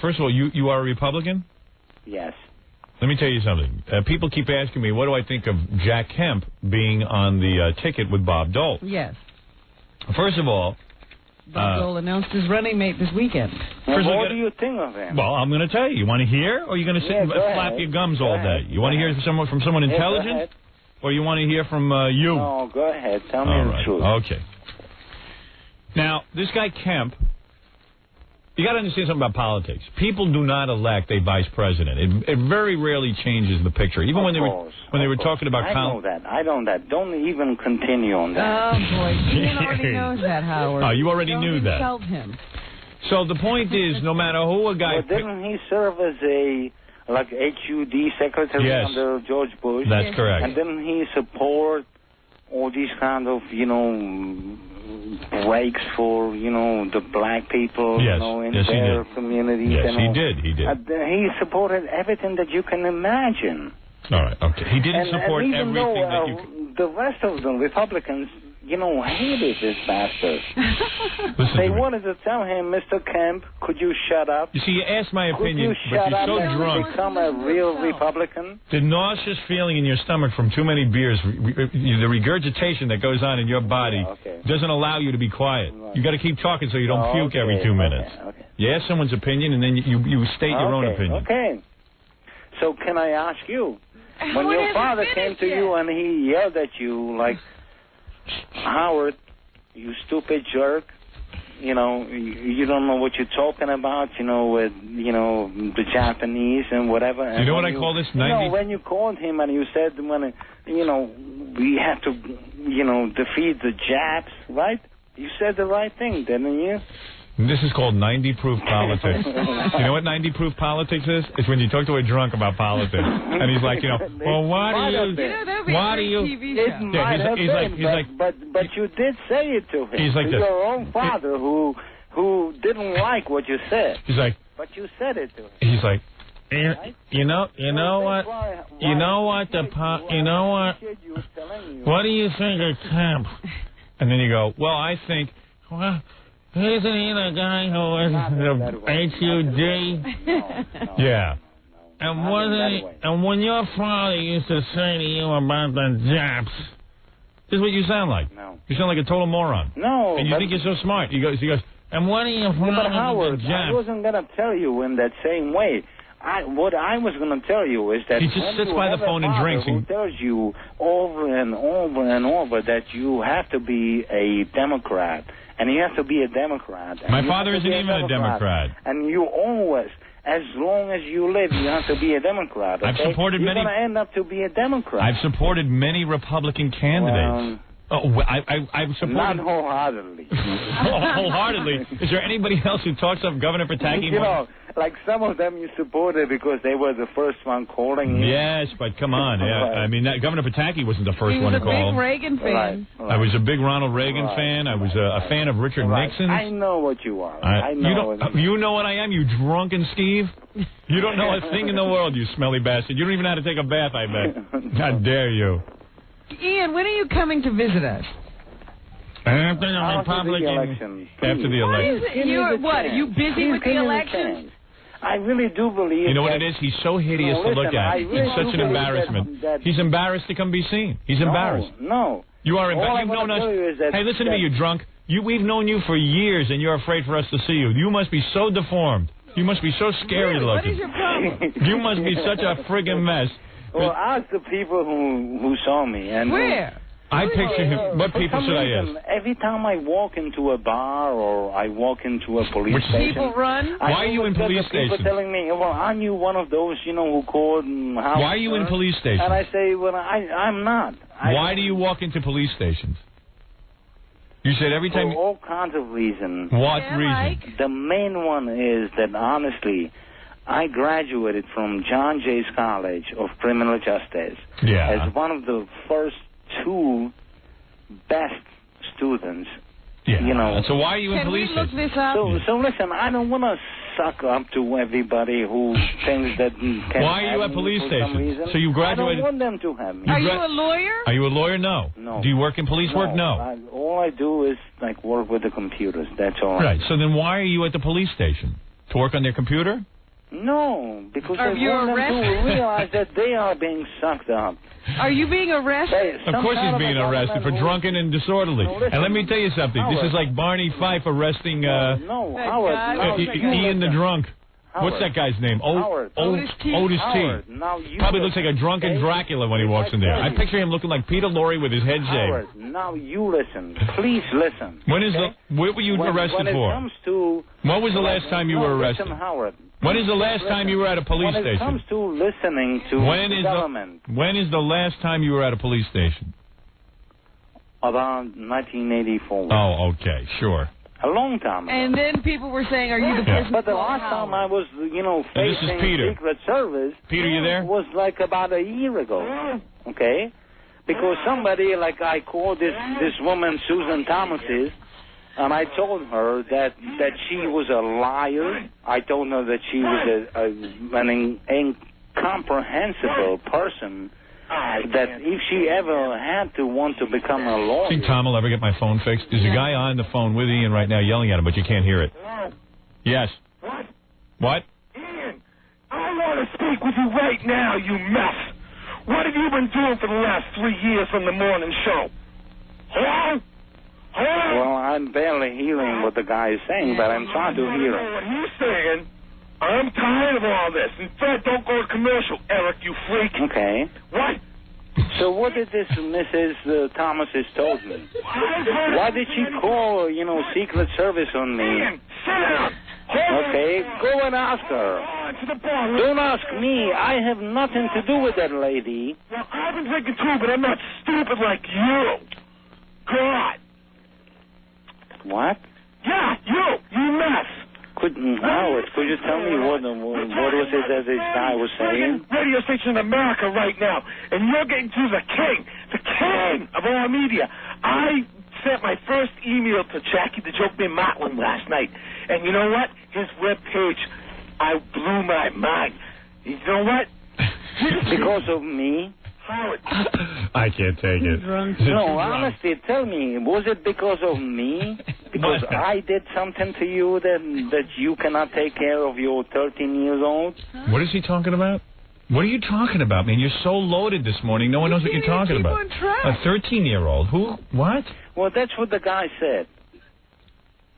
First of all, you are a Republican? Yes. Let me tell you something. People keep asking me, what do I think of Jack Kemp being on the ticket with Bob Dole? Yes. First of all... Bob Dole announced his running mate this weekend. Well, what do you think of him? Well, I'm going to tell you. You want to hear, or are you going to sit and flap your gums all day? You want to hear from someone intelligent, or you want to hear from you? No, go ahead. Tell me the truth. Okay. Now, this guy Kemp, you got to understand something about politics. People do not elect a vice president. It very rarely changes the picture. Even when they were talking about... I know that. Don't even continue on that. Oh, boy. Ian already knows that, Howard. Oh, you already knew that. Don't insult him. So the point is, no matter who a guy... Well, didn't he serve as a HUD secretary under George Bush? That's correct. And didn't he support all these kind of, breaks for, the black people, Yes. in Yes, he their did. communities. Yes, and he all. did. He did. He supported everything that you can imagine. All right. Okay. He didn't support and even everything though, that you could. the rest of the Republicans, hated this bastard. They wanted to tell him, Mr. Kemp, could you shut up? You see, you asked my opinion, Could you but shut you're up so and drunk. become a real Republican? The nauseous feeling in your stomach from too many beers, the regurgitation that goes on in your body, doesn't allow you to be quiet. You got to keep talking so you don't puke every 2 minutes. You ask someone's opinion, and then you state your own opinion. Okay. So can I ask you, when How your has it father finished came to you and he yelled at you like, Howard, you stupid jerk, you don't know what you're talking about, with, the Japanese and whatever. And you know what I call this? 90? When you called him and you said, we have to, defeat the Japs, right? You said the right thing, didn't you? This is called 90-proof politics. You know what 90-proof politics is? It's when you talk to a drunk about politics. And he's like, well, why do you... It might have been, but you did say it to him. He's like to this. your own father who didn't like what you said. He's like... But you said it to him. He's like... Right? You know what? What do you think of Kemp? And then you go, well, I think, well... Isn't he the guy who was the HUD? Yeah. And when your father used to say to you about the Japs, this is what you sound like. No. You sound like a total moron. No. And you think you're so smart. He goes, and what do you But Howard, the Japs? I wasn't going to tell you in that same way. What I was going to tell you is that he just sits by the phone and drinks. Who tells you over and over and over that you have to be a Democrat. And you have to be a Democrat. My father isn't even a Democrat. And you always, as long as you live, you have to be a Democrat. Okay? I've supported You're many. You're going to end up to be a Democrat. I've supported many Republican candidates. I've supported... Not wholeheartedly. Wholeheartedly? Is there anybody else who talks up Governor Pataki? Like some of them you supported because they were the first one calling you. Yes, but come on. Yeah, I mean, Governor Pataki wasn't the first one to call. He was a big Reagan fan. Right. I was a big Ronald Reagan fan. I was a fan of Richard Nixon. I know what you are. I know. You know what I am, you drunken Steve? You don't know a thing in the world, you smelly bastard. You don't even know how to take a bath, I bet. How dare you. Ian, when are you coming to visit us? After the Republican. After the election. Are you busy with the elections? I really do believe. You know what it is? He's so hideous to look at. Really it's such an embarrassment. He's embarrassed to come be seen. He's embarrassed. No. You are embarrassed. You've known us. Hey, listen to me, you drunk. We've known you for years, and you're afraid for us to see you. You must be so deformed. You must be so scary looking. What is your problem? You must be such a friggin' mess. Well, ask the people who saw me. And where? I picture him. What people should I ask? Every time I walk into a bar or I walk into a police station, people run. Why are you in police stations? People telling me, "Well, aren't you one of those, who called?" Why are you in police stations? And I say, "Well, I'm not." Why do you walk into police stations? You said every time. For all kinds of reasons. What reason? The main one is that honestly, I graduated from John Jay's College of Criminal Justice as one of the first 2 best students. Yeah. So why are you in police stations? Can we look this up? So listen, I don't want to suck up to everybody who thinks that can. Why are you at police stations? So you graduated. I don't want them to have me. Are you a lawyer? Are you a lawyer? No. No. Do you work in police work? No. All I do is work with the computers. That's all. Right. So then why are you at the police station? To work on their computer? No, because I you want them arrested? to realize that they are being sucked up. Are you being arrested? Of course he's being arrested for drunken and disorderly. And let me tell you something. Howard. This is like Barney Fife arresting Howard. Ian the drunk. Howard. What's that guy's name? Otis T. Howard. Now you Probably looks like a drunken Dracula when he walks in there. I picture him looking like Peter Lorre with his head Howard, shaved. now you listen. Please listen. What were you arrested for? When was the last time you were arrested? Listen, Howard. When is the last time you were at a police station? When it comes to listening to the government. When is the last time you were at a police station? Around 1984. Oh, okay, sure. A long time ago. And then people were saying, are you the person? But the last time I was, facing Secret Service, Peter, you there? Was like about a year ago. Okay? Because somebody, I called this woman, Susan Thomas, And I told her that she was a liar. I told her that she was an incomprehensible person. That if she ever had to want to become a lawyer... Think Tom will ever get my phone fixed? There's a guy on the phone with Ian right now yelling at him, but you can't hear it. Yes. What? Ian, I want to speak with you right now, you mess. What have you been doing for the last 3 years from the morning show? Hello? Hello? Well, I'm barely hearing what the guy is saying, but I'm trying to hear him. What he's saying... I'm tired of all this. And Fred, don't go to commercial, Eric, you freak. Okay. What? So what did this Mrs. Thomas has told me? Why did she call, Secret Service on me? Ian, sit down. Okay, go and ask her. Don't ask me. I have nothing to do with that lady. Well, I've been drinking too, but I'm not stupid like you. God. What? Yeah, you mess. Howard, could you tell me what was it that this guy was saying? Radio station in America right now, and you're getting to the king of all media. I sent my first email to Jackie the Joke Man Motlin last night, and you know what? His webpage, I blew my mind. You know what? Because of me? Howard. I can't take it. No, honestly, tell me, was it because of me? Because I did something to you that you cannot take care of your 13 years old? What is he talking about? What are you talking about, man? You're so loaded this morning, no one knows what you're talking about. A 13-year-old? Who? What? Well, that's what the guy said.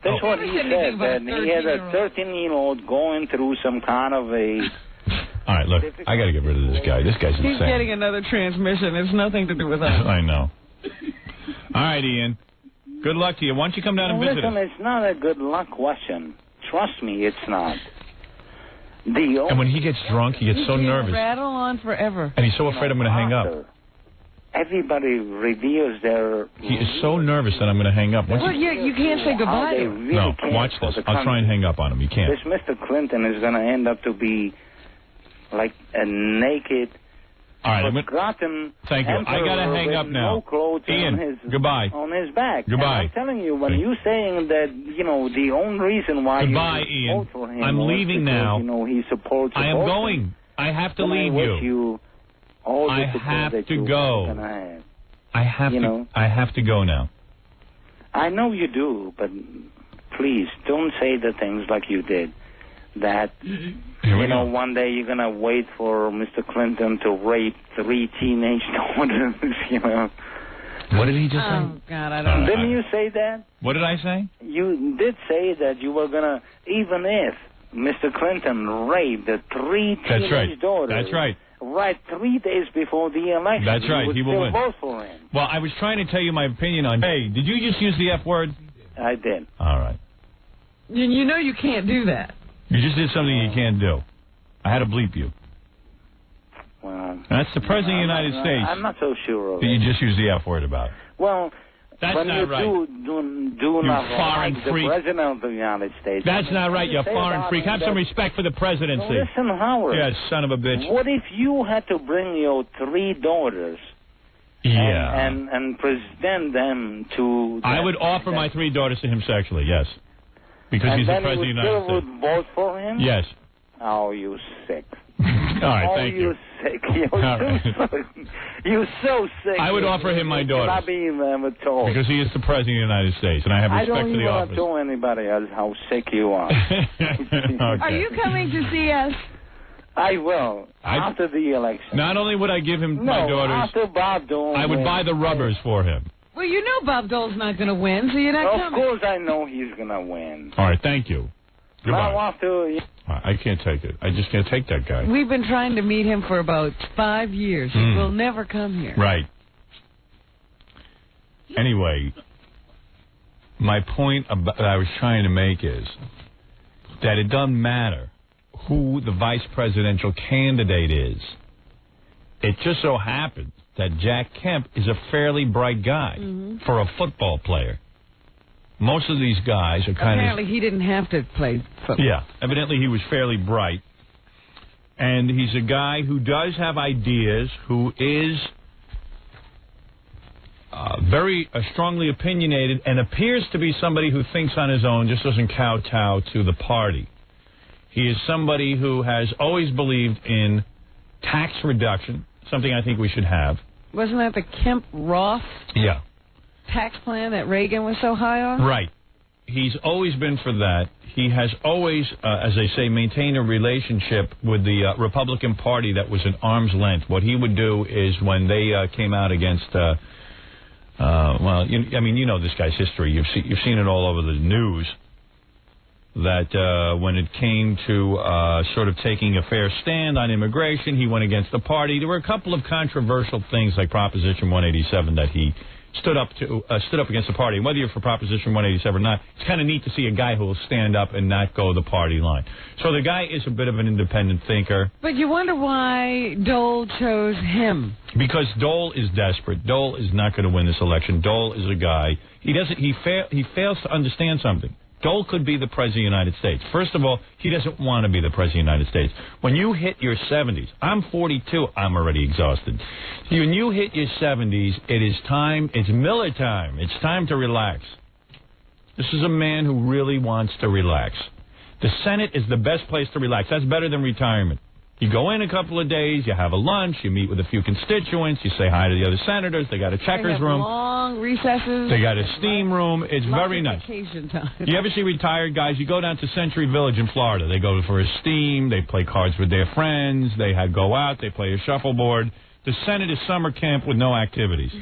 That's what he said, that he had a 13-year-old going through some kind of a... All right, look, I got to get rid of this guy. This guy's insane. He's getting another transmission. It's nothing to do with us. I know. All right, Ian. Good luck to you. Why don't you come down and visit us? Listen, it's not a good luck question. Trust me, it's not. And when he gets drunk, he gets so nervous. Rattle on forever. And he's so afraid I'm going to hang up. Everybody reveals their... He is so nervous that I'm going to hang up. Well, you can't say goodbye to him. Really watch this. I'll try and hang up on him. You can't. This Mr. Clinton is going to end up to be like a naked... All right, forgotten thank you. I got to hang up now. No clothes Ian, goodbye. On his back. Goodbye. And I'm telling you, when you're saying that, the only reason why goodbye, you vote for him I'm leaving because, now. He supports I am going. I have to leave you. I have to go. I have to. I have to go now. I know you do, but please don't say the things like you did. That one day you're gonna wait for Mr. Clinton to rape 3 teenage daughters. What did he just say? Oh God, I don't know. Didn't you say that? What did I say? You did say that you were gonna, even if Mr. Clinton raped the 3 teenage daughters. That's right. Right 3 days before the election. That's right. He will win. Vote for him. Well, I was trying to tell you my opinion on. Hey, did you just use the F word? I did. All right. You know you can't do that. You just did something you can't do. I had to bleep you. Well, that's the President of the United States. I'm not so sure of that it. you just used the F word about. Well, that's when not you right. do not foreign like freak. The President of the United States. That's not right, you foreign freak. Have some respect for the presidency. No, listen, Howard. Yeah, son of a bitch. What if you had to bring your 3 daughters and present them to... I would offer my 3 daughters to him sexually, yes. Because he's the President of the United States. And then you would vote for him? Yes. Oh, you sick. All right, thank you. Sick. You're so sick. I would offer him my daughters. Not being them at all. Because he is the President of the United States, and I have respect for the office. I don't want to tell anybody else how sick you are. Okay. Are you coming to see us? I will, after the election. Not only would I give him my daughters, after Bob Dole I would buy the rubbers for him. Well, you know Bob Dole's not going to win, so you're not coming. Of course I know he's going to win. All right, thank you. Goodbye. Now after... I can't take it. I just can't take that guy. We've been trying to meet him for about 5 years. He will never come here. Right. Anyway, my point that I was trying to make is that it doesn't matter who the vice presidential candidate is. It just so happens that Jack Kemp is a fairly bright guy for a football player. Most of these guys are kind Apparently he didn't have to play football. Yeah, evidently he was fairly bright. And he's a guy who does have ideas, who is very strongly opinionated and appears to be somebody who thinks on his own, just doesn't kowtow to the party. He is somebody who has always believed in tax reduction, something I think we should have. Wasn't that the Kemp-Roth tax plan that Reagan was so high on? Right. He's always been for that. He has always, as they say, maintained a relationship with the Republican Party that was at arm's length. What he would do is when they came out against, you know this guy's history. You've seen it all over the news. That when it came to sort of taking a fair stand on immigration, he went against the party. There were a couple of controversial things like Proposition 187 that he stood up against the party. And whether you're for Proposition 187 or not, it's kind of neat to see a guy who will stand up and not go the party line. So the guy is a bit of an independent thinker. But you wonder why Dole chose him. Because Dole is desperate. Dole is not going to win this election. Dole is a guy. He fails to understand something. Dole could be the President of the United States. First of all, he doesn't want to be the President of the United States. When you hit your 70s, I'm 42, I'm already exhausted. When you hit your 70s, it is time, it's Miller time. It's time to relax. This is a man who really wants to relax. The Senate is the best place to relax. That's better than retirement. You go in a couple of days, you have a lunch, you meet with a few constituents, you say hi to the other senators, they got a checkers room. Long recesses. They got a steam room. It's very nice. Vacation time. You ever see retired guys? You go down to Century Village in Florida. They go for a steam, they play cards with their friends, they go out, they play a shuffleboard. The Senate is summer camp with no activities.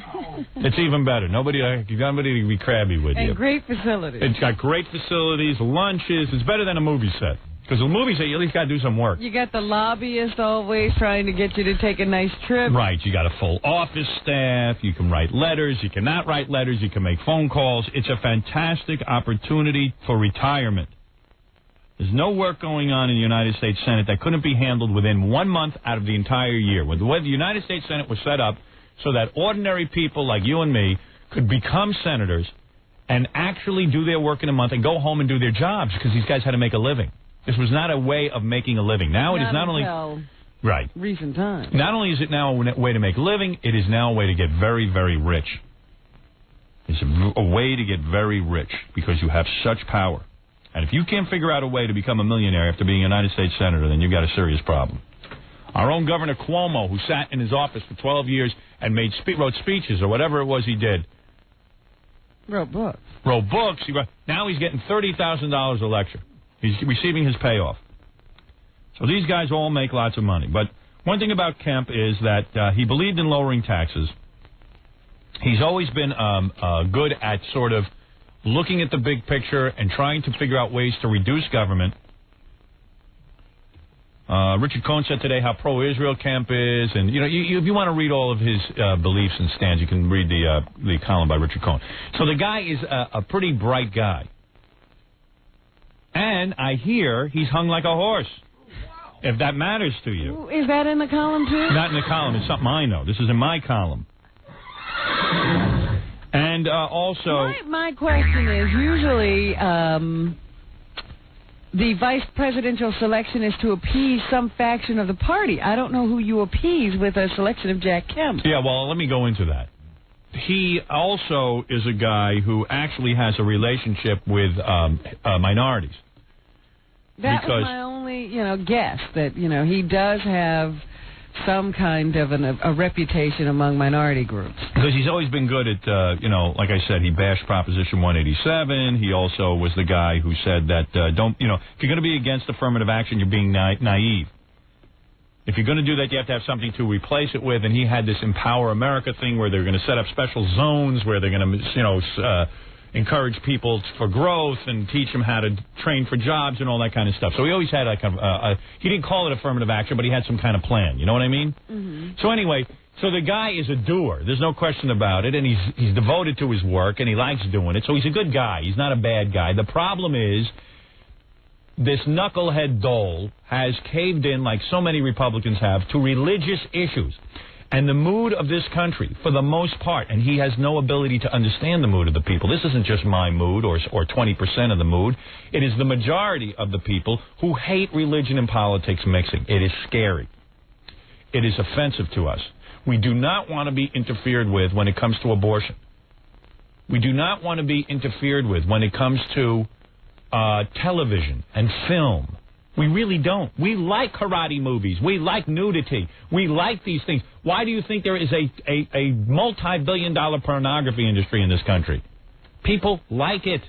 It's even better. Nobody to be crabby with you. And great facilities. It's got great facilities, lunches. It's better than a movie set. Because the movie set, you at least got to do some work. You got the lobbyist always trying to get you to take a nice trip. Right. You got a full office staff. You can write letters. You cannot write letters. You can make phone calls. It's a fantastic opportunity for retirement. There's no work going on in the United States Senate that couldn't be handled within 1 month out of the entire year. The way the United States Senate was set up so that ordinary people like you and me could become senators and actually do their work in a month and go home and do their jobs because these guys had to make a living. This was not a way of making a living. Now it is not only right. Recent times. Not only is it now a way to make a living, it is now a way to get very, very rich. It's a way to get very rich because you have such power. And if you can't figure out a way to become a millionaire after being a United States Senator, then you've got a serious problem. Our own Governor Cuomo, who sat in his office for 12 years and wrote speeches or whatever it was he did. Wrote books. Now he's getting $30,000 a lecture. He's receiving his payoff. So these guys all make lots of money. But one thing about Kemp is that he believed in lowering taxes. He's always been good at sort of looking at the big picture and trying to figure out ways to reduce government. Richard Cohen said today how pro-Israel Kemp is. And, if you want to read all of his beliefs and stands, you can read the column by Richard Cohen. So the guy is a pretty bright guy. And I hear he's hung like a horse, if that matters to you. Is that in the column, too? Not in the column. It's something I know. This is in my column. And also... My question is, usually the vice presidential selection is to appease some faction of the party. I don't know who you appease with a selection of Jack Kemp. Yeah, well, let me go into that. He also is a guy who actually has a relationship with minorities. That was my only, guess, that, he does have some kind of a reputation among minority groups. Because he's always been good at, like I said, he bashed Proposition 187. He also was the guy who said that, if you're going to be against affirmative action, you're being naive. If you're going to do that, you have to have something to replace it with. And he had this Empower America thing where they're going to set up special zones where they're going to, encourage people for growth and teach them how to train for jobs and all that kind of stuff. So he always had he didn't call it affirmative action, but he had some kind of plan. You know what I mean? Mm-hmm. So anyway, the guy is a doer. There's no question about it. And he's devoted to his work and he likes doing it. So he's a good guy. He's not a bad guy. The problem is this knucklehead Dole has caved in, like so many Republicans have, to religious issues. And the mood of this country, for the most part, and he has no ability to understand the mood of the people. This isn't just my mood or 20% of the mood. It is the majority of the people who hate religion and politics mixing. It is scary. It is offensive to us. We do not want to be interfered with when it comes to abortion. We do not want to be interfered with when it comes to television and film. We really don't. We like karate movies. We like nudity. We like these things. Why do you think there is a multi-billion-dollar pornography industry in this country? People like it.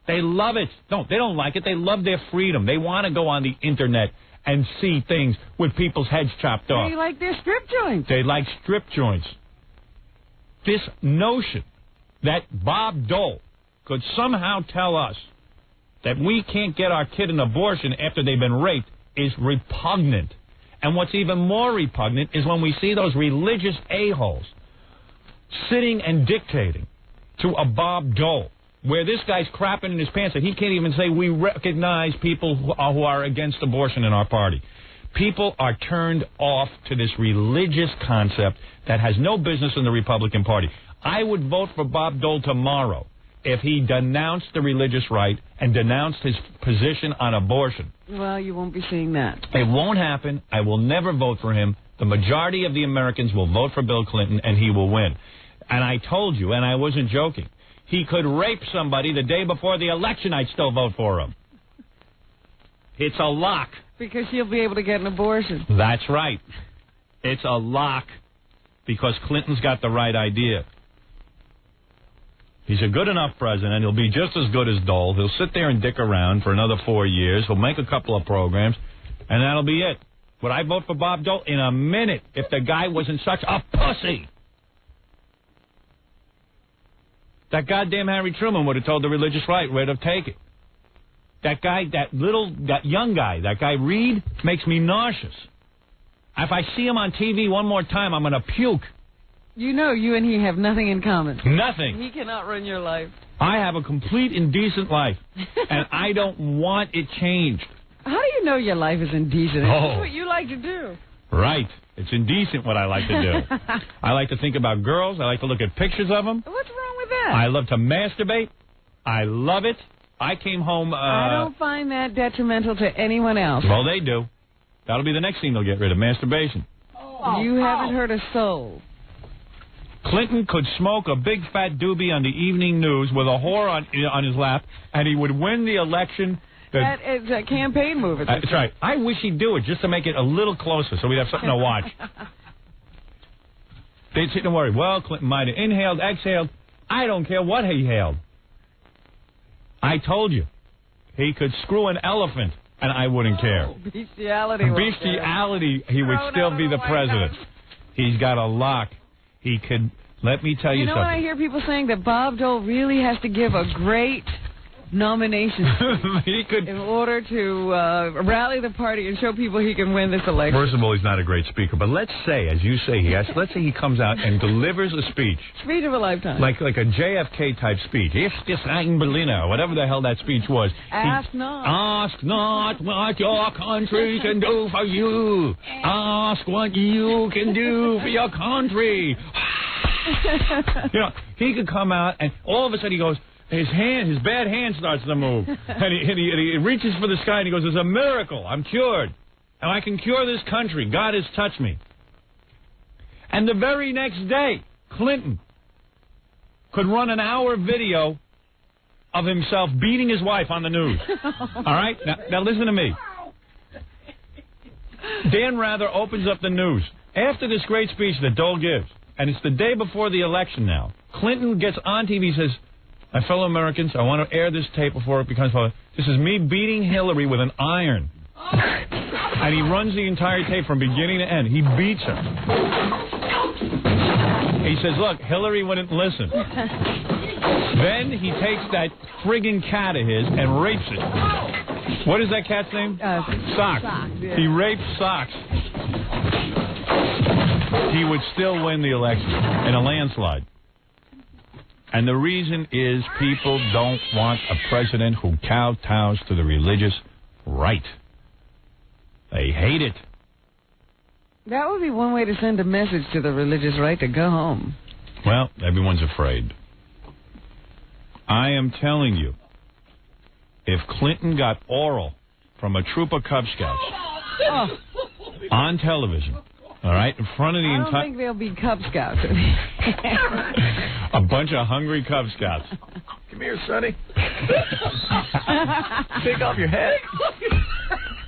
They love it. No, they don't like it. They love their freedom. They want to go on the Internet and see things with people's heads chopped off. They like their strip joints. They like strip joints. This notion that Bob Dole could somehow tell us that we can't get our kid an abortion after they've been raped is repugnant. And what's even more repugnant is when we see those religious a-holes sitting and dictating to a Bob Dole, where this guy's crapping in his pants and he can't even say we recognize people who are against abortion in our party. People are turned off to this religious concept that has no business in the Republican Party. I would vote for Bob Dole tomorrow if he denounced the religious right and denounced his position on abortion. Well, you won't be seeing that. It won't happen. I will never vote for him. The majority of the Americans will vote for Bill Clinton, and he will win. And I told you, and I wasn't joking, he could rape somebody the day before the election. I'd still vote for him. It's a lock. Because he'll be able to get an abortion. That's right. It's a lock because Clinton's got the right idea. He's a good enough president. He'll be just as good as Dole. He'll sit there and dick around for another 4 years. He'll make a couple of programs, and that'll be it. Would I vote for Bob Dole? In a minute, if the guy wasn't such a pussy. That goddamn Harry Truman would have told the religious right where to take it. That guy, that young guy, that guy Reed, makes me nauseous. If I see him on TV one more time, I'm going to puke. You know you and he have nothing in common. Nothing. He cannot run your life. I have a complete indecent life, and I don't want it changed. How do you know your life is indecent? It's what you like to do. Right. It's indecent what I like to do. I like to think about girls. I like to look at pictures of them. What's wrong with that? I love to masturbate. I love it. I came home... I don't find that detrimental to anyone else. Well, they do. That'll be the next thing they'll get rid of, masturbation. You haven't heard a soul. Clinton could smoke a big fat doobie on the evening news with a whore on his lap, and he would win the election. That is a campaign move. That's right. I wish he'd do it just to make it a little closer so we'd have something to watch. They'd sit and worry, well, Clinton might have inhaled, exhaled. I don't care what he hailed. I told you. He could screw an elephant, and I wouldn't care. Bestiality. Bestiality, he would still be the president. He's got a lock. He could, let me tell you something. You know what I hear people saying? That Bob Dole really has to give a great nomination he could, in order to rally the party and show people he can win this election. First of all, he's not a great speaker, but let's say, as you say, let's say he comes out and delivers a speech. Speech of a lifetime. Like a JFK-type speech. If this Anne Berliner, whatever the hell that speech was. Ask not what your country can do for you. Ask what you can do for your country. You know, he could come out and all of a sudden he goes, his bad hand starts to move. And he reaches for the sky and he goes, it's a miracle. I'm cured. And I can cure this country. God has touched me. And the very next day, Clinton could run an hour video of himself beating his wife on the news. All right? Now listen to me. Dan Rather opens up the news. After this great speech that Dole gives, and it's the day before the election now, Clinton gets on TV and says, my fellow Americans, I want to air this tape before it becomes public. This is me beating Hillary with an iron. And he runs the entire tape from beginning to end. He beats her. He says, look, Hillary wouldn't listen. Then he takes that friggin' cat of his and rapes it. What is that cat's name? Socks. Yeah. He rapes Socks. He would still win the election in a landslide. And the reason is people don't want a president who kowtows to the religious right. They hate it. That would be one way to send a message to the religious right to go home. Well, everyone's afraid. I am telling you, if Clinton got oral from a troop of Cub Scouts on television, All right, in front of the I don't entire... think there'll be Cub Scouts. A bunch of hungry Cub Scouts. Come here, Sonny. Take off your hat.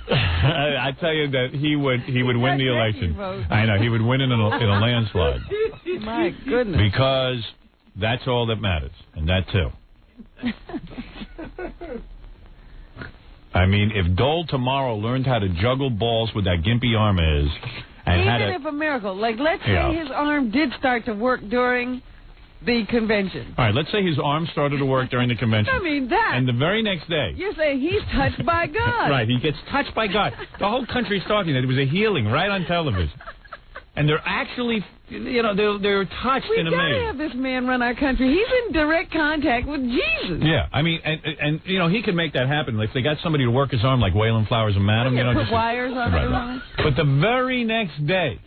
I tell you that he would win the election. I know, he would win in a landslide. My goodness. Because that's all that matters, and that too. I mean, if Dole tomorrow learned how to juggle balls with that gimpy arm of his, and even if a miracle, like let's say his arm did start to work during the convention. All right, let's say his arm started to work during the convention. I mean, that. And the very next day. You're saying he's touched by God. Right, he gets touched by God. The whole country's talking that it was a healing right on television. And they're actually, you know, they're touched and amazed. We gotta have this man run our country. He's in direct contact with Jesus. Yeah, I mean, and you know, he can make that happen. Like, if they got somebody to work his arm like Waylon Flowers and Madam, you know. Put just wires on it. But the very next day,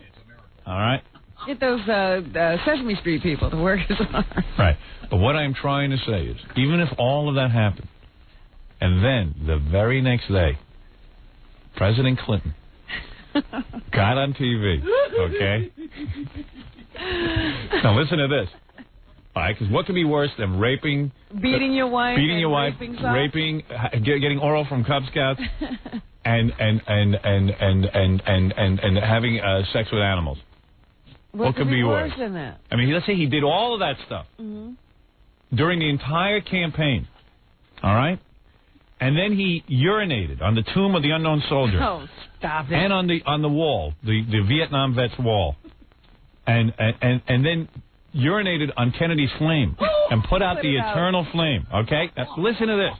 all right? Get those Sesame Street people to work his arm. Right. But what I'm trying to say is, even if all of that happened, and then the very next day, President Clinton got on TV, okay? Now listen to this. All right, because what could be worse than raping... Beating your wife, raping, getting oral from Cub Scouts, and having sex with animals. What could be worse than that? I mean, let's say he did all of that stuff during the entire campaign, all right? And then he urinated on the tomb of the unknown soldier. Oh, stop it. And on the wall, the Vietnam vet's wall. And then urinated on Kennedy's flame and put out the eternal flame, okay? Now, listen to this.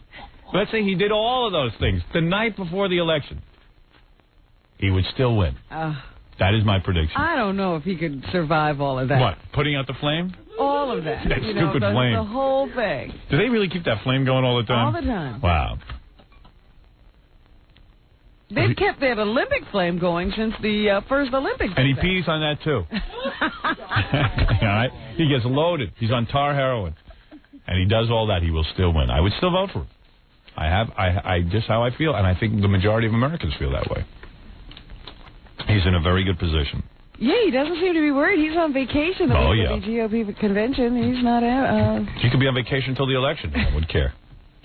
Let's say he did all of those things the night before the election. He would still win. That is my prediction. I don't know if he could survive all of that. What, putting out the flame? All of that. That stupid flame. The whole thing. Do they really keep that flame going all the time? All the time. Wow. They've kept that Olympic flame going since the first Olympics. And he pees on that, too. All right? He gets loaded. He's on tar heroin. And he does all that. He will still win. I would still vote for him. I just how I feel. And I think the majority of Americans feel that way. He's in a very good position. Yeah, he doesn't seem to be worried. He's on vacation at the GOP convention. He's not out. He could be on vacation until the election. No one would care.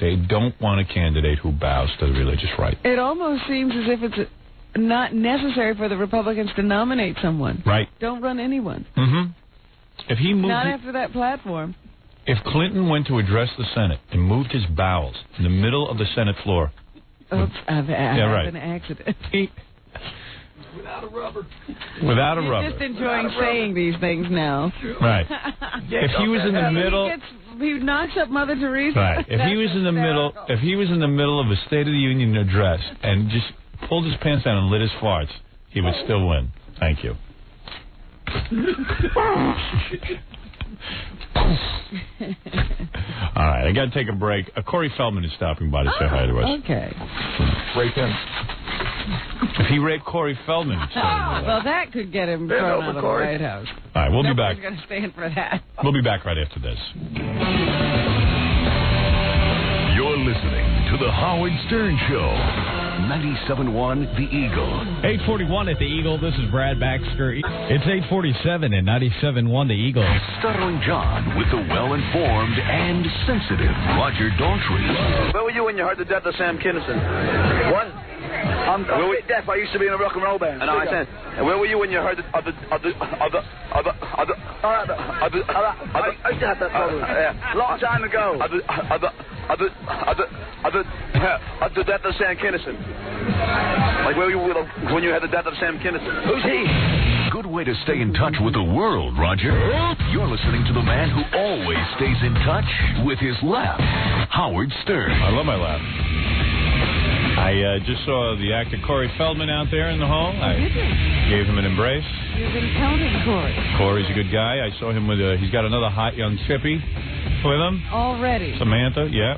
They don't want a candidate who bows to the religious right. It almost seems as if it's not necessary for the Republicans to nominate someone. Right. Don't run anyone. Mm-hmm. If he moved... Not after that platform. If Clinton went to address the Senate and moved his bowels in the middle of the Senate floor... Oops, I've had an accident. Without a rubber. Without a You're rubber. just enjoying saying these things now. Right. If he was in the middle... He knocks up Mother Teresa. Right. If he was in the middle... If he was in the middle of a State of the Union address and just pulled his pants down and lit his farts, he would still win. Thank you. All right, I got to take a break. Corey Feldman is stopping by to say hi to us. Okay. Rape him. If he raped Corey Feldman, well, that could get him thrown out of the White House. All right, we'll be back. Nobody's going to stand for that. We'll be back right after this. You're listening to The Howard Stern Show. 97.1 The Eagle. 841 at The Eagle. This is Brad Baxter. It's 847 at 97.1 The Eagle. Stuttering John with the well-informed and sensitive Roger Daltrey. Where were you when you heard the death of Sam Kinison? What? I'm deaf. I used to be in a rock and roll band. And I said, where were you when you heard I used to have that problem. Long time ago. The death of Sam Kinison. Like where were you when you had the death of Sam Kinison? Who's he? Good way to stay in touch with the world, Roger. You're listening to the man who always stays in touch with his laugh, Howard Stern. I love my laugh. I just saw the actor Corey Feldman out there in the hall. I gave him an embrace. You've been counting Corey. Corey's a good guy. I saw him with he's got another hot young chippy with him. Already. Samantha, yeah.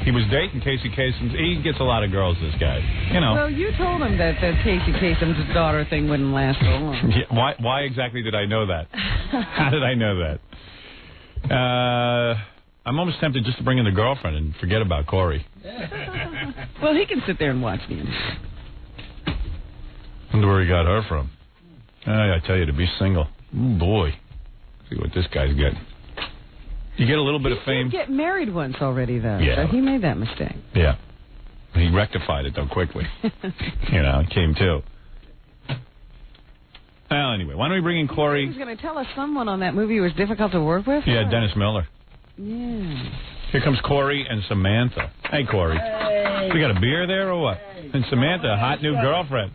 He was dating Casey Kasem's. He gets a lot of girls, this guy. You know. Well, you told him that the Casey Kasem's daughter thing wouldn't last so long. Yeah, why exactly did I know that? How did I know that? I'm almost tempted just to bring in the girlfriend and forget about Corey. Well, he can sit there and watch me. Wonder where he got her from. I tell you, to be single. Oh, boy. See what this guy's getting. You get a little bit of fame. He did get married once already, though. Yeah. So he made that mistake. Yeah. He rectified it, though, quickly. You know, he came to. Well, anyway, why don't we bring in Corey? He was going to tell us someone on that movie was difficult to work with? Yeah, Dennis Miller. Yeah. Here comes Corey and Samantha. Hey, Corey. Hey. We got a beer there or what? And Samantha, a hot new girlfriend.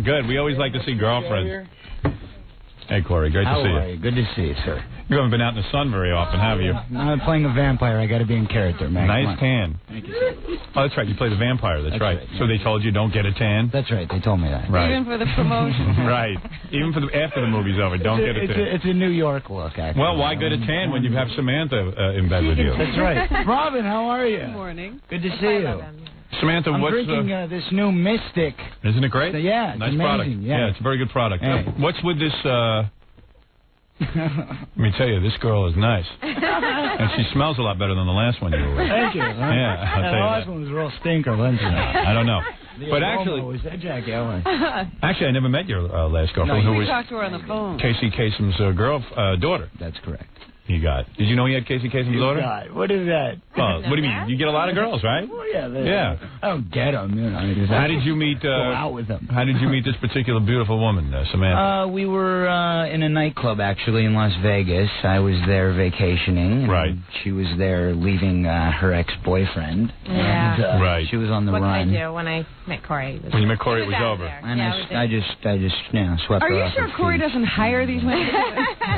Good. We always like to see girlfriends. Hey, Corey. Great to see you. How are you? Good to see you, sir. You haven't been out in the sun very often, have you? I'm playing a vampire. I got to be in character, man. Nice tan. Thank you, sir. Oh, that's right. You play the vampire. That's right. So they told you don't get a tan? That's right. They told me that. Right. Even for the promotion. Right. Even for after the movie's over, don't get a tan. It's a New York look, actually. Well, why get a tan when you have Samantha in bed with you? That's right. Robin, how are you? Good morning. Good to see you. Samantha, I'm what's drinking this new Mystic. Isn't it great? So, yeah, it's nice amazing. product. Yeah. It's a very good product. Hey. What's with this? Let me tell you, this girl is nice, and she smells a lot better than the last one you were with. Thank you. Yeah, I'll tell The you last one was a real stinker, wasn't it? I don't know, but actually, was that Jack Ellen? I never met your last girlfriend, No, who we was talked to her on the phone. Casey Kasem's daughter. That's correct. He got. Did you know he had Casey Kasem's daughter? God, what is that? Well, what do you mean? You get a lot of girls, right? Well, yeah. Yeah. I don't get them, you know. How did you meet? Go out with them. How did you meet this particular beautiful woman, Samantha? We were in a nightclub actually in Las Vegas. I was there vacationing. Right. And she was there leaving her ex-boyfriend. Yeah. And, right. She was on the What run. did I do when I met Corey? When you met Corey, it was over. And Yeah, I just swept Are her you off sure her Corey feet. doesn't hire these women?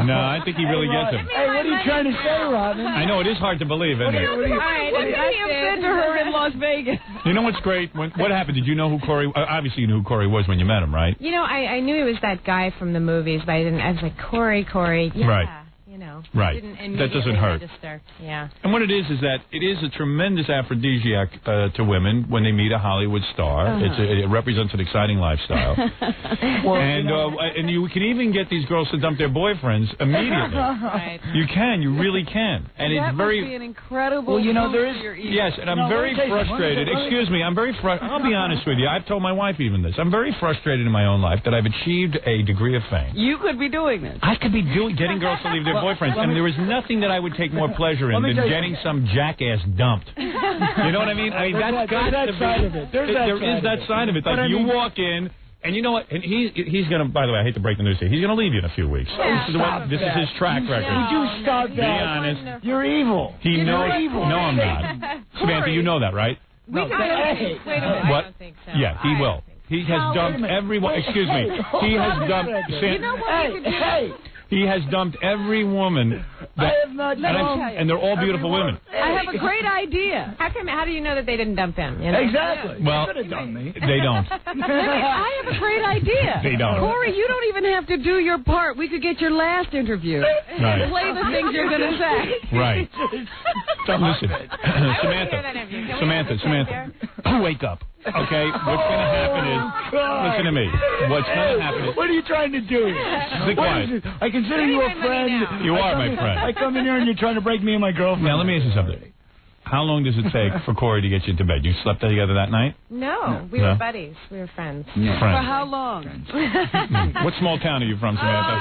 No, I think he really gets him. Hey, what are you trying to say, Robin? I know it is hard to believe, isn't it? All right, What did he have said to her in Las Vegas? You know what's great? What happened? Did you know who Corey? Obviously, you knew who Corey was when you met him, right? You know, I knew he was that guy from the movies, but I didn't. I was like, Corey. Yeah. Right. You know. Right. Didn't That doesn't immediately hurt. register. Yeah. And what it is that it is a tremendous aphrodisiac to women when they meet a Hollywood star. It represents an exciting lifestyle. And you can even get these girls to dump their boyfriends immediately. Right. You can. You really can. And that it's very... must be an incredible... Well, you know, boost there to is- your ego. Yes, and I'm very frustrated. Excuse me, I'm very frustrated. I'll be honest with you. I've told my wife even this. I'm very frustrated in my own life that I've achieved a degree of fame. You could be doing this. I could be getting girls to leave their boyfriends, and there is nothing that I would take more pleasure in than getting some jackass dumped. You know what I mean? That's got to be. Side of it. There is that side of it. Like, you walk in, and you know what? And he's going to, by the way, I hate to break the news here, he's going to leave you in a few weeks. Yeah. This is his track record. Would you stop that? Be honest. You're evil. He knows. evil. No, I'm not. Samantha, you know that, right? Wait a minute. What? I don't think so. Yeah, he will. He has dumped everyone. Excuse me. He has dumped. You know what we could do? He has dumped every woman. I have not dumped. And they're all beautiful women. I have a great idea. How do you know that they didn't dump him? You know? Exactly. Well, they could have done me. They don't. I have a great idea. They don't. Corey, you don't even have to do your part. We could get your last interview. Right. Play the things you're going to say. Right. Listen, Samantha, wake up. Okay? What's going to happen is, listen to me. What's going to happen is, What are you trying to do? Be quiet. I consider you a friend. You are my friend. I come in here and you're trying to break me and my girlfriend. Now, let me ask you something. How long does it take for Corey to get you to bed? You slept together that night? No, we were buddies. We were friends. Yeah. For how long? What small town are you from, Samantha?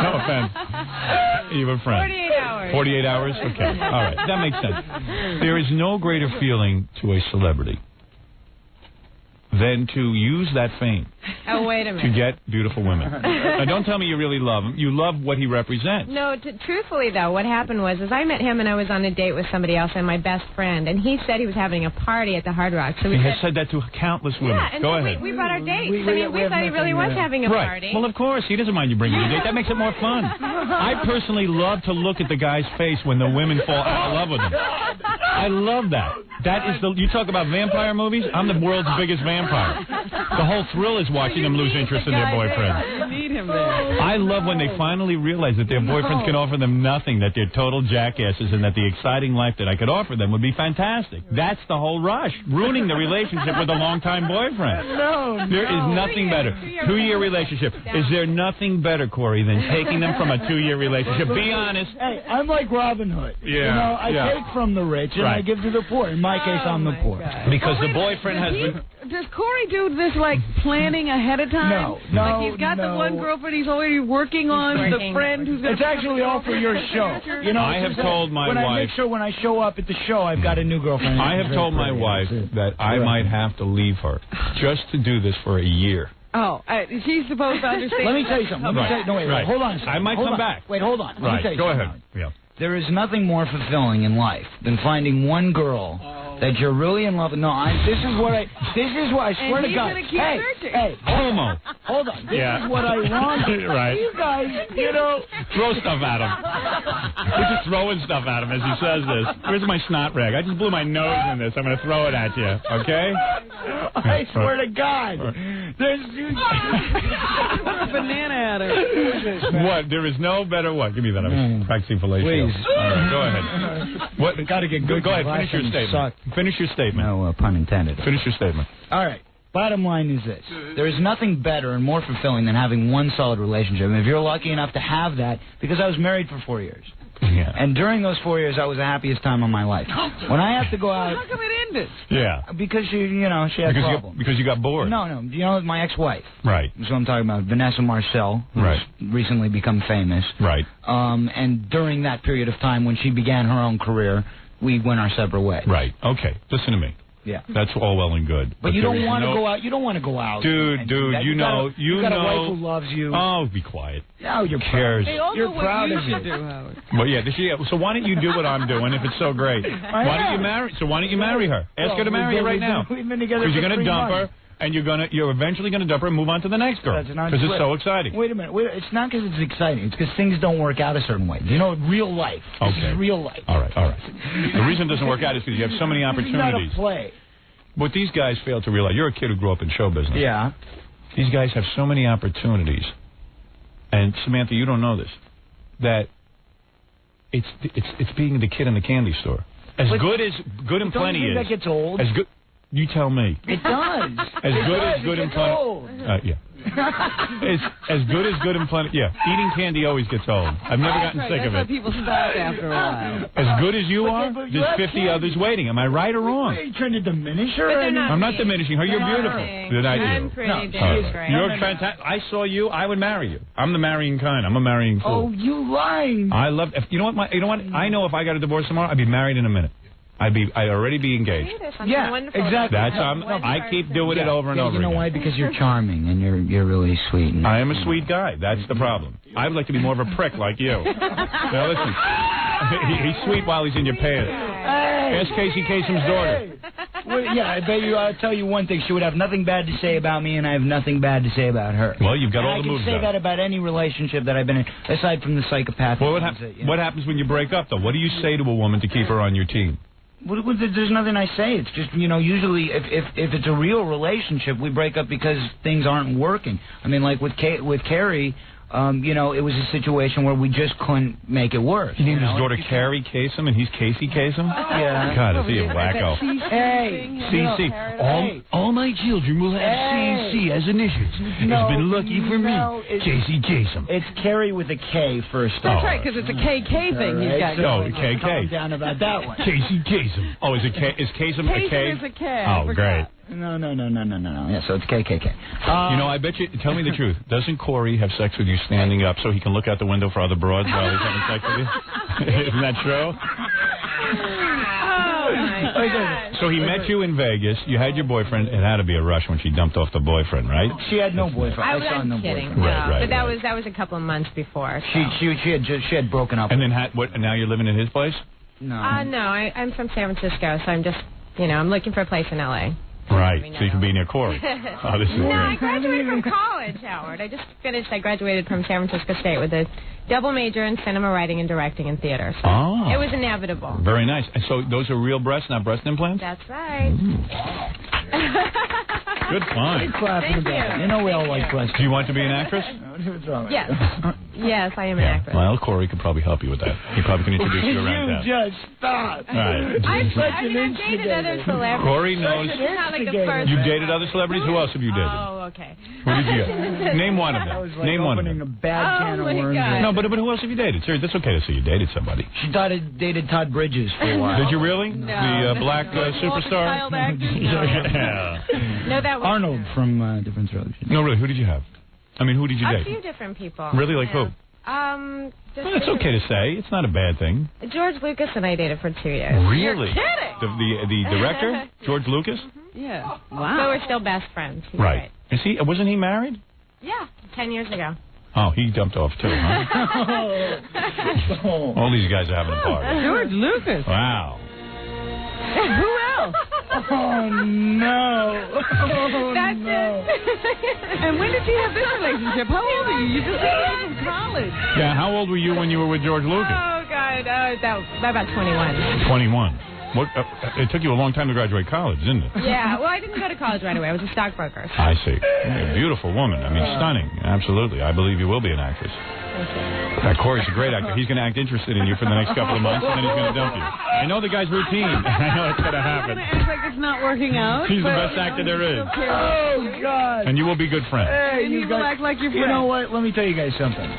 No offense. You were friends. 48 hours. 48 hours? Okay. All right. That makes sense. There is no greater feeling to a celebrity than to use that fame Oh, wait a to minute. get beautiful women. Now, don't tell me you really love him. You love what he represents. No, truthfully, though, what happened was I met him and I was on a date with somebody else and my best friend, and he said he was having a party at the Hard Rock. So we He has said that to countless women. Yeah, and Go so ahead. we brought our dates. We We thought he really was having a Right. party. Well, of course. He doesn't mind you bringing a date. That makes it more fun. I personally love to look at the guy's face when the women fall out of love with him. I love that. That is you talk about vampire movies? I'm the world's biggest vampire. The whole thrill is watching them lose interest in their boyfriend. You need him there. I love when they finally realize that their boyfriends can offer them nothing, that they're total jackasses, and that the exciting life that I could offer them would be fantastic. That's the whole rush. Ruining the relationship with a longtime boyfriend. There is nothing better. 2-year relationship. Is there nothing better, Corey, than taking them from a 2-year relationship? Be honest. Hey, I'm like Robin Hood. Yeah, You know, I yeah. take from the rich and I Right. give to the poor. In my case, I'm the poor. Because the boyfriend has been... does Corey do this, like, planning ahead of time? No, like, he's got the one girlfriend he's already working on, the friend who's going to... It's actually all for your show. You know, I have told my wife... I make sure when I show up at the show, I've got a new girlfriend. I have told my wife that I might have to leave her just to do this for a year. Oh, she's supposed to understand. Let me tell you something. Wait, hold on a second. I might come back. Wait, hold on. Let me tell you Go something. ahead. Yeah. There is nothing more fulfilling in life than finding one girl that you're really in love with. No, this is what I swear to God. Hey, hold on. This is what I want. Right. You guys, throw stuff at him. We're just throwing stuff at him as he says this. Where's my snot rag? I just blew my nose in this. I'm going to throw it at you. Okay? I swear to God. There's banana at her. What? There is no better what? Give me that. I was practicing fellatio. Please. All right, go ahead. What? Got to get good. Go ahead. Finish your statement. Finish your statement. No pun intended. Finish your statement. All right. Bottom line is this. There is nothing better and more fulfilling than having one solid relationship. And if you're lucky enough to have that, because I was married for 4 years. Yeah. And during those 4 years, that was the happiest time of my life. When I have to go out... How come it ended? Yeah. Because she had problems. Because you got bored. No. You know, my ex-wife. Right. That's what I'm talking about. Vanessa Marcel, who's recently become famous. Right. And during that period of time when she began her own career, we went our separate ways. Right. Okay. Listen to me. Yeah. That's all well and good. But you don't want to go out. You don't want to go out. Dude, you know. You got a wife who loves you. Oh, be quiet. No, you're cares. They all You're know proud what of you me. should do, Howard. Well, so why don't you do what I'm doing if it's so great? Why don't you marry? So why don't you marry her? Ask her to marry you right now. We've been together Because you're for going to 3 dump months. her, and you're eventually going to dump her and move on to the next girl. Because it's so exciting. Wait a minute. It's not because it's exciting. It's because things don't work out a certain way. You know, real life. This is real life. All right. The reason it doesn't work out is because you have so many opportunities. It's not a play. What these guys fail to realize, you're a kid who grew up in show business. Yeah. These guys have so many opportunities. And Samantha, you don't know this, that it's being the kid in the candy store. As good and plenty is. That gets old. As good. You tell me. It does. As good and plenty. Yeah. It's as good and plenty. Yeah. Eating candy always gets old. I've never gotten sick of it. That's why people stop after a while. As good as you are, there's 50 others waiting. Am I right or wrong? Are you trying to diminish her? I'm not diminishing her. You're beautiful. Did I do? I'm pretty great. You're fantastic. I saw you. I would marry you. I'm the marrying kind. I'm a marrying fool. Oh, you lying. I love. You know what? I know if I got a divorce tomorrow, I'd be married in a minute. I'd already be engaged. Yeah, exactly. I keep doing it over and over again. You know why? Because you're charming and you're really sweet. And I am a sweet guy. That's the problem. I'd like to be more of a prick like you. Now listen, he's sweet while he's in your pants. Ask Casey Kasem's daughter. Well, yeah, I bet you. I'll tell you one thing. She would have nothing bad to say about me, and I have nothing bad to say about her. Well, you've got all the moves. I can say that about any relationship that I've been in, aside from the psychopathic. Well, what happens when you break up, though? What do you say to a woman to keep her on your team? Well, there's nothing I say. It's just, usually if it's a real relationship, we break up because things aren't working. I mean, like with Carrie, it was a situation where we just couldn't make it work. You named his daughter Carrie Kasem, and he's Casey Kasem? Yeah. God, is he a wacko? Hey. CC. All my children will have CC as initials. It's been lucky for me. Casey Kasem. It's Carrie with a K first. That's right, because it's a KK thing he's got going. KK. Calm down about that one. Casey Kasem. Oh, is Kasem a K? Kasem is a K. Oh, great. No. Yeah, so it's KKK. I bet you, tell me the truth. Doesn't Corey have sex with you standing up so he can look out the window for other broads while he's having sex with you? Isn't that true? Oh, my God. So he met you in Vegas. You had your boyfriend. It had to be a rush when she dumped off the boyfriend, right? She had no boyfriend. I saw no kidding. boyfriend. Right, but that was a couple of months before. So. She had broken up. And then now you're living at his place? No. No, I'm from San Francisco, so I'm just, I'm looking for a place in L.A. Right, so you can be near Corey. Oh, this is great. I graduated from college, Howard. I graduated from San Francisco State with a double major in cinema, writing, and directing and theater. So it was inevitable. Very nice. And so those are real breasts, not breast implants? That's right. Good fun. Thank you. We all like breasts. Do you want to be an actress? Yes. Yes, I am an actress. Well, Corey could probably help you with that. He probably can introduce you around town. You just stop. Right. I've dated other celebrities. Corey knows. It's not like the first. You dated other celebrities? Who else have you dated? Oh, okay. Who did you get? Name one of them. Name one of them. A bad can of worms. No, but who else have you dated? Seriously, that's okay to say you dated somebody. She dated Todd Bridges for a while. Did you really? No. The black superstar? Child actors? No. Yeah. No, that was Arnold from Different Strokes. No, really, who did you have? I mean, who did you a date? few different people. Really, like who? Just Well, it's okay to say. It's not a bad thing. George Lucas and I dated for 2 years. Really? You're kidding. The director, George Lucas? Yeah. Wow. So we're still best friends. He's Right. great. Is he? Wasn't he married? Yeah, 10 years ago. Oh, he dumped off too, huh? All these guys are having a party. George Lucas. Wow. Who else? Oh, no. That's it. And when did you have this relationship? How old are you? You just came from college. Yeah, how old were you when you were with George Lucas? Oh, God. About 21. 21. What? It took you a long time to graduate college, didn't it? Yeah, well, I didn't go to college right away. I was a stockbroker. I see. You're a beautiful woman. I mean, stunning. Absolutely. I believe you will be an actress. Corey's a great actor. He's going to act interested in you for the next couple of months, and then he's going to dump you. I know the guy's routine. I know it's going to happen. It's like it's not working out. He's the best actor there is. Oh, God. And you will be good friends. Hey, And you will act like your friend. You know what? Let me tell you guys something.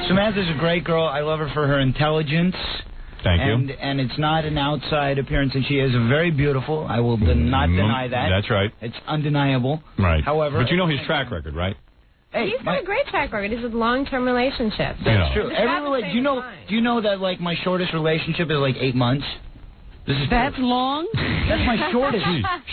Samantha's a great girl. I love her for her intelligence. Thank you. And it's not an outside appearance, and she is very beautiful. I will not deny that. That's right. It's undeniable. Right. However, but you know his track record, right? Hey, He's got a great track record. He's a long-term relationship. That's true. Do you know that like my shortest relationship is like 8 months? That's long? That's my shortest.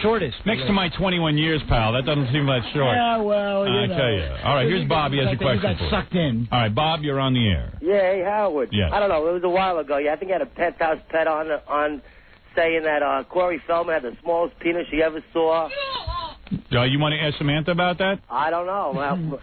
Shortest. Next to my 21 years, pal. That doesn't seem that short. Yeah, well, I tell you. All right, here's Bob. He has a question for you. Sucked in. All right, Bob, you're on the air. Yeah, hey, Howard. Yes. I don't know. It was a while ago. Yeah, I think you had a penthouse pet on saying that Corey Feldman had the smallest penis she ever saw. You want to ask Samantha about that? I don't know.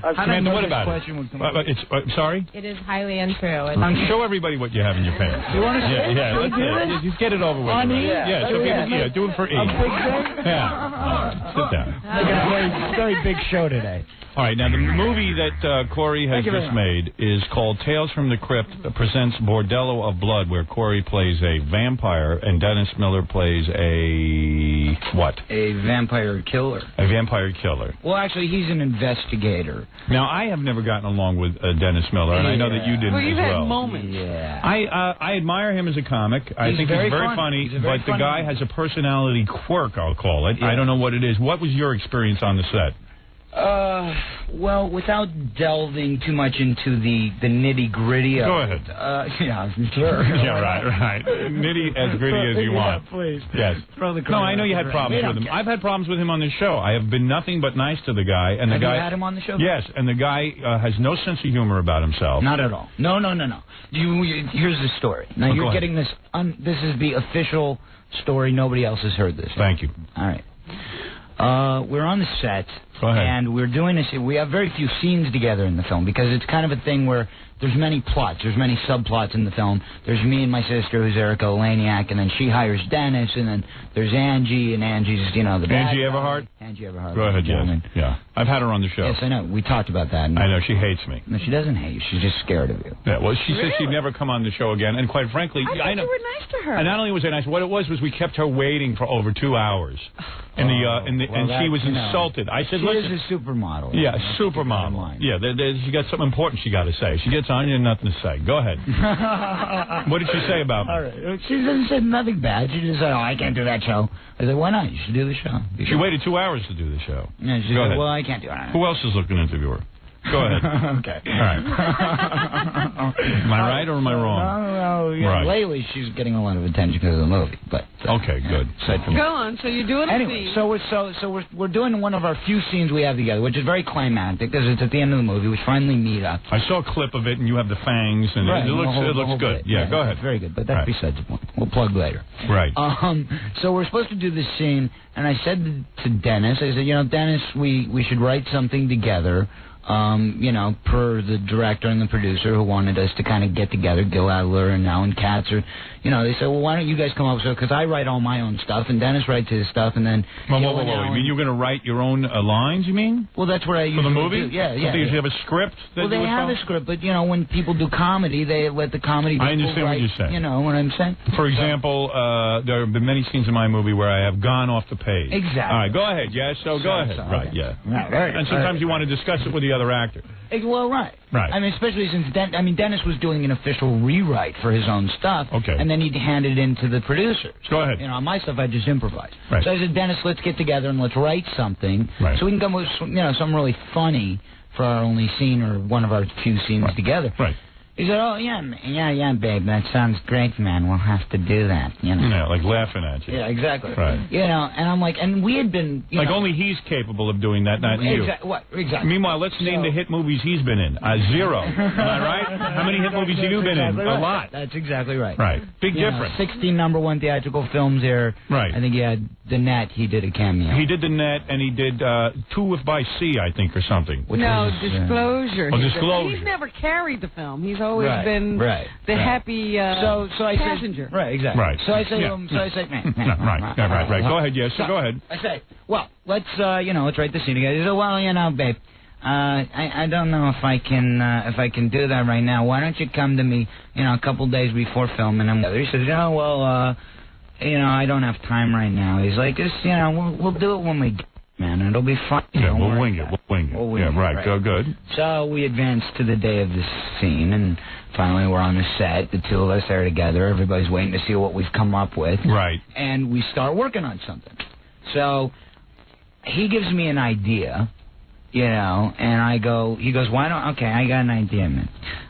Samantha, what about it? Sorry? It is highly untrue. Show everybody what you have in your pants. You want to see it? Yeah, let's just get it over with. On E? Yeah, so people, do it for E. A big thing? Yeah. Sit down. Like a very big show today. All right, now the movie that Corey has just made is called Tales from the Crypt, presents Bordello of Blood, where Corey plays a vampire and Dennis Miller plays a what? A vampire killer. A vampire killer. Well, actually, he's an investigator. Now, I have never gotten along with Dennis Miller, and I know that you didn't well, you've as well. had moments. Yeah. I admire him as a comic. I think he's very funny, but the guy has a personality quirk, I'll call it. Yeah. I don't know what it is. What was your experience on the set? Well, without delving too much into the nitty-gritty of Go ahead. Yeah, sure. Yeah, right. Nitty as gritty as you want. Yeah, please. Yes. No, I know you had problems with him. I've had problems with him on this show. I have been nothing but nice to the guy. And Have the guy, you had him on the show? Yes, and the guy has no sense of humor about himself. Not at all. No. Here's the story. Now, you're getting this. This is the official story. Nobody else has heard this. Thank you. All right. We're on the set. Go ahead. And we're doing this. We have very few scenes together in the film because it's kind of a thing where there's many plots. There's many subplots in the film. There's me and my sister, who's Erica Laniak, and then she hires Dennis, and then there's Angie, and Angie's, the bad Angie Everhart? Angie Everhart. Go ahead, yes. Yeah. I've had her on the show. Yes, I know. We talked about that. I know. She hates me. No, she doesn't hate you. She's just scared of you. Yeah, well, she said she'd never come on the show again, and quite frankly, I know. thought you were nice to her. And not only was I nice, what it was we kept her waiting for over 2 hours. And she was insulted. I said, listen. She is a supermodel. Yeah, supermodel. Yeah, she got something important she got to say. She gets on, you have nothing to say. Go ahead. What did she say about me? All right. She said nothing bad. She just said, I can't do that show. I said, why not? You should do the show. She waited 2 hours to do the show. Yeah, she said, well, I can't do it. Who else is looking to interview her? Go ahead. Okay. All right. Am I right or am I wrong? No. Right. Lately, she's getting a lot of attention because of the movie. But okay, good. Go on. So you're doing a anyway, scene. we're doing one of our few scenes we have together, which is very climactic because it's at the end of the movie. We finally meet up. I saw a clip of it, and you have the fangs, and right, it looks good. Yeah, go ahead. Very good, but that's besides the point. We'll plug later. Right. So we're supposed to do this scene, and I said to Dennis, I said, Dennis, we should write something together. you know, per the director and the producer who wanted us to kind of get together, Gil Adler and Alan Katz, or, you know, they said, well, why don't you guys come up with it? Because I write all my own stuff, and Dennis writes his stuff, and then... Whoa. You mean you're going to write your own lines, you mean? Well, that's what I usually do. For the movie? Yeah. So they usually have a script? Well, they have a script, but, you know, when people do comedy, they let the comedy people I understand write, what you're saying. You know what I'm saying? For example, there have been many scenes in my movie where I have gone off the page. Exactly. All right, go ahead. Yes, so go ahead. Right, yeah. And sometimes you want to discuss it with the other actor. Well, right. Right. I mean, especially since Dennis was doing an official rewrite for his own stuff, and then he'd hand it in to the producers. Go ahead. You know, on my stuff, I just improvised. Right. So I said, Dennis, let's get together and let's write something, so we can come with, you know, something really funny for our only scene or one of our few scenes together. Right. He said, oh, yeah, babe, that sounds great, man. We'll have to do that, you know. Yeah, like laughing at you. Yeah, exactly. Right. You know, and I'm like, and we had been, you like know, only he's capable of doing that, not you. Exactly. Meanwhile, let's name the hit movies he's been in. 0. Am I right? How many hit movies have you been in? Right. A lot. That's exactly right. Right. Big difference. 16 #1 theatrical films there. Right. I think he had The Net. He did a cameo. He did The Net, and he did Two with by Sea, I think, or something. Disclosure. Oh, Disclosure. He's never carried the film. He's always been the happy so I passenger. Say, right, exactly. Right. So I say to him, man. Right. Go ahead, yes. So go ahead. I say, well, let's write the scene together. He said, well, you know, babe, I don't know if I can do that right now. Why don't you come to me, you know, a couple days before filming? And he said, oh, well, you know, I don't have time right now. He's like, just, you know, we'll do it when we get, man. It'll be fun. Yeah, we'll wing it. Yeah, right. Go good. So we advanced to the day of the scene, and finally we're on the set. The two of us are together. Everybody's waiting to see what we've come up with. Right. And we start working on something. So he gives me an idea, you know, and he goes, why don't, okay, I got an idea, man.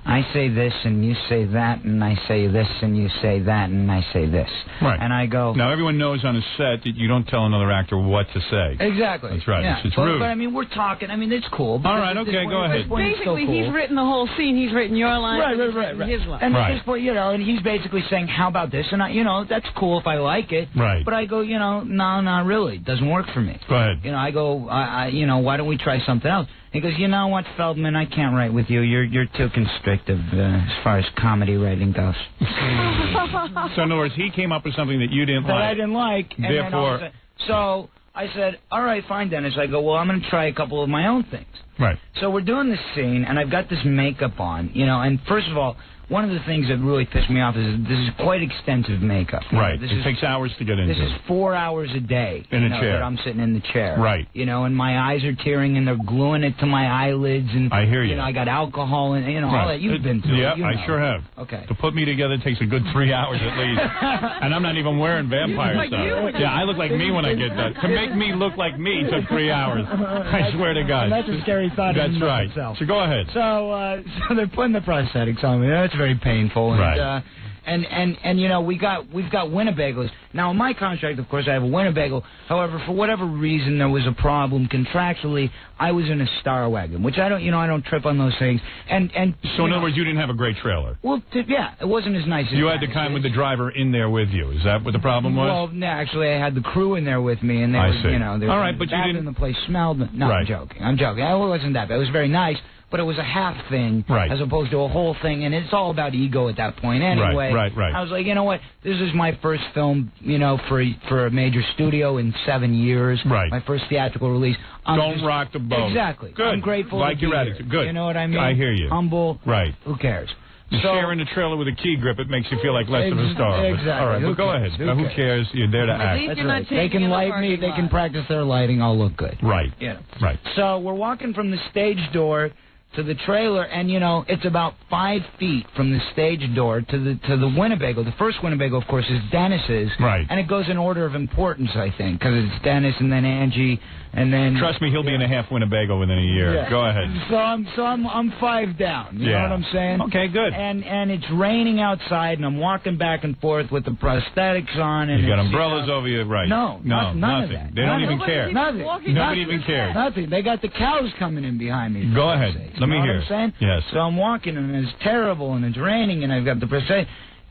I say this, and you say that, and I say this, and you say that, and I say this. Right. And I go... Now, everyone knows on a set that you don't tell another actor what to say. Exactly. That's right. Yeah. It's rude. But, I mean, we're talking. I mean, it's cool. All right, okay, go ahead. Basically, he's written the whole scene. He's written your line. Right. His line. And at this point, you know, and he's basically saying, how about this? And, you know, that's cool if I like it. Right. But I go, you know, no, not really. It doesn't work for me. Go ahead. You know, I go, you know, why don't we try something else? He goes, you know what, Feldman, I can't write with you. You're too constrictive as far as comedy writing goes. So, in other words, he came up with something that you didn't like. That I didn't like. And therefore... So I said, all right, fine, Dennis. I go, well, I'm going to try a couple of my own things. Right. So we're doing this scene, and I've got this makeup on, you know, and first of all, one of the things that really pissed me off is this is quite extensive makeup. Right. It takes hours to get into. This is 4 hours a day. In a chair. That I'm sitting in the chair. Right. You know, and my eyes are tearing, and they're gluing it to my eyelids, and I hear you. You know, I got alcohol, and you know all that you've been through. Yeah, you know. I sure have. Okay. To put me together takes a good 3 hours at least, and I'm not even wearing vampire stuff. Yeah, I look like me when I get done. To make me look like me took 3 hours. I swear to God. And that's a scary thought. That's right. Itself. So go ahead. So they're putting the prosthetics on me. That's very painful. Right. And you know, we've got Winnebagos. Now, in my contract, of course, I have a Winnebago. However, for whatever reason, there was a problem contractually. I was in a Star Wagon, which I don't trip on those things. And so, in other words, you didn't have a great trailer. Well, yeah, it wasn't as nice as you had the kind with the driver in there with you. Is that what the problem was? Well, no, actually, I had the crew in there with me, and they were, you know, they were all right, but you didn't. The place smelled. No, right. I'm joking. It wasn't that bad. It was very nice. But it was a half thing as opposed to a whole thing, and it's all about ego at that point anyway. Right. I was like, you know what? This is my first film, you know, for a major studio in 7 years. Right. My first theatrical release. Don't rock the boat. Exactly. Good. I'm grateful. Like to your be attitude. Here. Good. You know what I mean? I hear you. Humble. Right. Who cares? Sharing a trailer with a key grip, it makes you feel like less of a star. Exactly. All right, go ahead. Who cares? You're there to act. That's right. They can light me. They can practice their lighting. I'll look good. Right. Yeah. Right. So we're walking from the stage door to the trailer, and you know it's about 5 feet from the stage door to the Winnebago. The first Winnebago, of course, is Dennis's. Right. And it goes in order of importance, I think, because it's Dennis and then Angie and then. Trust me, he'll be in a half Winnebago within a year. Yeah. Go ahead. So I'm 5 down. You know what I'm saying? Okay, good. And it's raining outside, and I'm walking back and forth with the prosthetics on. And you got umbrellas over you, right? No, none nothing. Of that. They don't even care. Nothing. Nobody even cares. Nothing. They got the cows coming in behind me. Go ahead. Let me hear. What I'm saying? Yes. So I'm walking, and it's terrible, and it's raining, and I've got the prosthetic.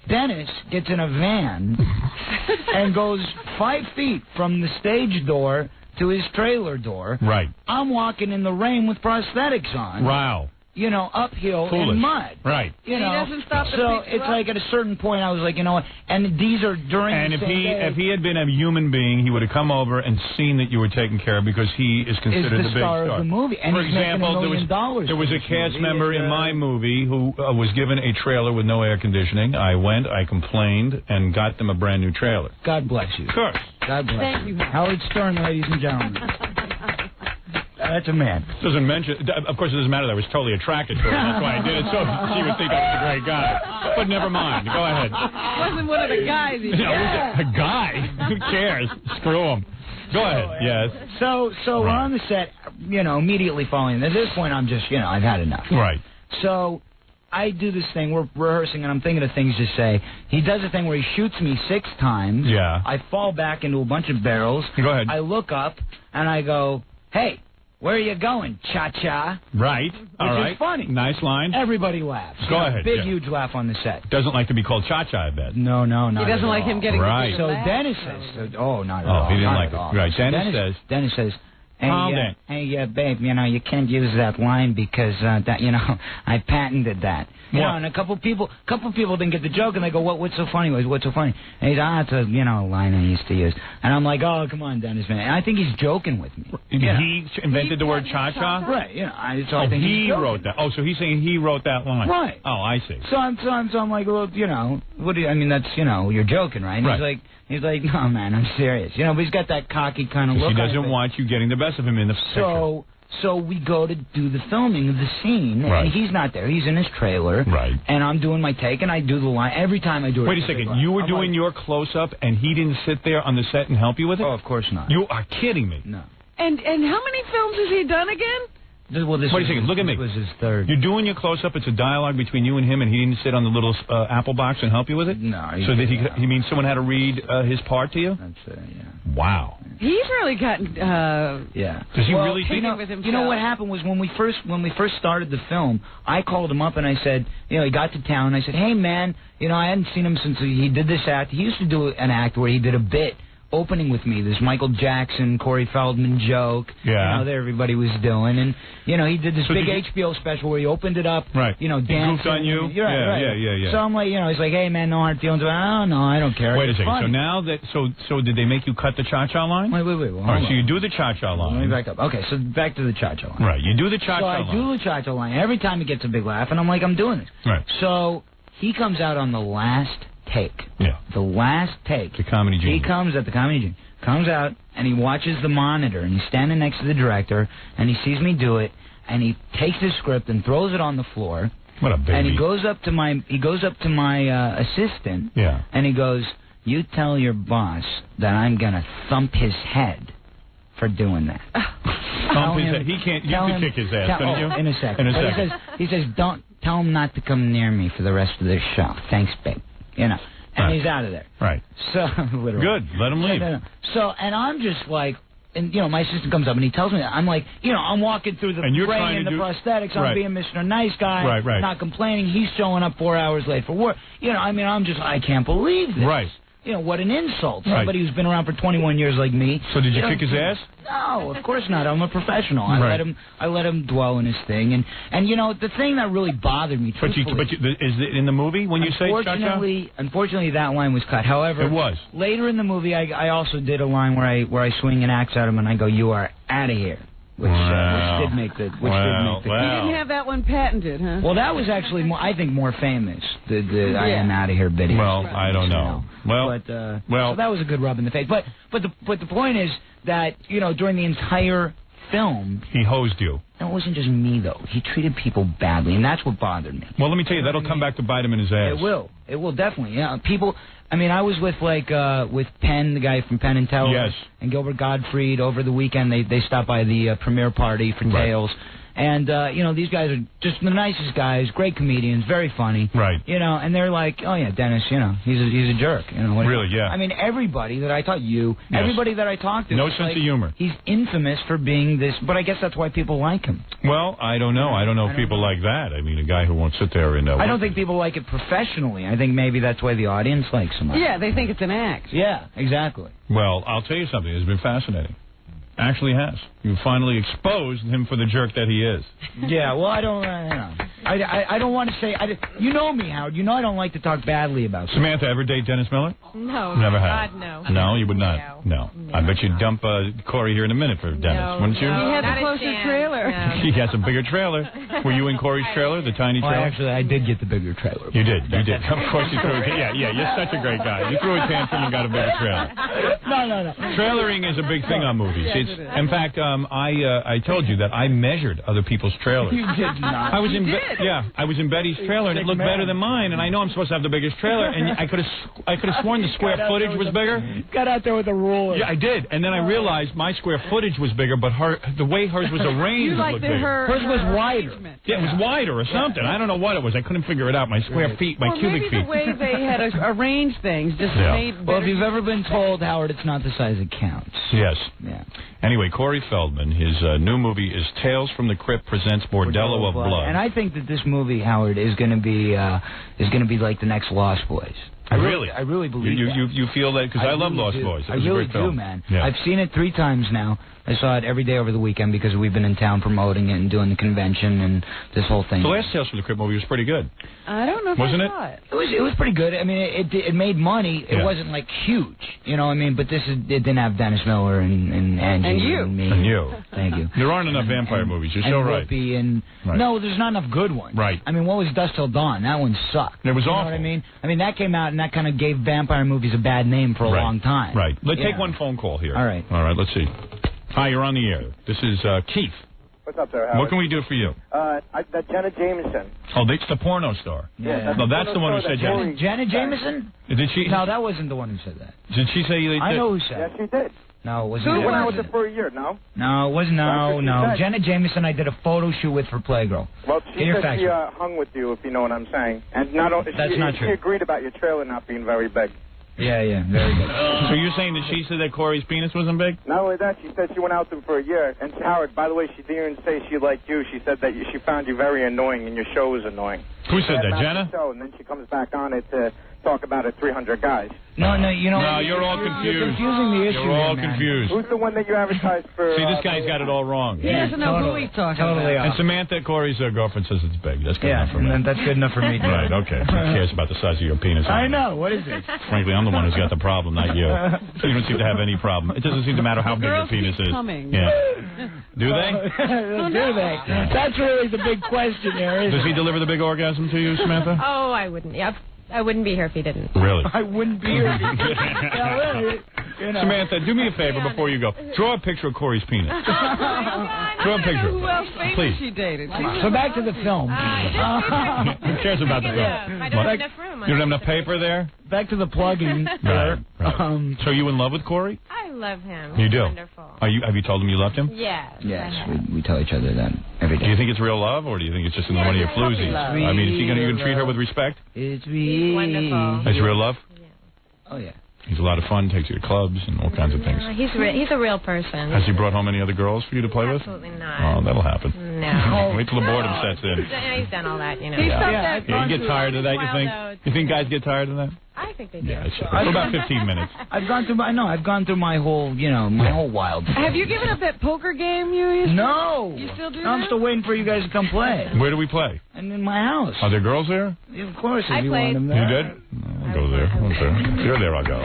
Dennis gets in a van and goes 5 feet from the stage door to his trailer door. Right. I'm walking in the rain with prosthetics on. Wow. You know, uphill Foolish. in mud. Right. You He know, doesn't stop to so pick you it's up? like at a certain point I was like, you know what? And these are during And the if same day. if he had been a human being, he would have come over and seen that you were taken care of because he is considered the the big star of the movie, and For he's making example, $1 million there was a for this cast movie, member and, in my movie who was given a trailer with no air conditioning. I went, I complained, and got them a brand new trailer. God bless you. Of course. God bless Thank you. Howard Stern, ladies and gentlemen. That's a man. Doesn't mention. Of course, it doesn't matter that I was totally attracted to her. That's why I did it, so she would think I was a great guy. But never mind. Go ahead. Wasn't one of the guys. He A guy? Who cares? Screw him. Go ahead. Yes. So we're on the set, you know, immediately following. At this point, I'm just, you know, I've had enough. Right. So I do this thing. We're rehearsing, and I'm thinking of things to say. He does a thing where he shoots me 6 times. Yeah. I fall back into a bunch of barrels. Go ahead. I look up, and I go, hey, where are you going, cha-cha? Right. All right. Which is funny. Nice line. Everybody laughs. Go ahead. Big, yeah. huge laugh on the set. Doesn't like to be called Cha-Cha, I bet. No, not He doesn't at like all. him getting Right. the So laugh. Dennis says, oh, not at all. Oh, he didn't not like at it. all. Right. Dennis says, hey, Calm down. hey, babe, you know, you can't use that line because that, you know, I patented that. You know, and a couple people didn't get the joke, and they go, what's so funny? What's so funny? And he's, it's a, you know, line I used to use. And I'm like, oh, come on, Dennis, man. And I think he's joking with me. He invented the word cha-cha? Right. You know, I think he he's joking. wrote that. Oh, so he's saying he wrote that line. Right. Oh, I see. So I'm like, well, you know, what do you, I mean, that's, you know, you're joking, right? And Right. He's like, no, man, I'm serious. You know, but he's got that cocky kind of look. He on his doesn't face. want you getting the best of him in the picture. So we go to do the filming of the scene, Right. and he's not there. He's in his trailer. Right. And I'm doing my take, and I do the line. Every time I do it. Wait a second. You were doing your close-up, and he didn't sit there on the set and help you with it? Oh, of course not. You are kidding me. No. And how many films has he done again? Well, Wait a second. Look at me. This was his third. You're doing your close-up. It's a dialogue between you and him, and he didn't sit on the little apple box and help you with it? No. So that he means someone had to read his part to you? That's it, yeah. Wow. He's really gotten. Yeah. Does he really taken think? with himself. You know what happened was when we first started the film, I called him up and I said, you know, he got to town. And I said, hey man, you know, I hadn't seen him since he did this act. He used to do an act where he did a bit opening with me, this Michael Jackson, Corey Feldman joke. Yeah. You know, that everybody was doing, and you know, he did this So big did HBO special where he opened it up. Right. You know, He dancing. goofed on you? Yeah, right. Yeah. So I'm like, you know, he's like, hey man, no hard feelings. Oh no, I don't care. Wait a It's second. funny. So now that so did they make you cut the cha-cha line? Wait. Well, All right. So you do the cha-cha line. Let me back up. Okay, so back to the cha-cha line. Right. You do the cha-cha So I line. do the cha-cha line. Every time it gets a big laugh, and I'm like, I'm doing this. Right. So he comes out on the last take. Yeah. The last take. The Comedy He Genius. comes at the Comedy Genius. Comes out, and he watches the monitor, and he's standing next to the director, and he sees me do it, and he takes his script and throws it on the floor. What a baby. And he goes up to my assistant, Yeah. and he goes, you tell your boss that I'm going to thump his head for doing that. Thump his head. He can't. You can kick his ass, couldn't you? In a second. In a But second. He says, don't tell him not to come near me for the rest of this show. Thanks, babe. You know. And Right. he's out of there. Right. So literally. Good. Let him leave. No. So, and I'm just like, and you know, my assistant comes up and he tells me that. I'm like, you know, I'm walking through the And you're rain trying and to the do- prosthetics. I'm Right. being Mr. Nice Guy. Right. Not complaining. He's showing up 4 hours late for work. You know, I mean, I can't believe this. Right. You know, what an insult. Right. Somebody who's been around for 21 years like me. So did you know, kick his ass? No, of course not. I'm a professional. Right. I let him dwell in his thing. And you know, the thing that really bothered me, But truthfully, is it in the movie when you say cha-cha? Unfortunately, that line was cut. However, It was. later in the movie, I also did a line where I swing an axe at him and I go, "You are out of here," which did make the You didn't have that one patented, huh? Well, that was actually I think more famous. The I am out of here bit. Well, I don't know. Well, so that was a good rub in the face. But the point is that, you know, during the entire film, he hosed you. it wasn't just me though. He treated people badly, and that's what bothered me. Well, let me tell you, that'll come back to bite him in his ass. It will definitely. Yeah, people. I mean, I was with with Penn, the guy from Penn and Teller, Yes. and Gilbert Gottfried over the weekend. They stopped by the premiere party for Tales. And, you know, these guys are just the nicest guys, great comedians, very funny. Right. You know, and they're like, oh, yeah, Dennis, you know, he's a jerk. You know, Really, yeah. I mean, everybody that I talked Yes. everybody that I talked to. No was sense like, of humor. He's infamous for being this, but I guess that's why people like him. Well, I don't know. I don't know if people like that. I mean, a guy who won't sit there and... I don't think people like it professionally. I think maybe that's why the audience likes him. Yeah, they think it's an act. Yeah, exactly. Well, I'll tell you something. It's been fascinating. Actually has. You finally exposed him for the jerk that he is. Yeah, well, I don't, I don't want to say, you know me, Howard. You know I don't like to talk badly about him. Samantha, ever date Dennis Miller? No. Never have. God, no. No, you would not? No. I bet you'd dump Corey here in a minute for Dennis, wouldn't you? He had the closer trailer. No. He has a bigger trailer. Were you in Corey's trailer, the tiny Well, trailer? actually, I did get the bigger trailer. You did. Of course you threw it. Yeah, you're such a great guy. You threw a tantrum and got a bigger trailer. No. Trailering is a big thing on movies. Yes, it is. In fact, I told you that I measured other people's trailers. You did not. I was in Betty's trailer, and it looked better than mine, and I know I'm supposed to have the biggest trailer, and I could have sworn the square footage was bigger. Got out there with a ruler. Yeah, I did, and then I realized my square footage was bigger, but the way hers was arranged looked bigger. Hers was wider. Yeah, it was wider or something. I don't know what it was. I couldn't figure it out. My square feet, my cubic maybe feet. the way they had arranged things just made better. Well, if you've ever been told, Howard, it's not the size it counts. Yes. Yeah. Anyway, Corey Feldman, his new movie is Tales from the Crypt presents Bordello of Blood. And I think that this movie, Howard, is going to be like the next Lost Boys. I really believe that. You feel that? Because I love Lost Boys. I really do, man. Yeah. I've seen it 3 times now. I saw it every day over the weekend because we've been in town promoting it and doing the convention and this whole thing. The last Tales from the Crypt movie was pretty good. I don't know if Wasn't I it? saw it. It was pretty good. I mean, it made money. It wasn't like huge, you know what I mean? But it didn't have Dennis Miller and Angie And you. and me. And you. Thank you. There aren't enough vampire movies. You're so right. Whoopi and no, there's not enough good ones. Right. I mean, what was Dusk Till Dawn? That one sucked. It was you awful. Know what I mean? I mean, that came out and that kind of gave vampire movies a bad name for a long time. Right. Let's take one phone call here. All right. All right, let's see. Hi, you're on the air. This is Keith. What's up there, Howard? What can we do for you? That Jenna Jameson. Oh, that's the porno star. Yeah. No, that's the one who said Jenna. Janet Jameson? Did she? No, that wasn't the one who said that. Did she say you? I know who said Yes, it. she did. No, it wasn't. She went out with her for a year, no? No, it wasn't. No. Janet Jameson, I did a photo shoot with for Playgirl. Well, she said she hung with you, if you know what I'm saying. And not That's not true. She agreed about your trailer not being very big. Yeah, very good. So you're saying that she said that Corey's penis wasn't big? Not only that, she said she went out with him for a year. And Howard, by the way, she didn't even say she liked you. She said that she found you very annoying and your show was annoying. Who said that, Jenna? Show, and then she comes back on it to talk about it 300 guys. No, you know. No, you're all confused. You're confusing the issue. You're all here, man. confused. Who's the one that you advertised for? See, this guy's got it all wrong. He doesn't know who he's talking about. And Samantha, Corey's girlfriend, says it's big. That's good enough for me. and that's good enough for me, too. Right, okay. Who cares about the size of your penis? I know. What is it? Frankly, I'm the one who's got the problem, not you. So you don't seem to have any problem. It doesn't seem to matter how big your penis is. Coming. Yeah. Do they? Do they? That's really the big question there, isn't it? Does he deliver the big orgasm to you, Samantha? Oh, I wouldn't. Yeah, I wouldn't be here if he didn't. Really? I wouldn't be here. You know. Samantha, do me a favor before you go. Draw a picture of Corey's penis. Draw a picture. Who else famous Please. she dated? So back to the film. Who cares about the film? I don't have enough room. You don't have enough paper there? Back to the plugging. Right. So are you in love with Corey? I love him. You He's do? Wonderful. Have you told him you loved him? Yes. Yes, we tell each other that every day. Do you think it's real love, or do you think it's just one of your floozies? I mean, is he going to treat her with respect? It's real. Wonderful. It's real love? Oh, yeah. He's a lot of fun, takes you to clubs and all kinds of things. He's a real person. Has he brought home any other girls for you to play with? Absolutely not. Oh, that'll happen. No. Wait till the boredom sets in. He's done all that, you know. Yeah, you get tired of that, you think? You think guys get tired of that? I think they do. Yeah, for about 15 minutes. I've gone through my whole, my whole wild phase. Have you given up that poker game you used to? No. You still do I'm that? still waiting for you guys to come play. Where do we play? And in my house. Are there girls there? Of course, I if you played. want them You there. did? I'll go there. If you're there, I'll go.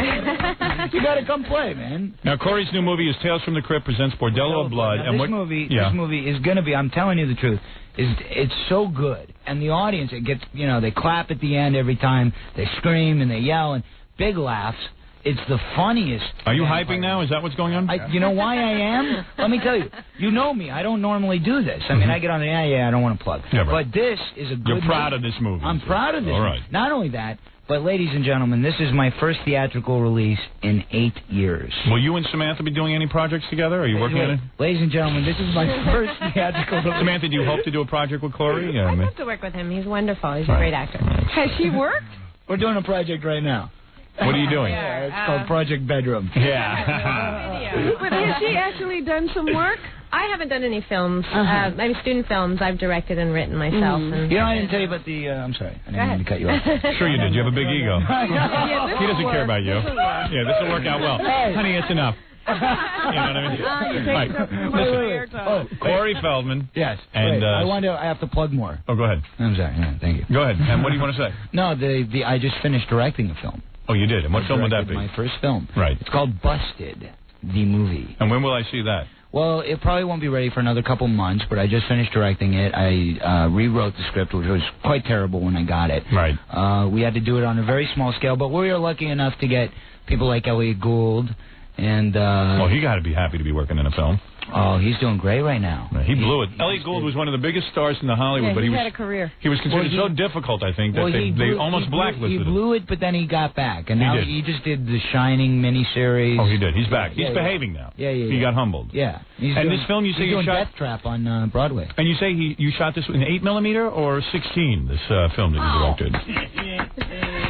You got to come play, man. Now, Corey's new movie is Tales from the Crypt presents Bordello of Blood. Now, this movie is going to be, I'm telling you the truth, it's so good. And the audience, it gets, they clap at the end every time. They scream and they yell and big laughs. It's the funniest. Are you hyping now? Is that what's going on? You know why I am? Let me tell you. You know me. I don't normally do this. I mean, I get on the I don't want to plug. Yeah, right. But this is a good You're proud of this movie. I'm proud of this. All right. Not only that, but ladies and gentlemen, this is my first theatrical release in 8 years. Will you and Samantha be doing any projects together? Are you working on it? Ladies and gentlemen, this is my first theatrical release. Samantha, do you hope to do a project with Corey? I'd love to work with him. He's wonderful. He's a great actor. Has she worked? We're doing a project right now. What are you doing? It's called Project Bedroom. Yeah. But has she actually done some work? I haven't done any films. I mean, student films I've directed and written myself. And, I didn't tell you about the... I'm sorry. I didn't mean to cut you off. Sure you did. You have a big ego. He doesn't care about you. Yeah, this will work out well. Hey. Honey, it's enough. You know what I mean? You take some Listen, Corey Feldman. Yes. And I have to plug more. Oh, go ahead. I'm sorry. Yeah, thank you. Go ahead. And what do you want to say? No, I just finished directing a film. Oh, you did? And what film would that be? My first film. Right. It's called Busted, the movie. And when will I see that? Well, it probably won't be ready for another couple months, but I just finished directing it. I rewrote the script, which was quite terrible when I got it. Right. We had to do it on a very small scale, but we were lucky enough to get people like Elliot Gould and... well, he got to be happy to be working in a film. Oh, he's doing great right now. He blew it. Elliot Gould was one of the biggest stars in the Hollywood, but he had a career. He was considered so difficult, I think, that they almost blacklisted him. He blew it, but then he got back, and He now did. he just did the Shining miniseries. Oh, he did. He's back. He's behaving now. Yeah. He got humbled. Yeah. And this film, you say he's you doing shot... Death Trap on Broadway. And you say you shot this in 8mm or 16, this film that you directed?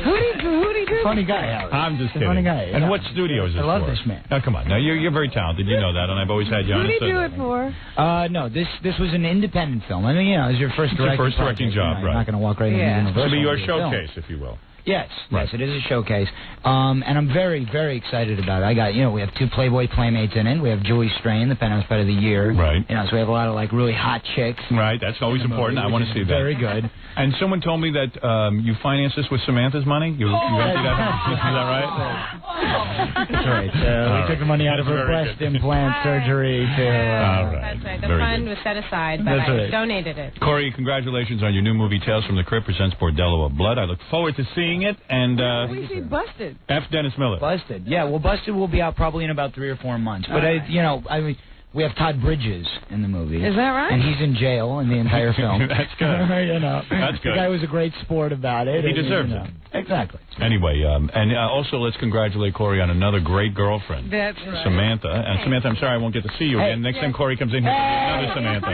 Who did he do? Funny guy, Howard. I'm just kidding. Funny guy. And what studio is this I love for? this man. Now, come on. Now, you're very talented. You know that, and I've always had you on. Who did he do it for? No, this was an independent film. I mean, it's your first directing job, right? You're not going to walk right into Universal. This will be your and do a film. showcase, if you will. Yes, Right. yes, it is a showcase, and I'm very, very excited about it. I got, we have 2 Playboy Playmates in it. We have Julie Strain, the Penthouse Pet of the Year. Right. So we have a lot of really hot chicks. Right, that's always important. I want to see that. Very good. And someone told me that you financed this with Samantha's money. You emptied that? Is that right? That's right. We took the money out of her breast implant surgery to. All right. That's right. The Very fund good. was set aside, but I donated it. Corey, congratulations on your new movie, Tales from the Crypt presents Bordello of Blood. I look forward to seeing it. And we see Busted. F. Dennis Miller. Busted. Yeah, well, Busted will be out probably in about 3 or 4 months. But I mean, we have Todd Bridges in the movie. Is that right? And he's in jail in the entire film. That's good. That's good. The guy was a great sport about it. He deserves it. Exactly. Anyway, and also let's congratulate Corey on another great girlfriend. That's right. Samantha. And Samantha, I'm sorry I won't get to see you again. Next time Corey comes in here, another Samantha.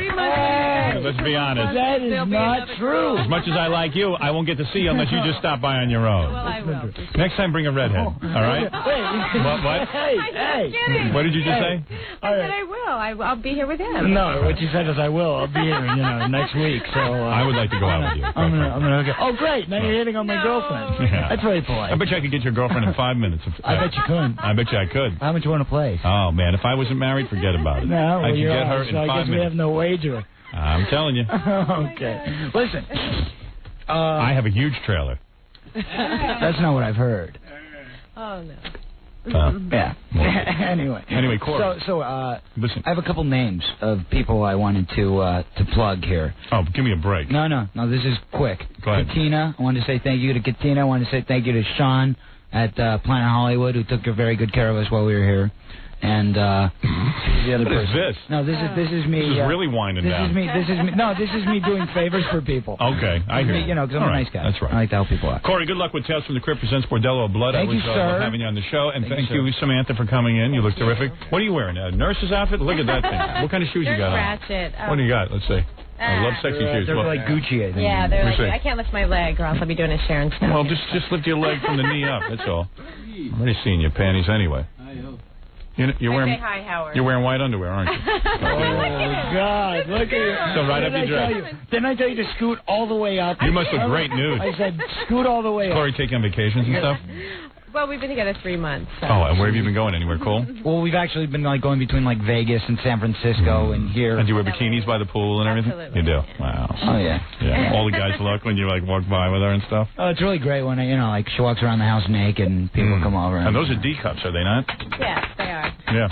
Let's be honest. That is not true. As much as I like you, I won't get to see you unless you just stop by on your own. Well, I will. Next time, bring a redhead. All right? What? Hey. What did you just say? I said I will. I'll be here with him. No, what you said is I will. I'll be here, next week. So I would like to go out with you. I'm gonna go. Oh, great! Now you're hitting on my girlfriend. Yeah. That's very polite. I bet you I could get your girlfriend in 5 minutes. I bet you could. I bet you I could. How much you want to play? Oh, man, if I wasn't married, forget about it. No, I could you're get her out, in so 5 I guess minutes. we have no wager. I'm telling you. Okay. Listen. I have a huge trailer. That's not what I've heard. Oh, no. Yeah. Anyway, Corey. So listen. I have a couple names of people I wanted to plug here. Oh, give me a break. No, this is quick. Go ahead. Katina, I wanted to say thank you to Katina. I wanted to say thank you to Sean at Planet Hollywood, who took very good care of us while we were here. And the other What is this? No, this is me. This is really winding down. This is me doing favors for people. Okay, I hear you. Because I'm a nice guy. That's right. I like to help people out. Corey, good luck with Tales from the Crypt presents Bordello of Blood. Thank I was you, sir. having you on the show, and thank you, you, Samantha, for coming in. You look terrific. What are you wearing? A nurse's outfit? Look at that thing. What kind of shoes you got on? Ratchet. What do you got? Let's see. I love sexy shoes. They're like Gucci, I think. Yeah, they're Let me like, see. I can't lift my leg or else I'll be doing a Sharon Stone. Well, just lift your leg from the knee up. That's all. I'm already seeing your panties anyway. You're wearing. Say hi, Howard. You're wearing white underwear, aren't you? Oh, God. Look at you. So right up your dress. Didn't I tell you to scoot all the way up? You must look great nude. I said scoot all the way up. Corey taking vacations and stuff? Well, we've been together 3 months. So. Oh, and where have you been going? Anywhere cool? Well, we've actually been going between Vegas and San Francisco and here. And do you wear bikinis by the pool and everything? Absolutely. You do? Wow. Oh, yeah. Yeah. All the guys look when you walk by with her and stuff? Oh, it's really great when she walks around the house naked and people come over. And those are D cups, are they not? Yes, they are. Yeah.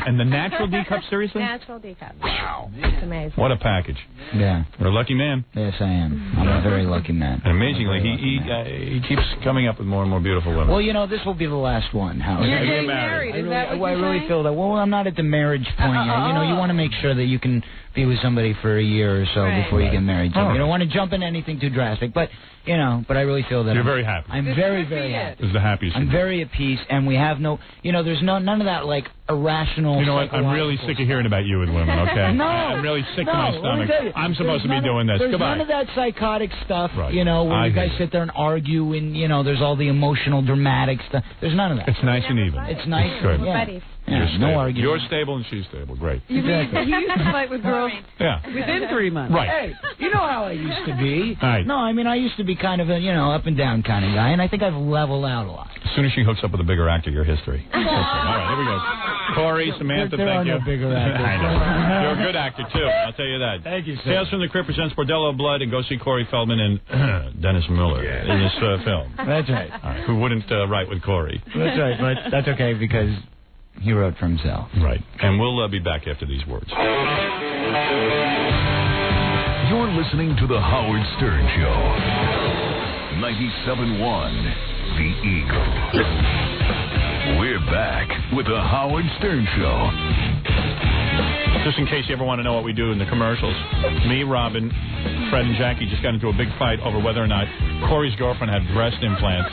And the natural D cup, seriously? Natural D cup. Wow. It's amazing. What a package. Yeah. You're a lucky man. Yes, I am. I'm a very lucky man. And amazingly, he keeps coming up with more and more beautiful women. Well, this will be the last one, Howard. You're getting married. Is that what I you're really saying? feel that. Well, I'm not at the marriage point yet. You want to make sure that you can be with somebody for a year or so before you get married. So you don't want to jump into anything too drastic. But I really feel that You're very happy. I'm very, very happy. This is the happiest. I'm very at peace, and we have there's none of that irrational. You know what? I'm really sick of hearing about you with women. Okay. No, I'm really sick to my let me stomach. tell you, I'm supposed to be doing this. There's Goodbye. none of that psychotic stuff. Right. Where you guys hear sit there and argue, and there's all the emotional, dramatic stuff. There's none of that. It's nice and even. It's nice. It's good. Yeah. Buddies. You're Yeah, no stable. argument. You're stable and she's stable. Great. You used to fight with girls Yeah. within 3 months. Right. Hey, you know how I used to be. Right. No, I used to be kind of a, up and down kind of guy, and I think I've leveled out a lot. As soon as she hooks up with a bigger actor, you're history. All right, here we go. Corey, Samantha, there thank you. are no bigger actors. I know. You're a good actor, too. I'll tell you that. Thank you, sir. Tales from the Crypt presents Bordello of Blood, and go see Corey Feldman and Dennis Miller in this film. That's right. All right. Who wouldn't write with Corey. That's right, but that's okay because he wrote for himself. Right. And we'll be back after these words. You're listening to The Howard Stern Show. 97.1 The Eagle. We're back with The Howard Stern Show. Just in case you ever want to know what we do in the commercials, me, Robin, Fred, and Jackie just got into a big fight over whether or not Corey's girlfriend had breast implants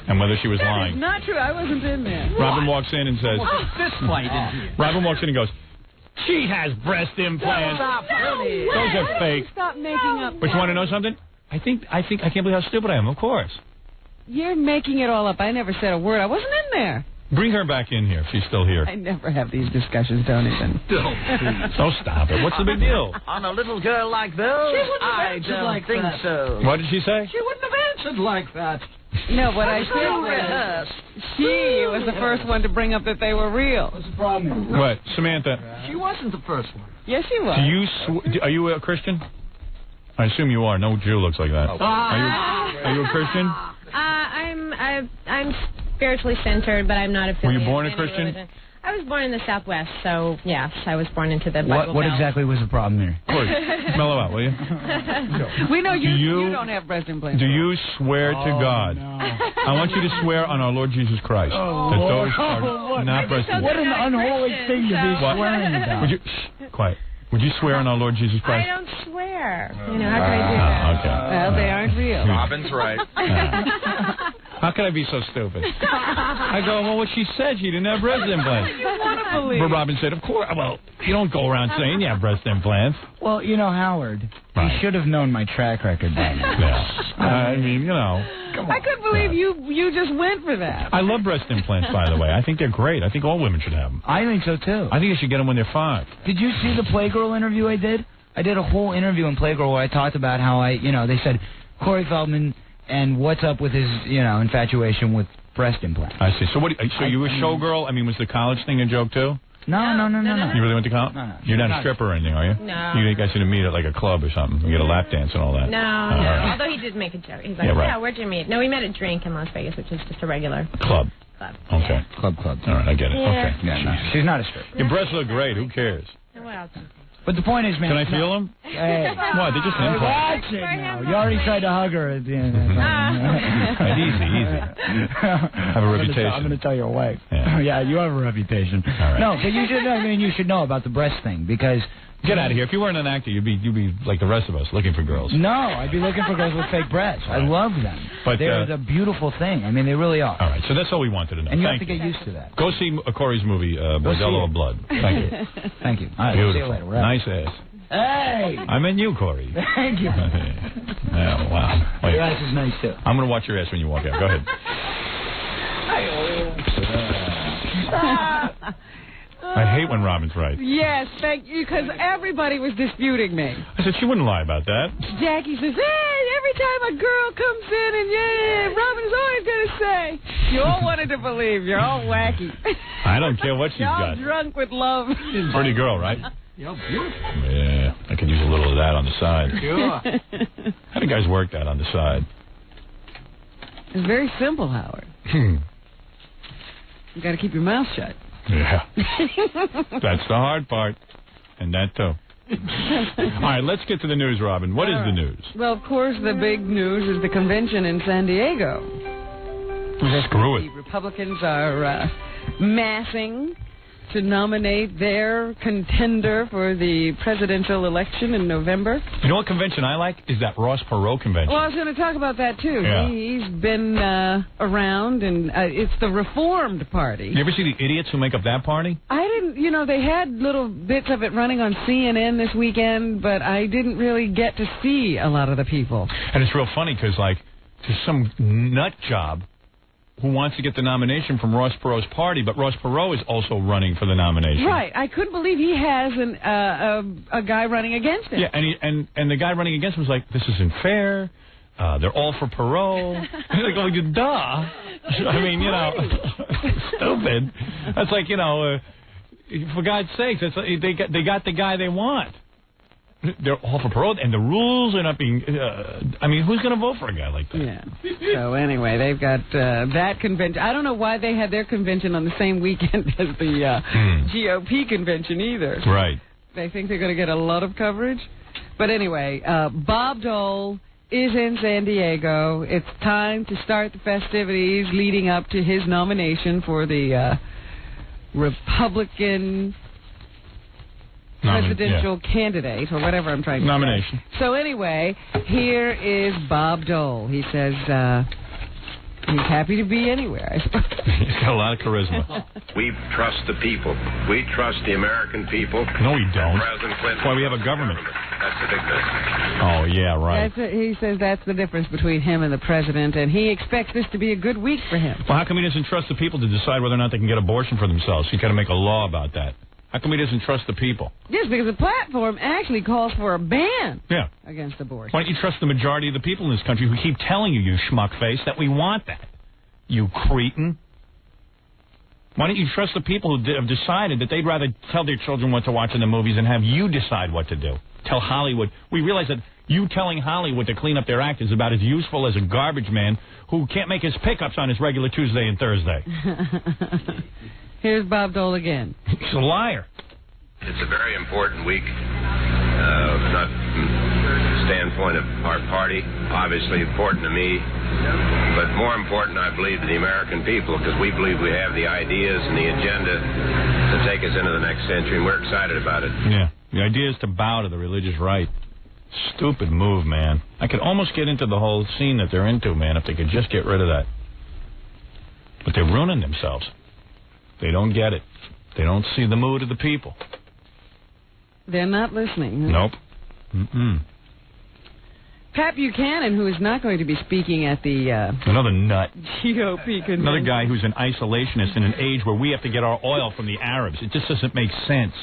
and whether she was lying. Not true. I wasn't in there. Robin walks in and says... Fist fight in here. Robin walks in and goes, she has breast implants. Those are fake. Stop making up. But you want to know something? I can't believe how stupid I am, of course. You're making it all up. I never said a word. I wasn't in there. Bring her back in here if she's still here. I never have these discussions, don't even. Oh, stop it. What's the big deal? On a little girl like those, I don't think so. What did she say? She wouldn't have answered like that. No, what I said was she was the first one to bring up that they were real. What's the problem? What, Samantha? She wasn't the first one. Yes, she was. Are you a Christian? I assume you are. No Jew looks like that. Are you a Christian? I'm spiritually centered, but I'm not affiliated. Were you born a with any Christian? religion. I was born in the Southwest, so yes, I was born into the Bible What Belt. exactly was the problem here? Corey, mellow out, will you? We know you don't have breast implants. Do you swear to God? No. I want you to swear on our Lord Jesus Christ that those are not breast implants. What an unholy thing to be swearing about. Would you, quiet. Would you swear on our Lord Jesus Christ? I don't swear. You know, how can I do that? Okay. Well, they aren't real. Robin's right. How can I be so stupid? I go, well, what she said, she didn't have breast implants. You want to believe. But Robin said, of course. Well, you don't go around saying you have breast implants. Well, you know, Howard, you should have known my track record by now. Yeah. I mean, you know. I couldn't believe you just went for that. I love breast implants, by the way. I think they're great. I think all women should have them. I think so, too. I think you should get them when they're 5. Did you see the Playgirl interview I did? I did a whole interview in Playgirl where I talked about how they said, Corey Feldman and what's up with his, infatuation with breast implants. I see. So you were a showgirl? I mean, was the college thing a joke, too? No. You really went to college? No. You're not a stripper or anything, are you? No. You guys didn't meet at like a club or something. You get a lap dance and all that. No. Right. Although he did make a joke. He's like, where'd you meet? No, we met at Drink in Las Vegas, which is just a regular club. Okay. Yeah. Club. All right, I get it. Yeah. Okay. Yeah, no. She's not a stripper. Your breasts look great. Who cares? What else? But the point is, man. Can I feel them? Hey. What? They're just implants. Watch it now. You already tried to hug her at the end. Easy. Have a reputation. I'm going to tell your wife. Yeah. You have a reputation. All right. No, but you should know about the breast thing because. Get out of here. If you weren't an actor, you'd be like the rest of us, looking for girls. No, I'd be looking for girls with fake breasts. I love them. But they're a beautiful thing. I mean, they really are. All right, so that's all we wanted to know. And you have to get used to that. Go see Corey's movie, Bordello of Blood. Thank you. Thank you. All right, beautiful. See you later. Nice ass. Hey! I meant you, Corey. Thank you. Oh, wow. Wait. Your ass is nice, too. I'm going to watch your ass when you walk out. Go ahead. I hate when Robin's right. Yes, thank you, because everybody was disputing me. I said she wouldn't lie about that. Jackie says, hey, every time a girl comes in and Robin's always going to say, you all wanted to believe, you're all wacky. I don't care what she's you're got. all drunk with love. Pretty girl, right? You're beautiful. Yeah, I could use a little of that on the side. Sure. How do guys work that on the side? It's very simple, Howard. You got to keep your mouth shut. Yeah. That's the hard part. And that, too. All right, let's get to the news, Robin. What is the news? Well, of course, the big news is the convention in San Diego. Screw it. The Republicans are massing to nominate their contender for the presidential election in November. You know what convention I like? Is that Ross Perot convention. Well, I was going to talk about that, too. Yeah. He's been around, and it's the Reformed Party. You ever see the idiots who make up that party? I didn't, they had little bits of it running on CNN this weekend, but I didn't really get to see a lot of the people. And it's real funny because, there's some nut job who wants to get the nomination from Ross Perot's party, but Ross Perot is also running for the nomination. Right. I couldn't believe he has a guy running against him. Yeah, and the guy running against him was like, this isn't fair. They're all for Perot. Like, duh. I mean, stupid. That's like, For God's sakes, they got the guy they want. They're all for parole, and the rules are not being... I mean, who's going to vote for a guy like that? Yeah. So anyway, they've got that convention. I don't know why they had their convention on the same weekend as the GOP convention either. Right. They think they're going to get a lot of coverage. But anyway, Bob Dole is in San Diego. It's time to start the festivities leading up to his nomination for the Republican presidential candidate, or whatever I'm trying to nomination. say. So anyway, here is Bob Dole. He says he's happy to be anywhere, I suppose. He's got a lot of charisma. We trust the people. We trust the American people. No, we don't. President Clinton. That's why we have a government. That's the big difference. Oh, yeah, right. He says that's the difference between him and the president, and he expects this to be a good week for him. Well, how come he doesn't trust the people to decide whether or not they can get abortion for themselves? He's got to make a law about that. How come he doesn't trust the people? Yes, because the platform actually calls for a ban against abortion. Why don't you trust the majority of the people in this country who keep telling you, you schmuckface, that we want that? You cretin. Why don't you trust the people who have decided that they'd rather tell their children what to watch in the movies and have you decide what to do? Tell Hollywood. We realize that you telling Hollywood to clean up their act is about as useful as a garbage man who can't make his pickups on his regular Tuesday and Thursday. Here's Bob Dole again. He's a liar. It's a very important week, not from the standpoint of our party, obviously important to me, but more important, I believe, to the American people, because we believe we have the ideas and the agenda to take us into the next century, and we're excited about it. Yeah, the idea is to bow to the religious right. Stupid move, man. I could almost get into the whole scene that they're into, man, if they could just get rid of that. But they're ruining themselves. They don't get it. They don't see the mood of the people. They're not listening. Huh? Nope. Mm-mm. Pat Buchanan, who is not going to be speaking at the another nut GOP convention. Another guy who's an isolationist in an age where we have to get our oil from the Arabs. It just doesn't make sense.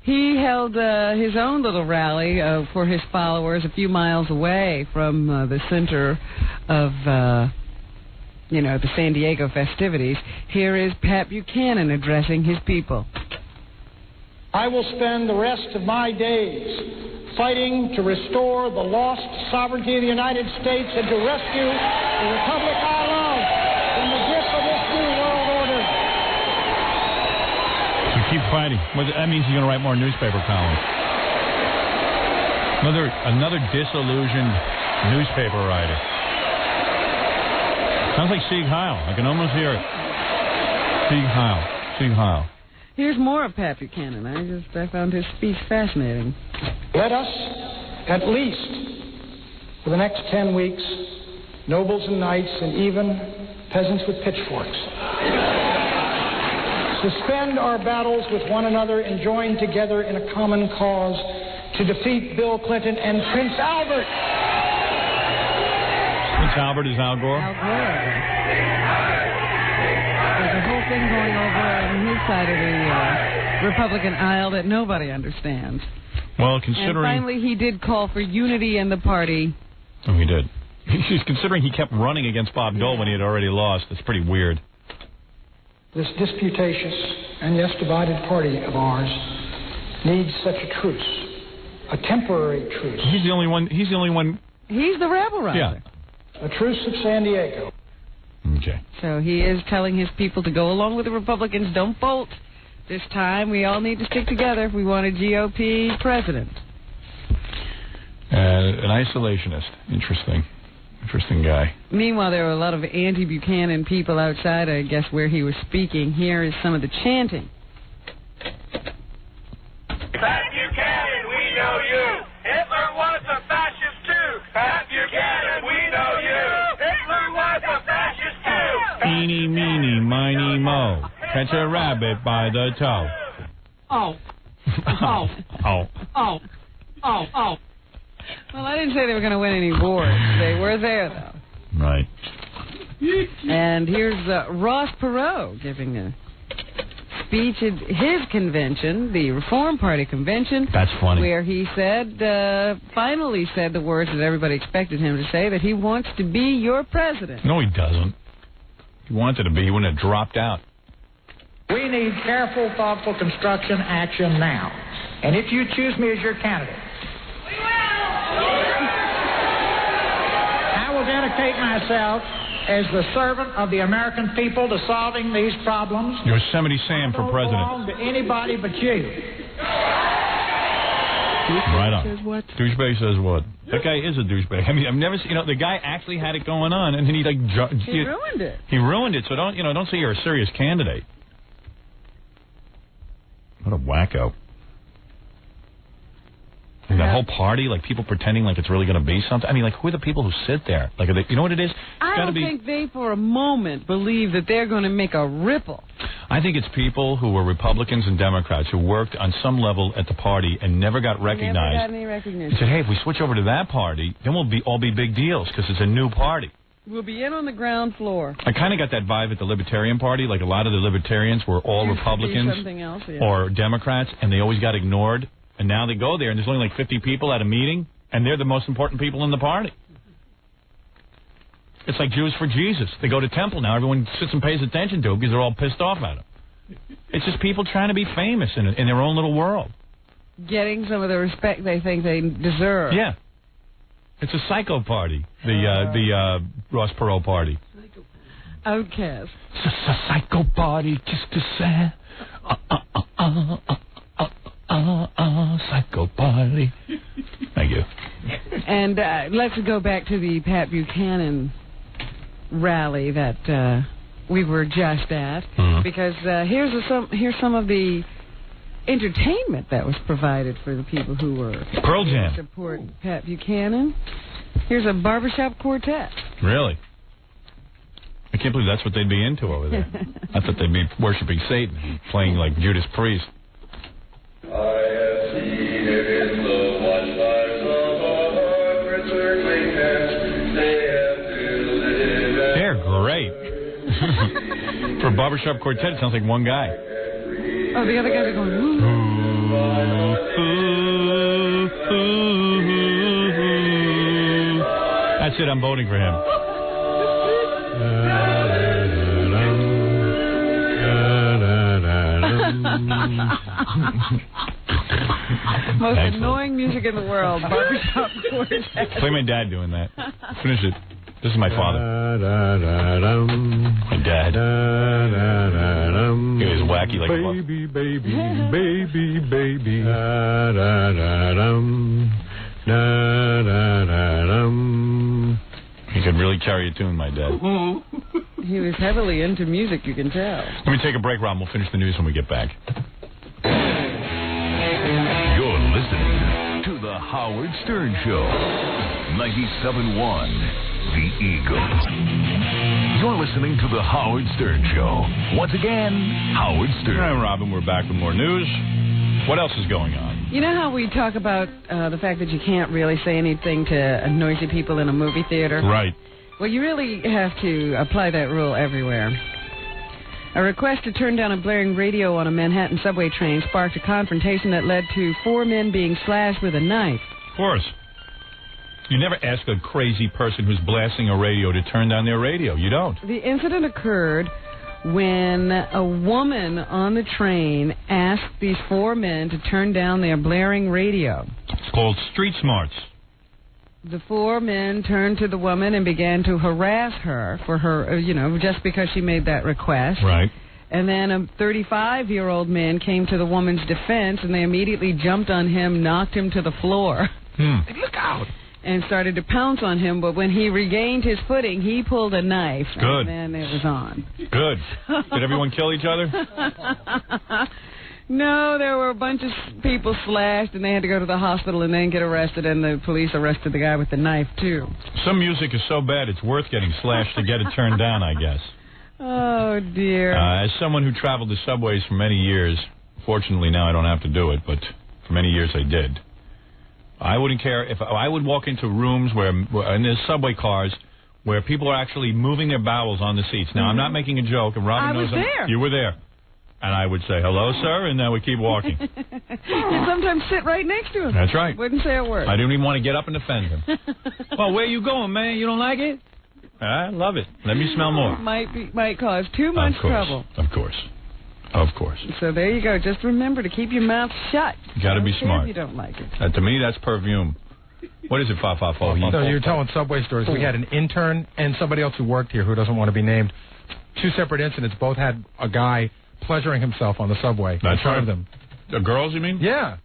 He held his own little rally for his followers a few miles away from the center of... the San Diego festivities. Here is Pat Buchanan addressing his people. I will spend the rest of my days fighting to restore the lost sovereignty of the United States and to rescue the republic I love from the grip of this new world order. So keep fighting. That means he's going to write more newspaper columns. Another disillusioned newspaper writer. Sounds like Sieg Heil. I can almost hear it. Sieg Heil. Here's more of Pat Buchanan. I found his speech fascinating. Let us, at least, for the next 10 weeks, nobles and knights and even peasants with pitchforks, suspend our battles with one another and join together in a common cause to defeat Bill Clinton and Prince Albert. Prince Albert is Al Gore? Al Gore. There's a whole thing going over on his side of the Republican aisle that nobody understands. Well, considering... And finally, he did call for unity in the party. Oh, he did. He's considering he kept running against Bob Dole when he had already lost. That's pretty weird. This disputatious and yes divided party of ours needs such a truce. A temporary truce. He's the only one... He's the rabble rouser. Yeah. A truce of San Diego. Okay. So he is telling his people to go along with the Republicans. Don't bolt. This time we all need to stick together if we want a GOP president. An isolationist. Interesting guy. Meanwhile, there were a lot of anti-Buchanan people outside, I guess, where he was speaking. Here is some of the chanting. Pat Buchanan, we know you. Hitler was a fascist too. Pat Buchanan, we know you. Hitler was a fascist too. Eeny, meeny, miny, mo. Catch a rabbit by the toe. Oh. Well, I didn't say they were going to win any wars. They were there, though. Right. And here's Ross Perot giving a speech at his convention, the Reform Party convention. That's funny. Where he finally said the words that everybody expected him to say, that he wants to be your president. No, he doesn't. If he wanted to be, he wouldn't have dropped out. We need careful, thoughtful construction action now. And if you choose me as your candidate, I will dedicate myself as the servant of the American people to solving these problems. Yosemite Sam for president. Don't belong to anybody but you. Right on. Douchebag says what? That guy is a douchebag. I mean, I've never seen. The guy actually had it going on, and then he he ruined it. He ruined it. So don't say you're a serious candidate. What a wacko. And that whole party, like people pretending like it's really going to be something. I mean, like who are the people who sit there? Like, you know what it is? I don't think they for a moment believe that they're going to make a ripple. I think it's people who were Republicans and Democrats who worked on some level at the party and never got recognized. Never got any recognition. And said, hey, if we switch over to that party, then we'll all be big deals because it's a new party. We'll be in on the ground floor. I kind of got that vibe at the Libertarian Party. Like a lot of the Libertarians were all Republicans or Democrats, and they always got ignored. And now they go there, and there's only like 50 people at a meeting, and they're the most important people in the party. It's like Jews for Jesus. They go to temple now. Everyone sits and pays attention to them because they're all pissed off at them. It's just people trying to be famous in their own little world. Getting some of the respect they think they deserve. Yeah. It's a psycho party, the Ross Perot party. Outcast. It's a psycho party just to say, psycho party. Thank you. And let's go back to the Pat Buchanan rally that we were just at, because here's some of the entertainment that was provided for the people who were Pearl Jam support Pat Buchanan. Here's a barbershop quartet. Really? I can't believe that's what they'd be into over there. I thought they'd be worshiping Satan and playing like Judas Priest. I have seen it in the one lives of a hundred circling heads. They have filled it. They're great. For a barbershop quartet, it sounds like one guy. Oh, the other guys are going, ooh. That's it, I'm voting for him. Most annoying music in the world, barbershop quartet. Play my dad doing that. Finish it. This is my father. My dad. He was wacky like baby, baby, baby, baby. He could really carry a tune, my dad. He was heavily into music, you can tell. Let me take a break, Rob. We'll finish the news when we get back. You're listening to The Howard Stern Show. 97.1 The Eagle. You're listening to The Howard Stern Show. Once again, Howard Stern. All right, Robin, we're back with more news. What else is going on? You know how we talk about the fact that you can't really say anything to noisy people in a movie theater? Right. Well, you really have to apply that rule everywhere. A request to turn down a blaring radio on a Manhattan subway train sparked a confrontation that led to 4 men being slashed with a knife. Of course. You never ask a crazy person who's blasting a radio to turn down their radio. You don't. The incident occurred when a woman on the train asked these 4 men to turn down their blaring radio. It's called street smarts. The 4 men turned to the woman and began to harass her for her, just because she made that request. Right. And then a 35-year-old man came to the woman's defense, and they immediately jumped on him, knocked him to the floor. Look out. And started to pounce on him, but when he regained his footing, he pulled a knife. Good. And then it was on. Good. Did everyone kill each other? No, there were a bunch of people slashed, and they had to go to the hospital and then get arrested, and the police arrested the guy with the knife, too. Some music is so bad it's worth getting slashed to get it turned down, I guess. Oh, dear. As someone who traveled the subways for many years, fortunately now I don't have to do it, but for many years I did. I wouldn't care if I would walk into rooms where in the subway cars where people are actually moving their bowels on the seats. Now, I'm not making a joke, and Robin knows there. You were there. And I would say, hello, sir, and then we keep walking. You'd sometimes sit right next to him. That's right. Wouldn't say a word. I didn't even want to get up and offend him. Well, where you going, man? You don't like it? I love it. Let me smell more. Might cause too much trouble. Of course. Of course. So there you go. Just remember to keep your mouth shut. Got to be smart. If you don't like it. To me, that's perfume. What is it, Fa-Fa-Fo? So you're telling subway stories. We had an intern and somebody else who worked here who doesn't want to be named. 2 separate incidents. Both had a guy pleasuring himself on the subway in front of them. The girls, you mean? Yeah.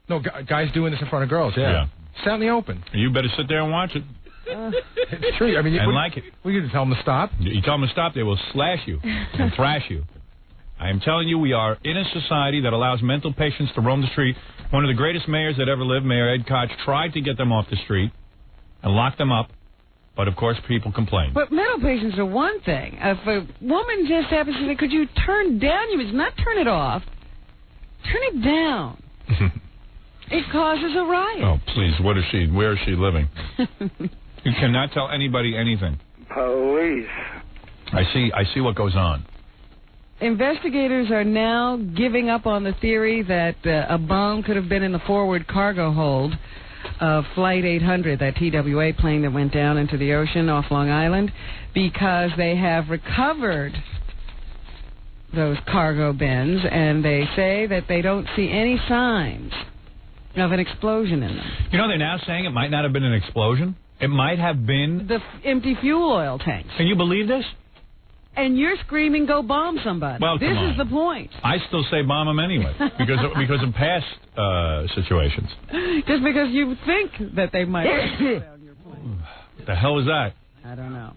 No, guys doing this in front of girls, yeah. It's out in the open. You better sit there and watch it. It's true. I mean, and like it. Well, you can tell them to stop. You tell them to stop, they will slash you and thrash you. I am telling you, we are in a society that allows mental patients to roam the street. One of the greatest mayors that ever lived, Mayor Ed Koch, tried to get them off the street and lock them up. But, of course, people complain. But mental patients are one thing. If a woman just happens to say, could you turn down your music? Not turn it off. Turn it down. It causes a riot. Oh, please, where is she living? You cannot tell anybody anything. Police. I see what goes on. Investigators are now giving up on the theory that a bomb could have been in the forward cargo hold of Flight 800, that TWA plane that went down into the ocean off Long Island, because they have recovered those cargo bins, and they say that they don't see any signs of an explosion in them. You know, they're now saying it might not have been an explosion. It might have been the empty fuel oil tanks. Can you believe this? And you're screaming, go bomb somebody. Well, this is the point. I still say bomb them anyway, because of past situations. Just because you think that they might have down your plane. The hell was that? I don't know.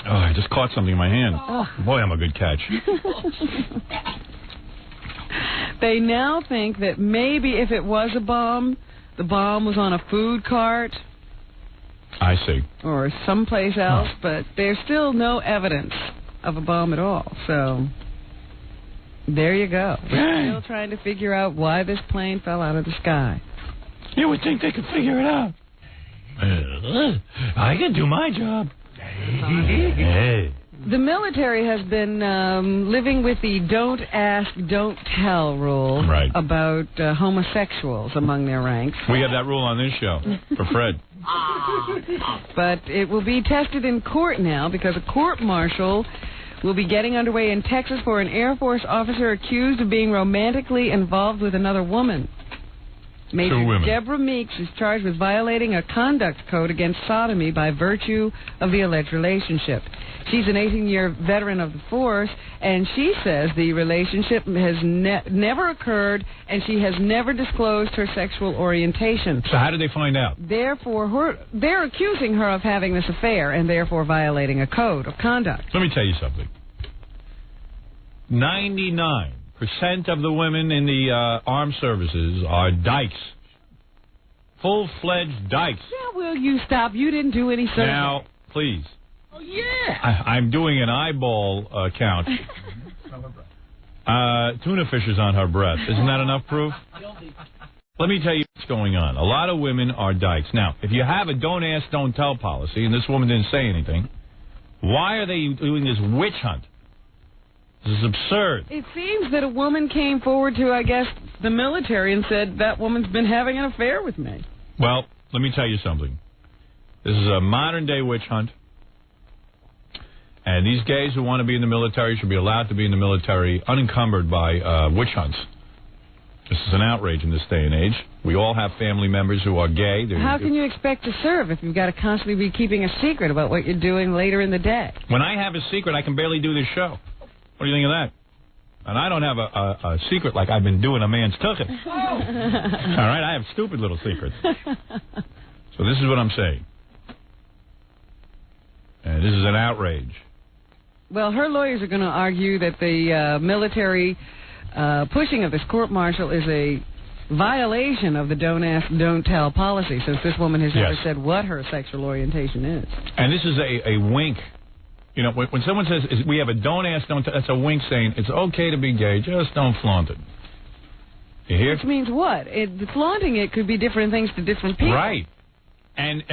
Oh, I just caught something in my hand. Oh. Boy, I'm a good catch. They now think that maybe if it was a bomb, the bomb was on a food cart. I see. Or someplace else, but there's still no evidence of a bomb at all. So there you go. We're still trying to figure out why this plane fell out of the sky. You would think they could figure it out. I can do my job. Hey. The military has been living with the don't ask, don't tell rule about homosexuals among their ranks. We have that rule on this show for Fred. But it will be tested in court now because a court-martial will be getting underway in Texas for an Air Force officer accused of being romantically involved with another woman. Major Deborah Meeks is charged with violating a conduct code against sodomy by virtue of the alleged relationship. She's an 18-year veteran of the force, and she says the relationship has never occurred, and she has never disclosed her sexual orientation. So how did they find out? Therefore, they're accusing her of having this affair and therefore violating a code of conduct. Let me tell you something. 99% of the women in the armed services are dykes. Full-fledged dykes. Yeah, will you stop? You didn't do any survey. Now, please. Oh, yeah. I'm doing an eyeball count. Tuna fish is on her breath. Isn't that enough proof? Let me tell you what's going on. A lot of women are dykes. Now, if you have a don't ask, don't tell policy, and this woman didn't say anything, why are they doing this witch hunt? This is absurd. It seems that a woman came forward to, I guess, the military and said, that woman's been having an affair with me. Well, let me tell you something. This is a modern-day witch hunt. And these gays who want to be in the military should be allowed to be in the military unencumbered by witch hunts. This is an outrage in this day and age. We all have family members who are gay. How can you expect to serve if you've got to constantly be keeping a secret about what you're doing later in the day? When I have a secret, I can barely do this show. What do you think of that? And I don't have a secret like I've been doing a man's tucking. All right? I have stupid little secrets. So this is what I'm saying. And this is an outrage. Well, her lawyers are going to argue that the military pushing of this court-martial is a violation of the don't ask, don't tell policy, since this woman has never said what her sexual orientation is. And this is a wink. You know, when someone says we have a don't ask, don't tell, that's a wink saying it's okay to be gay, just don't flaunt it. You hear? Which means what? Flaunting it could be different things to different people. Right. And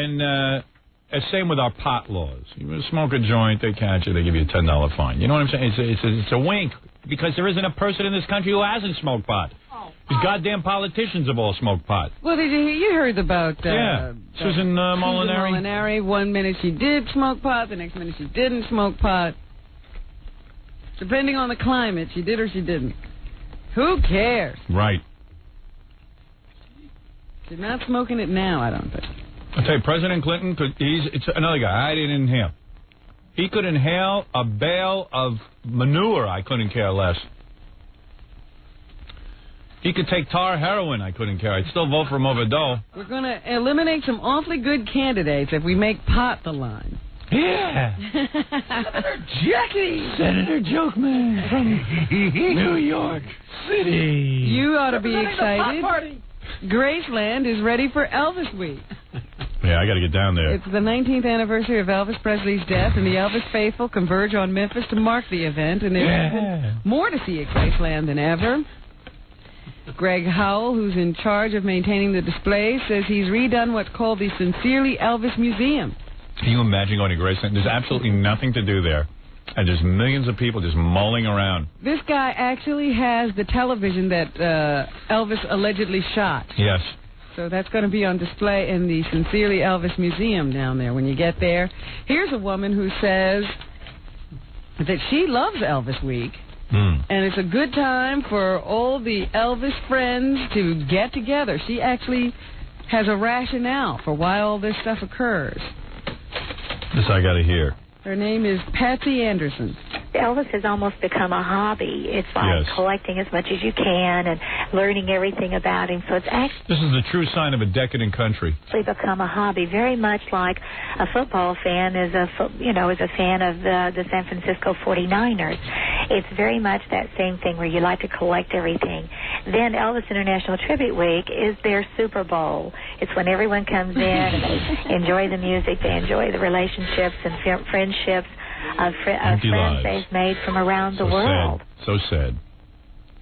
same with our pot laws. You smoke a joint, they catch you, they give you a $10 fine. You know what I'm saying? It's a wink, because there isn't a person in this country who hasn't smoked pot. These goddamn politicians have all smoked pot. Well, you heard about Susan Molinari? Molinari. 1 minute she did smoke pot, the next minute she didn't smoke pot. Depending on the climate, she did or she didn't. Who cares? Right. She's not smoking it now, I don't think. I'll tell you, President Clinton, it's another guy. I didn't inhale. He could inhale a bale of manure. I couldn't care less. He could take tar heroin. I couldn't care. I'd still vote for him over Dole. We're going to eliminate some awfully good candidates if we make pot the line. Yeah. Senator Jackie. Senator Jokeman from New York City. You ought to be excited. Graceland is ready for Elvis Week. Yeah, I got to get down there. It's the 19th anniversary of Elvis Presley's death, and the Elvis faithful converge on Memphis to mark the event, and there's more to see at Graceland than ever. Greg Howell, who's in charge of maintaining the display, says he's redone what's called the Sincerely Elvis Museum. Can you imagine going to Graceland? There's absolutely nothing to do there, and there's millions of people just mulling around. This guy actually has the television that Elvis allegedly shot. Yes. So that's going to be on display in the Sincerely Elvis Museum down there when you get there. Here's a woman who says that she loves Elvis Week, and it's a good time for all the Elvis friends to get together. She actually has a rationale for why all this stuff occurs. This I got to hear. Her name is Patsy Anderson. Elvis has almost become a hobby. It's like collecting as much as you can and learning everything about him. So it's actually This is the true sign of a decadent country. become a hobby, very much like a football fan is a fan of the San Francisco 49ers. It's very much that same thing where you like to collect everything. Then Elvis International Tribute Week is their Super Bowl. It's when everyone comes in and they enjoy the music, they enjoy the relationships and friendships of friends they've made from around the world. Sad. So sad.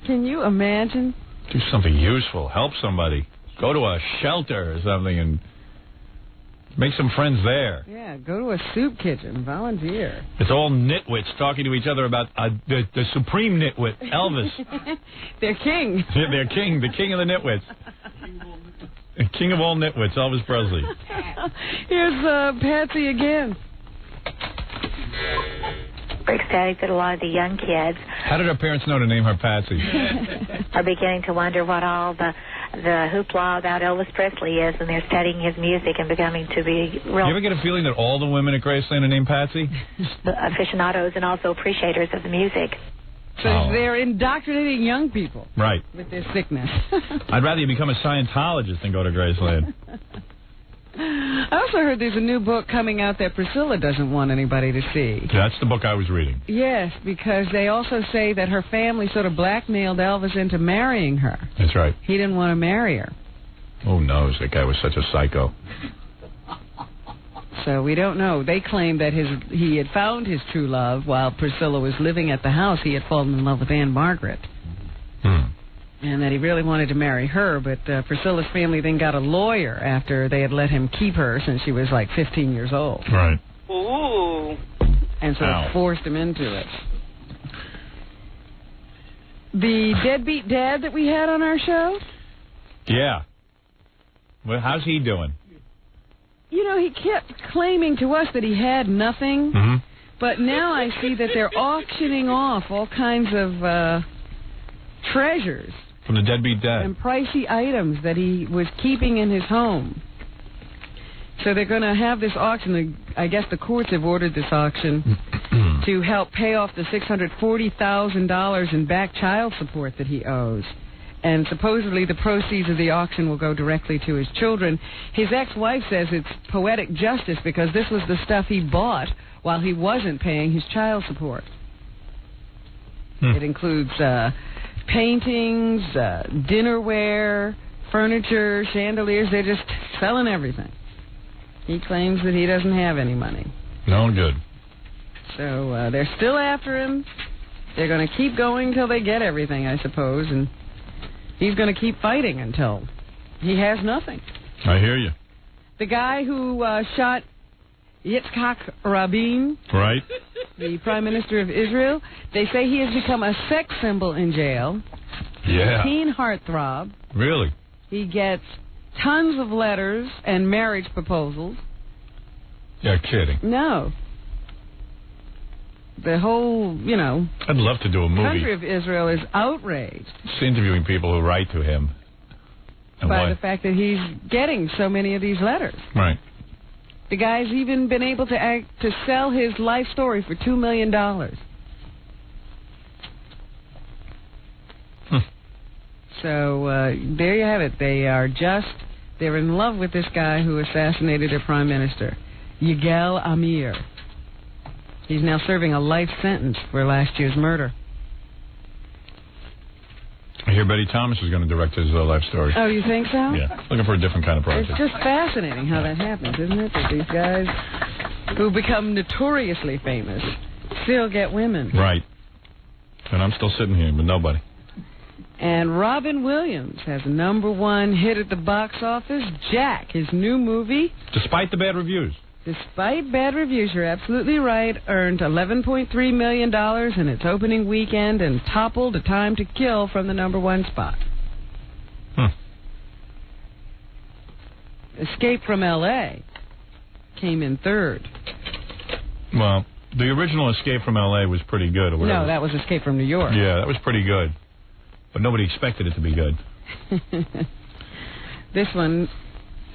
Can you imagine? Do something useful. Help somebody. Go to a shelter or something and make some friends there. Yeah, go to a soup kitchen. Volunteer. It's all nitwits talking to each other about the supreme nitwit, Elvis. Their king. Their king. The king of the nitwits. King of all nitwits, Elvis Presley. Here's Patsy again. We're ecstatic that a lot of the young kids How did her parents know to name her Patsy? are beginning to wonder what all the hoopla about Elvis Presley is, and they're studying his music and becoming to be real You ever get a feeling that all the women at Graceland are named Patsy? aficionados and also appreciators of the music. So they're indoctrinating young people. Right. With their sickness. I'd rather you become a Scientologist than go to Graceland. I also heard there's a new book coming out that Priscilla doesn't want anybody to see. That's the book I was reading. Yes, because they also say that her family sort of blackmailed Elvis into marrying her. That's right. He didn't want to marry her. Who knows? That guy was such a psycho. So we don't know. They claim that he had found his true love while Priscilla was living at the house. He had fallen in love with Anne Margaret. And that he really wanted to marry her, but Priscilla's family then got a lawyer after they had let him keep her since she was like 15 years old. Right. Ooh. And sort of forced him into it. The deadbeat dad that we had on our show? Yeah. Well, how's he doing? You know, he kept claiming to us that he had nothing, but now I see that they're auctioning off all kinds of treasures. From the deadbeat dad. And pricey items that he was keeping in his home. So they're going to have this auction. I guess the courts have ordered this auction to help pay off the $640,000 in back child support that he owes. And supposedly the proceeds of the auction will go directly to his children. His ex-wife says it's poetic justice because this was the stuff he bought while he wasn't paying his child support. It includes paintings, dinnerware, furniture, chandeliers. They're just selling everything. He claims that he doesn't have any money. No good. So they're still after him. They're going to keep going till they get everything, I suppose, and he's going to keep fighting until he has nothing. I hear you. The guy who shot Yitzhak Rabin, right, the Prime Minister of Israel, they say he has become a sex symbol in jail. Yeah. Teen heartthrob. Really? He gets tons of letters and marriage proposals. You're kidding. No. The whole, I'd love to do a movie. country of Israel is outraged. Just interviewing people who write to him. And by the fact that he's getting so many of these letters. Right. The guy's even been able to sell his life story for $2 million. So there you have it. They're in love with this guy who assassinated their prime minister, Yigal Amir. He's now serving a life sentence for last year's murder. I hear Betty Thomas is going to direct his life story. Oh, you think so? Yeah, looking for a different kind of project. It's just fascinating how that happens, isn't it? That these guys who become notoriously famous still get women. Right. And I'm still sitting here with nobody. And Robin Williams has a #1 hit at the box office, Jack, his new movie. Despite the bad reviews. Despite bad reviews, you're absolutely right, earned $11.3 million in its opening weekend and toppled A Time to Kill from the #1 spot. Escape from L.A. came in third. Well, the original Escape from L.A. was pretty good. Or whatever. No, that was Escape from New York. Yeah, that was pretty good. But nobody expected it to be good. This one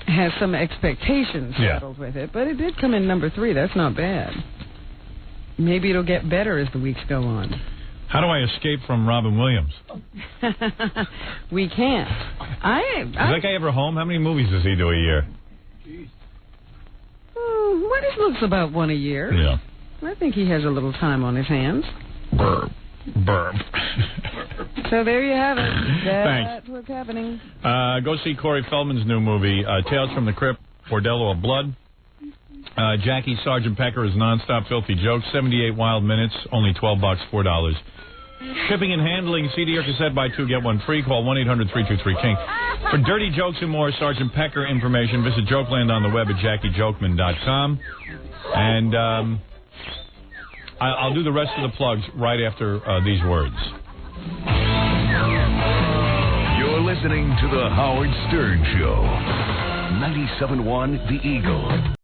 has some expectations settled with it, but it did come in #3. That's not bad. Maybe it'll get better as the weeks go on. How do I escape from Robin Williams? We can't. Is that guy ever home? How many movies does he do a year? What it looks about one a year. Yeah. I think he has a little time on his hands. Burp. So there you have it. Thanks. That's what's happening. Go see Corey Feldman's new movie, Tales from the Crypt, Bordello of Blood. Jackie Sgt. Pecker's nonstop filthy jokes, 78 wild minutes, only $12, $4. Shipping and handling, CD or cassette, buy 2, get 1 free. Call 1-800-323-KING. For dirty jokes and more Sgt. Pecker information, visit Jokeland on the web at JackieJokeman.com. And I'll do the rest of the plugs right after these words. You're listening to The Howard Stern Show. 97.1 The Eagle.